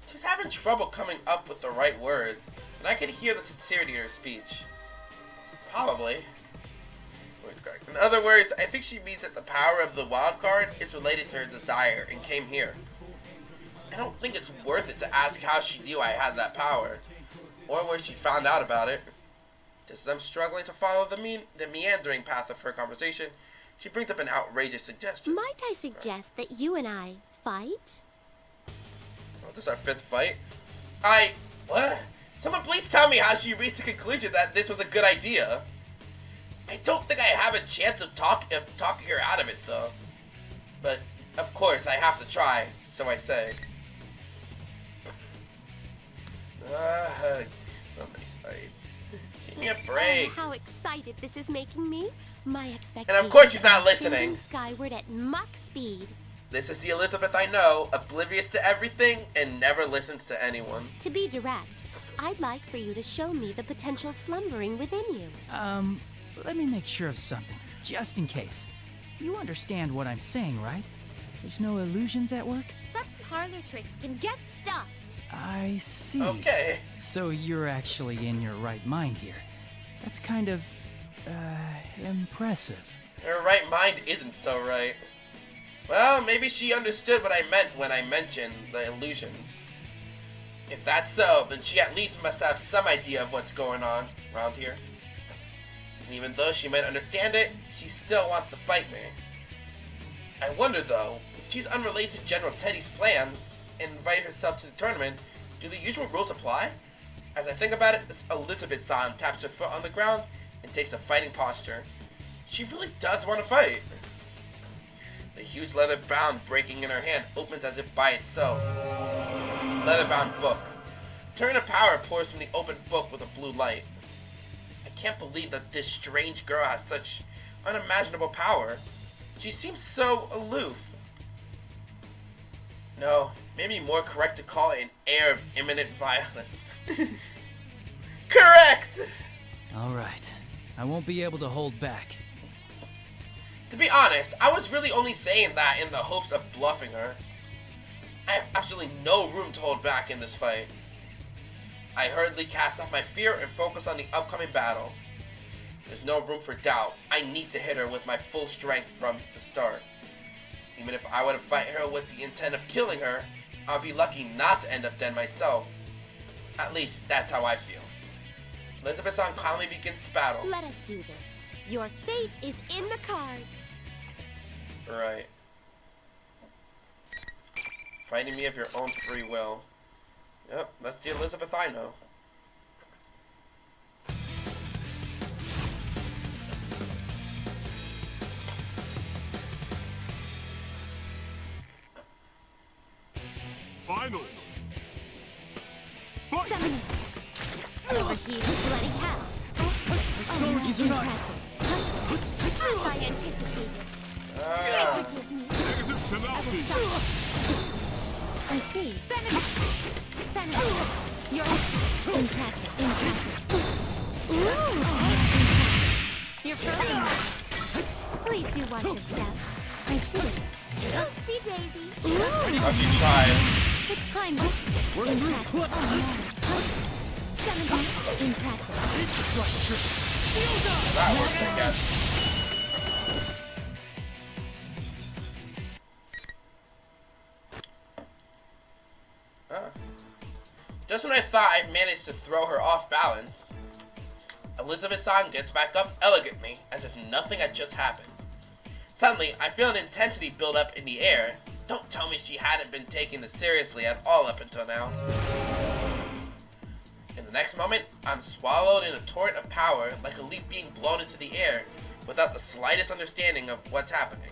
She's having trouble coming up with the right words, and I can hear the sincerity in her speech. Probably. In other words, I think she means that the power of the wild card is related to her desire and came here. I don't think it's worth it to ask how she knew I had that power, or where she found out about it. Just as I'm struggling to follow the meandering path of her conversation, she brings up an outrageous suggestion. Might I suggest that you and I fight? Oh, this is our 5th fight? What? Someone please tell me how she reached the conclusion that this was a good idea. I don't think I have a chance of talking her out of it, though. But, of course, I have to try, so I say. So many fights. Give me a break. Oh, how excited this is making me. My expectations. And of course she's not listening. Skyward at Mach speed. This is the Elizabeth I know, oblivious to everything and never listens to anyone. To be direct, I'd like for you to show me the potential slumbering within you. Let me make sure of something, just in case. You understand what I'm saying, right? There's no illusions at work? Such parlor tricks can get stuffed. I see. Okay. So you're actually in your right mind here. That's kind of, impressive. Her right mind isn't so right. Well, maybe she understood what I meant when I mentioned the illusions. If that's so, then she at least must have some idea of what's going on around here. And even though she might understand it, she still wants to fight me. I wonder though, if she's unrelated to General Teddie's plans and invite herself to the tournament, do the usual rules apply? As I think about it, Elizabeth-san taps her foot on the ground and takes a fighting posture. She really does want to fight. The huge leather-bound breaking in her hand opens as if by itself. Leather-bound book. Turn of power pours from the open book with a blue light. I can't believe that this strange girl has such unimaginable power. She seems so aloof. No, maybe more correct to call it an air of imminent violence. Correct! Alright. I won't be able to hold back. To be honest, I was really only saying that in the hopes of bluffing her. I have absolutely no room to hold back in this fight. I hurriedly cast off my fear and focus on the upcoming battle. There's no room for doubt. I need to hit her with my full strength from the start. Even if I were to fight her with the intent of killing her, I'll be lucky not to end up dead myself. At least, that's how I feel. Elizabeth-san calmly begins the battle. Let us do this. Your fate is in the cards. Right. Fighting me of your own free will. Yep, that's the Elizabeth I know. Finally. Summon. Overheated bloody hell. Oh, These are not- impressive. As I anticipated. Forgive me. Negative penalty. I see. Benefit. You're impressive. Ooh. You're frozen. Please do watch your step. I see. Oopsie daisy. Ooh. Oh, she tried. It's time. Impressive. Impressive. That works, I guess. Just when I thought I'd managed to throw her off balance, Elizabeth-san gets back up elegantly, as if nothing had just happened. Suddenly, I feel an intensity build up in the air. Don't tell me she hadn't been taking this seriously at all up until now. In the next moment, I'm swallowed in a torrent of power, like a leaf being blown into the air, without the slightest understanding of what's happening.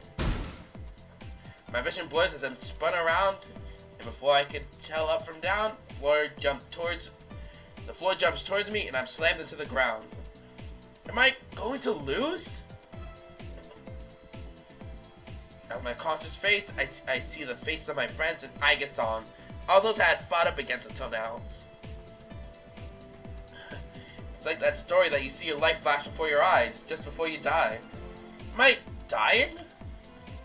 My vision blurs as I'm spun around, and before I could tell up from down, the floor jumps towards me and I'm slammed into the ground. Am I going to lose? On my conscious face, I see the faces of my friends and Aiga-san, all those I had fought up against until now. It's like that story that you see your life flash before your eyes, just before you die. Am I dying?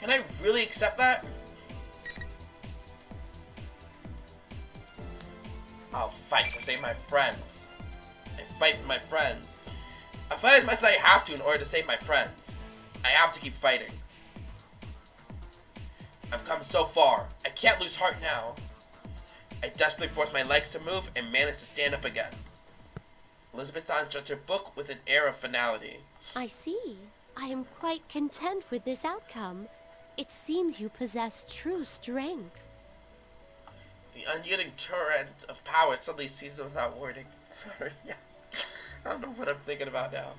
Can I really accept that? I'll fight to save my friends. I fight for my friends. I fight as much as I have to in order to save my friends. I have to keep fighting. I've come so far. I can't lose heart now. I desperately force my legs to move and manage to stand up again. Elizabeth-san shuts her book with an air of finality. I see. I am quite content with this outcome. It seems you possess true strength. The unyielding torrent of power suddenly ceases without warning. Sorry. I don't know what I'm thinking about now.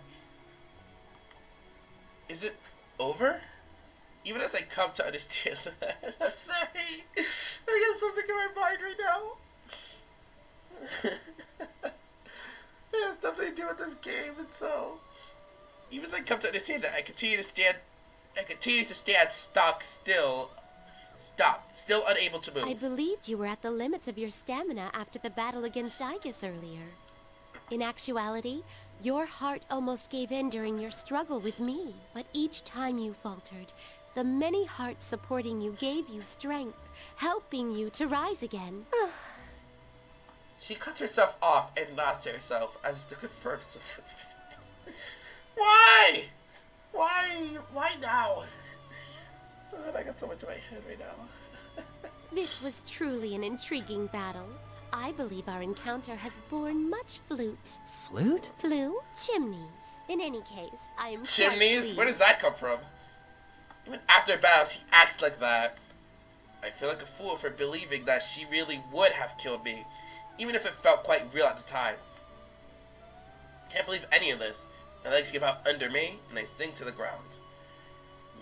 Is it over? Even as I come to understand that. I'm sorry. I got something in my mind right now. It has nothing to do with this game, and so even as I come to understand that I continue to stand still unable to move. I believed you were at the limits of your stamina after the battle against Aigus earlier. In actuality, your heart almost gave in during your struggle with me. But each time you faltered, the many hearts supporting you gave you strength, helping you to rise again. She cuts herself off and nods to herself as to confirm something. Why? Why now? I got so much in my head right now. This was truly an intriguing battle. I believe our encounter has borne much flute. Flute? Flue? Chimneys. In any case, I am Chimneys? Where does that come from? Even after a battle, she acts like that. I feel like a fool for believing that she really would have killed me, even if it felt quite real at the time. Can't believe any of this. My legs give out under me, and I sink to the ground.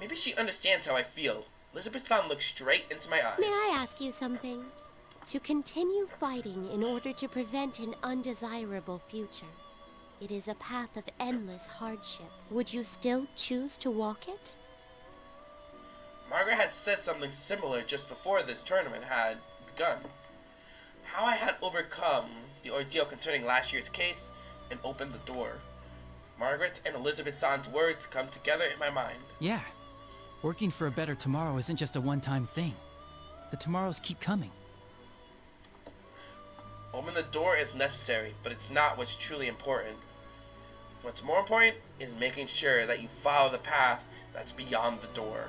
Maybe she understands how I feel. Elizabeth-san looks straight into my eyes. May I ask you something? To continue fighting in order to prevent an undesirable future, it is a path of endless hardship. Would you still choose to walk it? Margaret had said something similar just before this tournament had begun. How I had overcome the ordeal concerning last year's case and opened the door. Margaret's and Elizabeth-san's words come together in my mind. Yeah. Working for a better tomorrow isn't just a one-time thing. The tomorrows keep coming. Opening the door is necessary, but it's not what's truly important. What's more important is making sure that you follow the path that's beyond the door.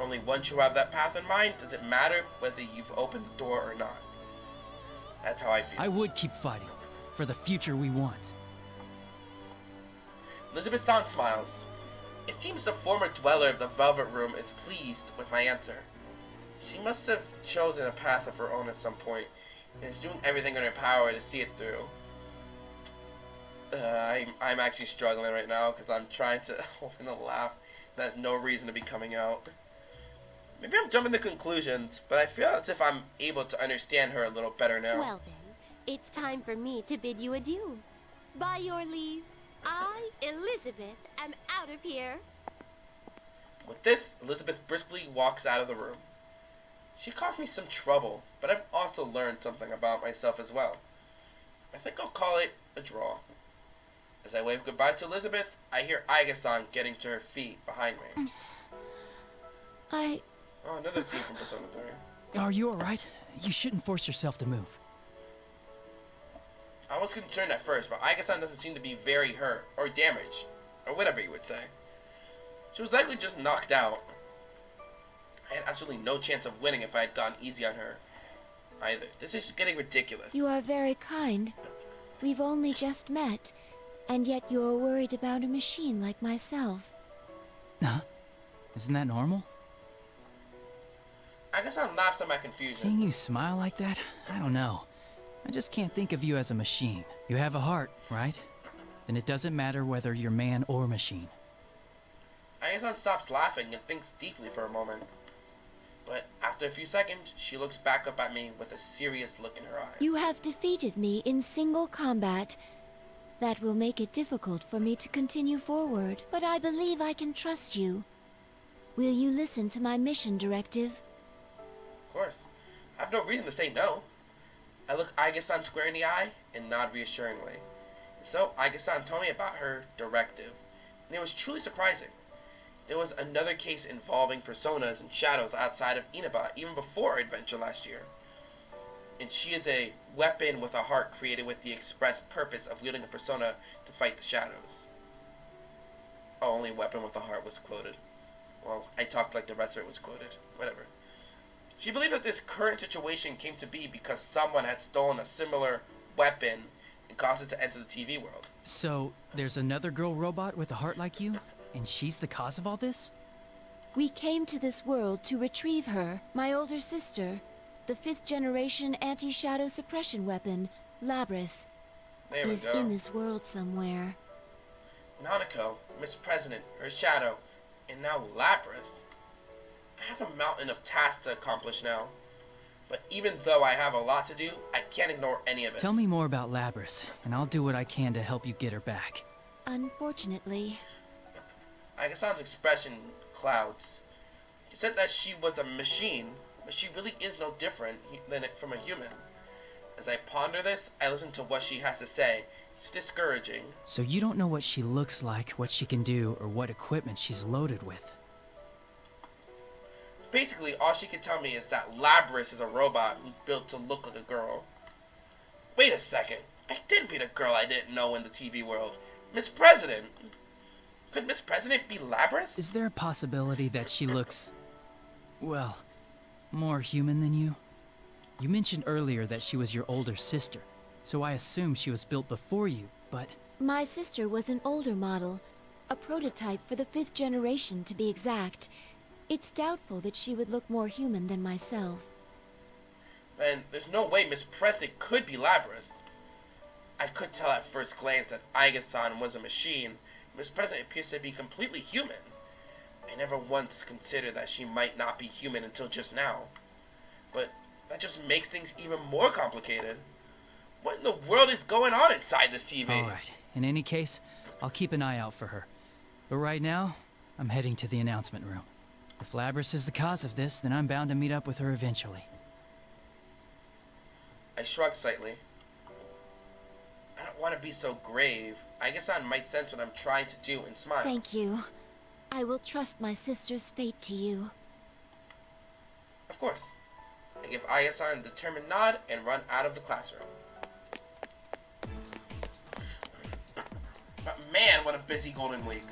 Only once you have that path in mind does it matter whether you've opened the door or not. That's how I feel. I would keep fighting for the future we want. Elizabeth-san smiles. It seems the former dweller of the Velvet Room is pleased with my answer. She must have chosen a path of her own at some point, and is doing everything in her power to see it through. I'm actually struggling right now because I'm trying to open a laugh that has no reason to be coming out. Maybe I'm jumping to conclusions, but I feel as if I'm able to understand her a little better now. Well then, it's time for me to bid you adieu. By your leave, I, Elizabeth, am out of here. With this, Elizabeth briskly walks out of the room. She caused me some trouble, but I've also learned something about myself as well. I think I'll call it a draw. As I wave goodbye to Elizabeth, I hear Aiga-san getting to her feet behind me. Oh, another theme from Persona 3. Are you alright? You shouldn't force yourself to move. I was concerned at first, but Aiga-san doesn't seem to be very hurt, or damaged, or whatever you would say. She was likely just knocked out. I had absolutely no chance of winning if I had gone easy on her. either. This is getting ridiculous. You are very kind. We've only just met, and yet you're worried about a machine like myself. Huh? Isn't that normal? Aga-san laughs at my confusion. Seeing you smile like that? I don't know. I just can't think of you as a machine. You have a heart, right? Then it doesn't matter whether you're man or machine. Aga-san stops laughing and thinks deeply for a moment. But after a few seconds, she looks back up at me with a serious look in her eyes. You have defeated me in single combat. That will make it difficult for me to continue forward, but I believe I can trust you. Will you listen to my mission directive? Of course. I have no reason to say no. I look Aga-san square in the eye and nod reassuringly. And so Aga-san told me about her directive, and it was truly surprising. There was another case involving personas and shadows outside of Inaba even before our adventure last year. And she is a weapon with a heart created with the express purpose of wielding a persona to fight the shadows. Oh, only weapon with a heart was quoted. Well, I talked like the rest of it was quoted. Whatever. She believed that this current situation came to be because someone had stolen a similar weapon and caused it to enter the TV world. So, there's another girl robot with a heart like you? And she's the cause of all this? We came to this world to retrieve her, my older sister, the 5th generation anti-shadow suppression weapon, Labris. There we is go. in this world somewhere. Nanako, Miss President, her shadow, and now Labris. I have a mountain of tasks to accomplish now. But even though I have a lot to do, I can't ignore any of it. Tell me more about Labris, and I'll do what I can to help you get her back. Unfortunately. Aga-san's expression clouds. She said that she was a machine, but she really is no different from a human. As I ponder this, I listen to what she has to say. It's discouraging. So you don't know what she looks like, what she can do, or what equipment she's loaded with? Basically, all she can tell me is that Labris is a robot who's built to look like a girl. Wait a second. I did meet a girl I didn't know in the TV world. Miss President. Could Miss President be Labris? Is there a possibility that she looks, well, more human than you? You mentioned earlier that she was your older sister, so I assume she was built before you, but... My sister was an older model, a prototype for the 5th generation to be exact. It's doubtful that she would look more human than myself. Then there's no way Miss President could be Labris. I could tell at first glance that Aga-san was a machine. Miss President appears to be completely human. I never once considered that she might not be human until just now. But that just makes things even more complicated. What in the world is going on inside this TV? Alright, in any case, I'll keep an eye out for her. But right now, I'm heading to the announcement room. If Labris is the cause of this, then I'm bound to meet up with her eventually. I shrug slightly. I don't want to be so grave. Aga-san might sense what I'm trying to do and smiles. Thank you. I will trust my sister's fate to you. Of course. I give Aga-san a determined nod and run out of the classroom. But man, what a busy golden week.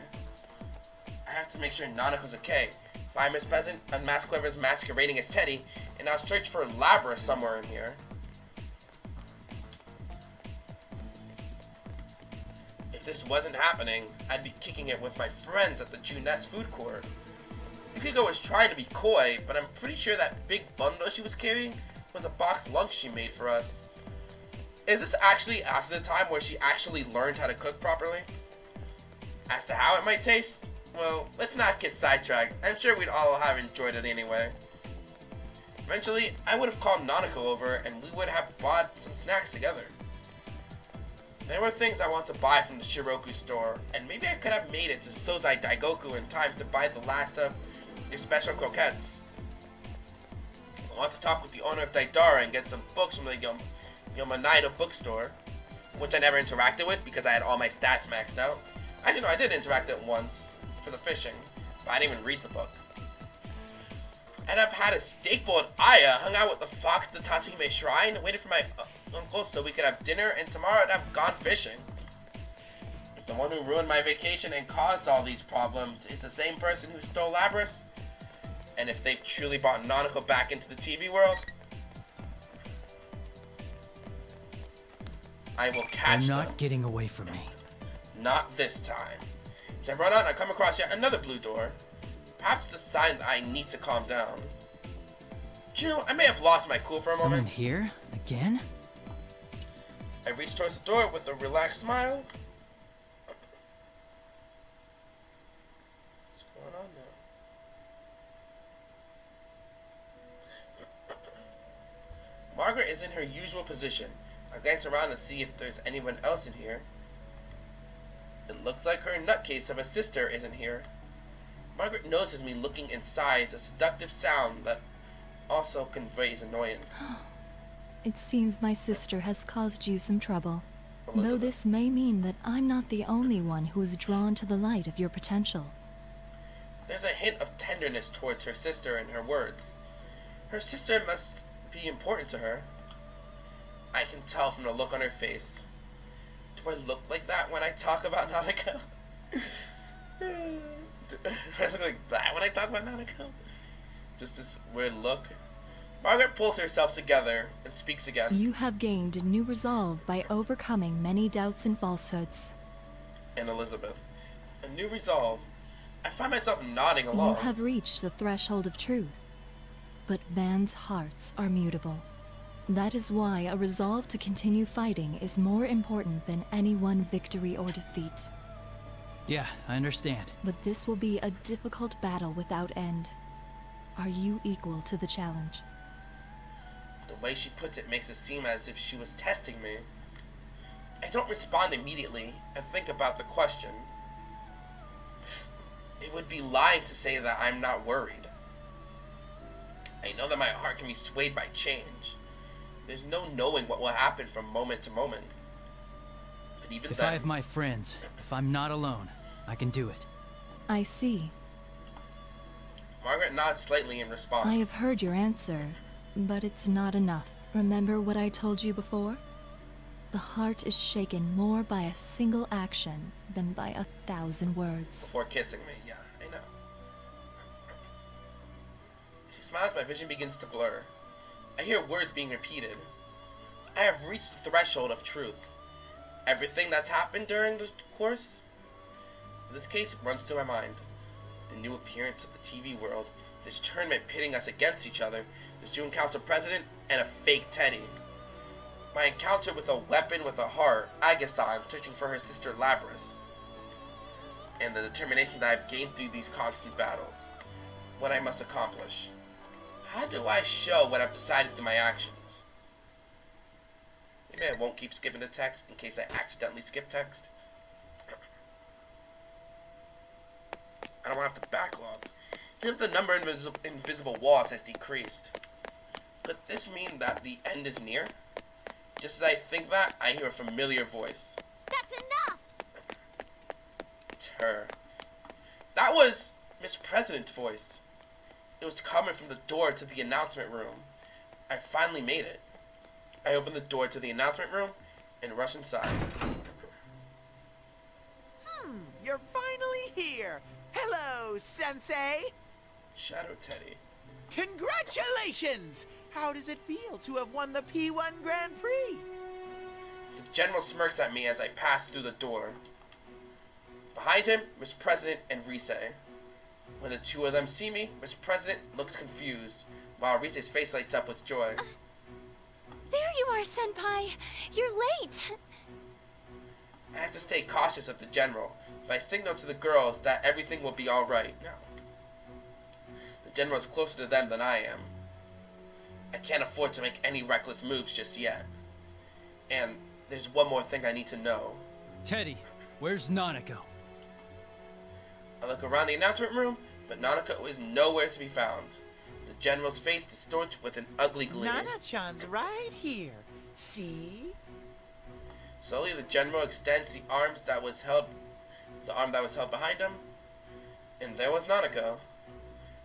I have to make sure Nanako's okay. Find Miss President, unmask whoever's masquerading as Teddie, and I'll search for Labris somewhere in here. If this wasn't happening, I'd be kicking it with my friends at the Juness food court. Yukiko was trying to be coy, but I'm pretty sure that big bundle she was carrying was a boxed lunch she made for us. Is this actually after the time where she actually learned how to cook properly? As to how it might taste, well, let's not get sidetracked. I'm sure we'd all have enjoyed it anyway. Eventually, I would have called Nanako over and we would have bought some snacks together. There were things I want to buy from the Shiroku store, and maybe I could have made it to Sozai Daigoku in time to buy the last of their special croquettes. I want to talk with the owner of Daidara and get some books from the Yomanaido bookstore, which I never interacted with because I had all my stats maxed out. Actually, no, I did interact it once for the fishing, but I didn't even read the book. And I've had a steak bowl at Aya, hung out with the fox at the Tatsuhime Shrine, waited for my uncle so we could have dinner, and tomorrow I'd have gone fishing. If the one who ruined my vacation and caused all these problems is the same person who stole Labris, and if they've truly brought Nanako back into the TV world, I will catch them. They're not getting away from me. Not this time. As I run on, I come across yet another blue door. Perhaps the sign that I need to calm down. You know, I may have lost my cool for a moment. Someone here? Again? I reach towards the door with a relaxed smile. What's going on now? Margaret is in her usual position. I glance around to see if there's anyone else in here. It looks like her nutcase of a sister isn't here. Margaret notices me looking and sighs, a seductive sound that also conveys annoyance. It seems my sister has caused you some trouble. Elizabeth. Though this may mean that I'm not the only one who is drawn to the light of your potential. There's a hint of tenderness towards her sister in her words. Her sister must be important to her. I can tell from the look on her face. Do I look like that when I talk about Nanako? Do I look like that when I talk about Nanako? Just this weird look. Margaret pulls herself together and speaks again. You have gained a new resolve by overcoming many doubts and falsehoods. And Elizabeth. A new resolve. I find myself nodding along. You have reached the threshold of truth. But man's hearts are mutable. That is why a resolve to continue fighting is more important than any one victory or defeat. Yeah, I understand. But this will be a difficult battle without end. Are you equal to the challenge? The way she puts it makes it seem as if she was testing me. I don't respond immediately and think about the question. It would be lying to say that I'm not worried. I know that my heart can be swayed by change. There's no knowing what will happen from moment to moment. But even if then, I have my friends, if I'm not alone, I can do it. I see. Margaret nods slightly in response. I have heard your answer, but it's not enough. Remember what I told you before? The heart is shaken more by a single action than by 1,000 words. Before kissing me, yeah, I know. She smiles, my vision begins to blur. I hear words being repeated. I have reached the threshold of truth. Everything that's happened during the course of this case runs through my mind. The new appearance of the TV world, this tournament pitting us against each other, the student council president, and a fake Teddie. My encounter with a weapon with a heart, Agasan, searching for her sister Labris. And the determination that I've gained through these constant battles. What I must accomplish. How do I show what I've decided through my actions? Maybe I won't keep skipping the text in case I accidentally skip text. I don't want to have to backlog. It seems the number of invisible walls has decreased. Could this mean that the end is near? Just as I think that, I hear a familiar voice. That's enough! It's her. That was Miss President's voice. It was coming from the door to the announcement room. I finally made it. I opened the door to the announcement room and rushed inside. You're finally here. Hello, Sensei. Shadow Teddie. Congratulations! How does it feel to have won the P1 Grand Prix? The general smirks at me as I pass through the door. Behind him, Miss President and Rise. When the two of them see me, Miss President looks confused, while Rise's face lights up with joy. There you are, Senpai. You're late. I have to stay cautious of the general, but I signal to the girls that everything will be alright now. The general is closer to them than I am. I can't afford to make any reckless moves just yet. And there's one more thing I need to know. Teddie, where's Nanako? I look around the announcement room, but Nanako is nowhere to be found. The general's face distorts with an ugly gleam. Nana-chan's right here. See? Slowly, the general extends the arm that was held behind him, and there was Nanako.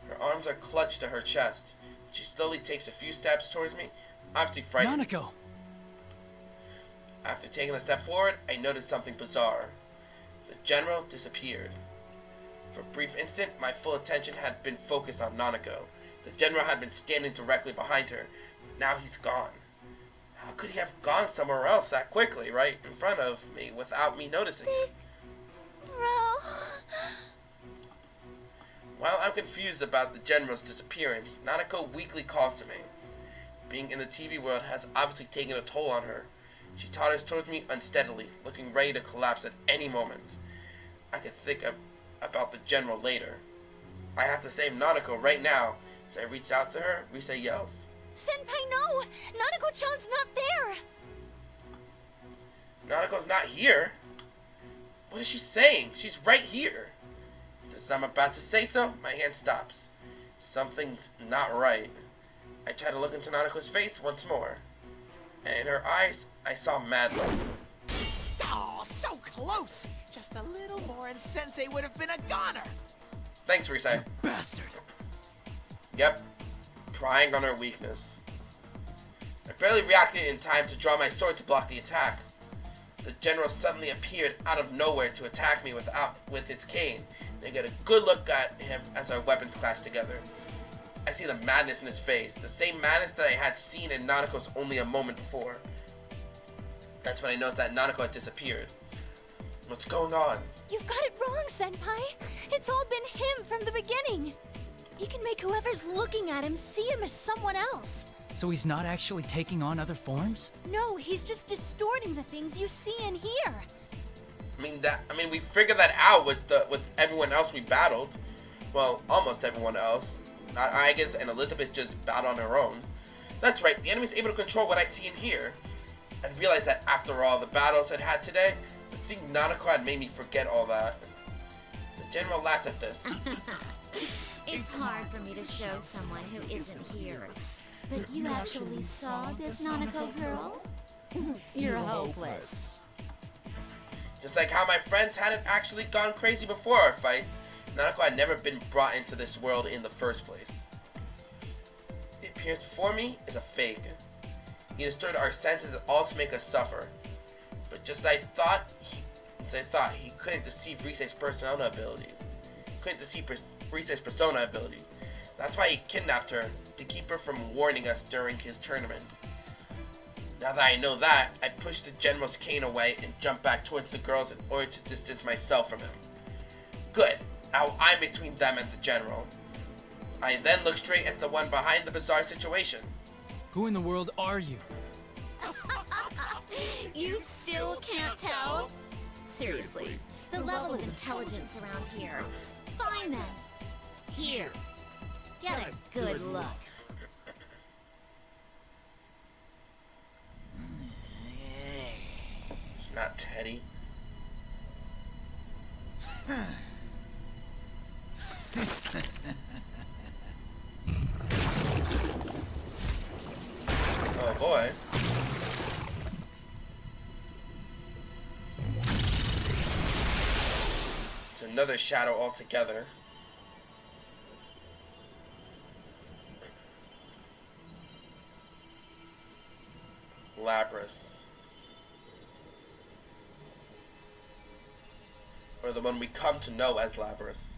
Her arms are clutched to her chest. She slowly takes a few steps towards me, obviously frightened. Nanako! After taking a step forward, I noticed something bizarre. The general disappeared. For a brief instant, my full attention had been focused on Nanako. The general had been standing directly behind her. Now he's gone. How could he have gone somewhere else that quickly, right in front of me, without me noticing? Bro. While I'm confused about the General's disappearance, Nanako weakly calls to me. Being in the TV world has obviously taken a toll on her. She totters towards me unsteadily, looking ready to collapse at any moment. I could think about the General later. I have to save Nanako right now. As I reach out to her, Rise yells. Senpai, no! Nanako-chan's not there! Nanako's not here? What is she saying? She's right here. Just as I'm about to say so, my hand stops. Something's not right. I try to look into Nanako's face once more. And in her eyes, I saw madness. Oh, so close! Just a little more and Sensei would have been a goner! Thanks, Rise. Bastard. Yep. Prying on her weakness. I barely reacted in time to draw my sword to block the attack. The General suddenly appeared out of nowhere to attack me with his cane. And I get a good look at him as our weapons clash together. I see the madness in his face, the same madness that I had seen in Nanako's only a moment before. That's when I noticed that Nanako had disappeared. What's going on? You've got it wrong, Senpai. It's all been him from the beginning. He can make whoever's looking at him see him as someone else. So he's not actually taking on other forms? No, he's just distorting the things you see and hear. I mean, we figured that out with everyone else we battled. Well, almost everyone else. I guess, and Elizabeth just battled on her own. That's right, the enemy's able to control what I see and hear. I realized that after all the battles I'd had today, seeing Nanako had made me forget all that. The General laughs at this. It's hard for me to show someone who isn't here. But you actually saw this Nanako girl? You're hopeless. Just like how my friends hadn't actually gone crazy before our fights, Nanako had never been brought into this world in the first place. The appearance before me is a fake. He distorted our senses all to make us suffer. But just as I thought, he couldn't deceive Rise's persona abilities. That's why he kidnapped her, to keep her from warning us during his tournament. Now that I know that, I push the General's cane away and jump back towards the girls in order to distance myself from him. Good. Now I'm between them and the General. I then look straight at the one behind the bizarre situation. Who in the world are you? You still can't tell? Seriously, the level of intelligence around here. Find them. Here. Get a good look. It's not Teddie. Oh boy. It's another shadow altogether. Labras. Or the one we come to know as Labras.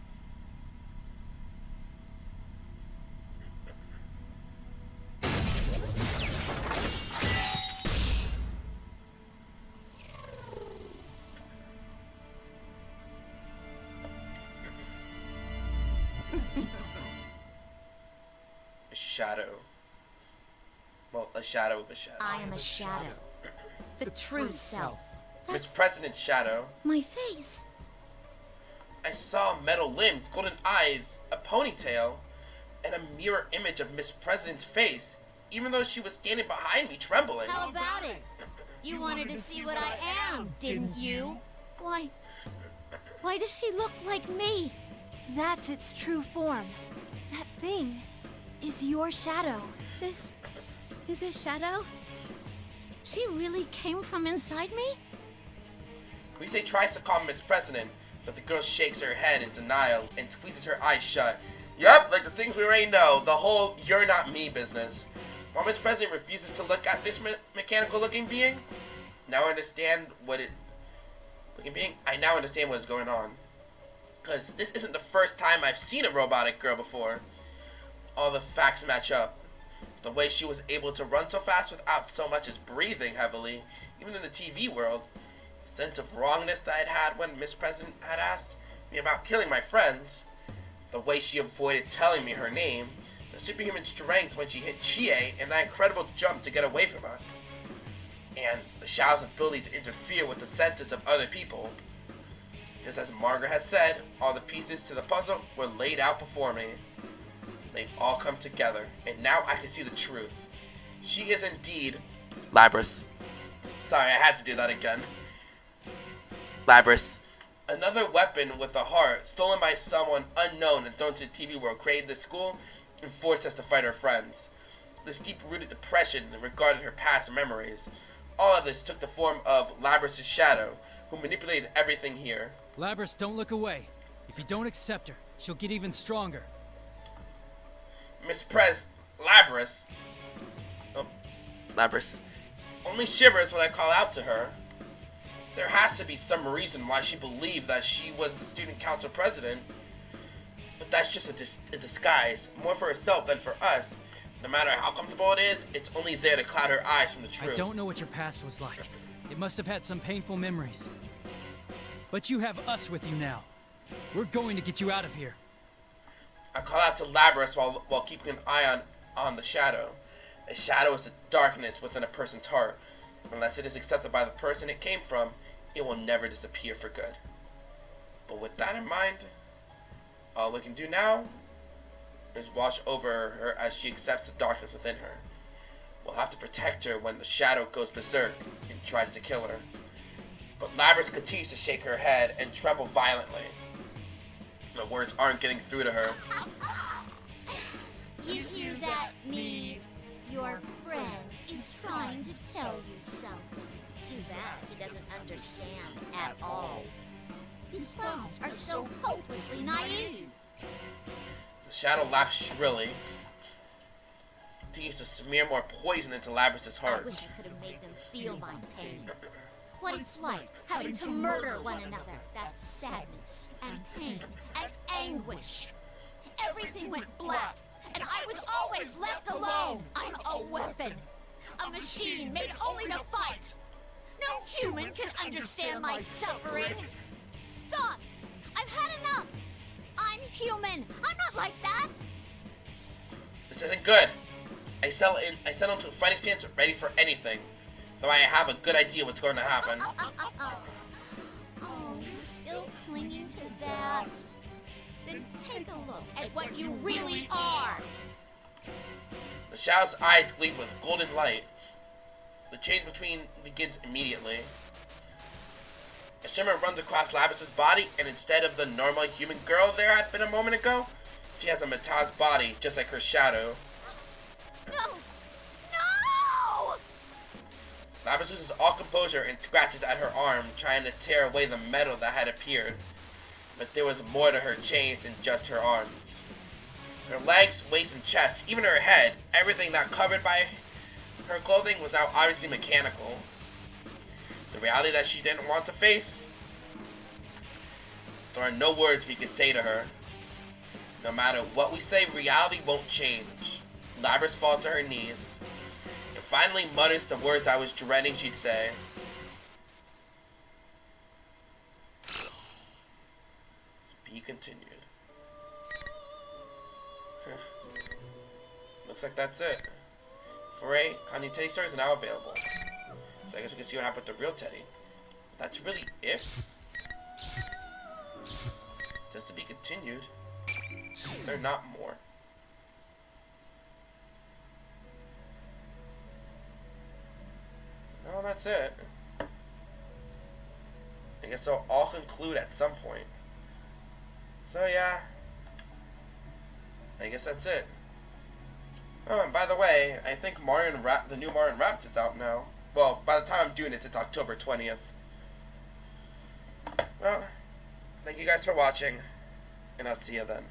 A shadow. Well, a shadow of a shadow. I am a shadow. The true self. Miss President's shadow. My face. I saw metal limbs, golden eyes, a ponytail, and a mirror image of Miss President's face, even though she was standing behind me trembling. How about it? You wanted to see what I am, didn't you? Why does she look like me? That's its true form. That thing is your shadow. This is a shadow? She really came from inside me? Rise tries to call Miss President, but the girl shakes her head in denial and squeezes her eyes shut. Yup, like the things we already know, the whole "you're not me" business. While Miss President refuses to look at this mechanical-looking being, I now understand what is going on. Because this isn't the first time I've seen a robotic girl before. All the facts match up. The way she was able to run so fast without so much as breathing heavily, even in the TV world. The sense of wrongness that I'd had when Miss President had asked me about killing my friends. The way she avoided telling me her name. The superhuman strength when she hit Chie, and that incredible jump to get away from us. And the Shadow's ability to interfere with the senses of other people. Just as Margaret had said, all the pieces to the puzzle were laid out before me. They've all come together, and now I can see the truth. She is indeed Labrys. Sorry, I had to do that again. Labrys. Another weapon with a heart, stolen by someone unknown and thrown to the TV world, created this school and forced us to fight our friends. This deep-rooted depression regarded her past memories. All of this took the form of Labrys' shadow, who manipulated everything here. Labrys, don't look away. If you don't accept her, she'll get even stronger. Miss Labrys. Oh, Labrys. Only shivers when I call out to her. There has to be some reason why she believed that she was the student council president. But that's just a disguise, more for herself than for us. No matter how comfortable it is, it's only there to cloud her eyes from the truth. I don't know what your past was like. It must have had some painful memories. But you have us with you now. We're going to get you out of here. I call out to Labrys while keeping an eye on the shadow. A shadow is the darkness within a person's heart. Unless it is accepted by the person it came from, it will never disappear for good. But with that in mind, all we can do now is watch over her as she accepts the darkness within her. We'll have to protect her when the shadow goes berserk and tries to kill her. But Labrys continues to shake her head and tremble violently. The words aren't getting through to her. You hear that, me? Your friend is trying to tell you something. Too bad he doesn't understand at all. His thoughts are so hopelessly naive. The shadow laughs shrilly. Continues to smear more poison into Labrys' heart. I wish I could have made them feel my pain. What it's like having to murder one another. That sadness and pain and anguish. Everything went black, and I was always left alone. I'm a weapon. A machine made only to fight. No human can understand my suffering. Stop! I've had enough. I'm human. I'm not like that. This isn't good. I settle into a fighting stance ready for anything. Though I have a good idea what's going to happen. Oh, you're still clinging to that? Then take a look at what you really are. The shadow's eyes gleam with golden light. The change between begins immediately. A shimmer runs across Labrys' body, and instead of the normal human girl there had been a moment ago, she has a metallic body, just like her shadow. No! No! Labrys loses all composure and scratches at her arm, trying to tear away the metal that had appeared. But there was more to her chains than just her arms. Her legs, waist, and chest, even her head, everything not covered by her clothing was now obviously mechanical. The reality that she didn't want to face? There are no words we can say to her. No matter what we say, reality won't change. Labrys falls to her knees and finally mutters the words I was dreading she'd say. Be continued. Looks like that's it. Foray, Kanji Teddie story is now available. So I guess we can see what happened with the real Teddie. That's really it. Just to be continued. They're not more. No, that's it. I guess they'll all conclude at some point. So yeah. I guess that's it. Oh, and by the way, I think the new Mario & Rabbids is out now. Well, by the time I'm doing this, it's October 20th. Well, thank you guys for watching, and I'll see you then.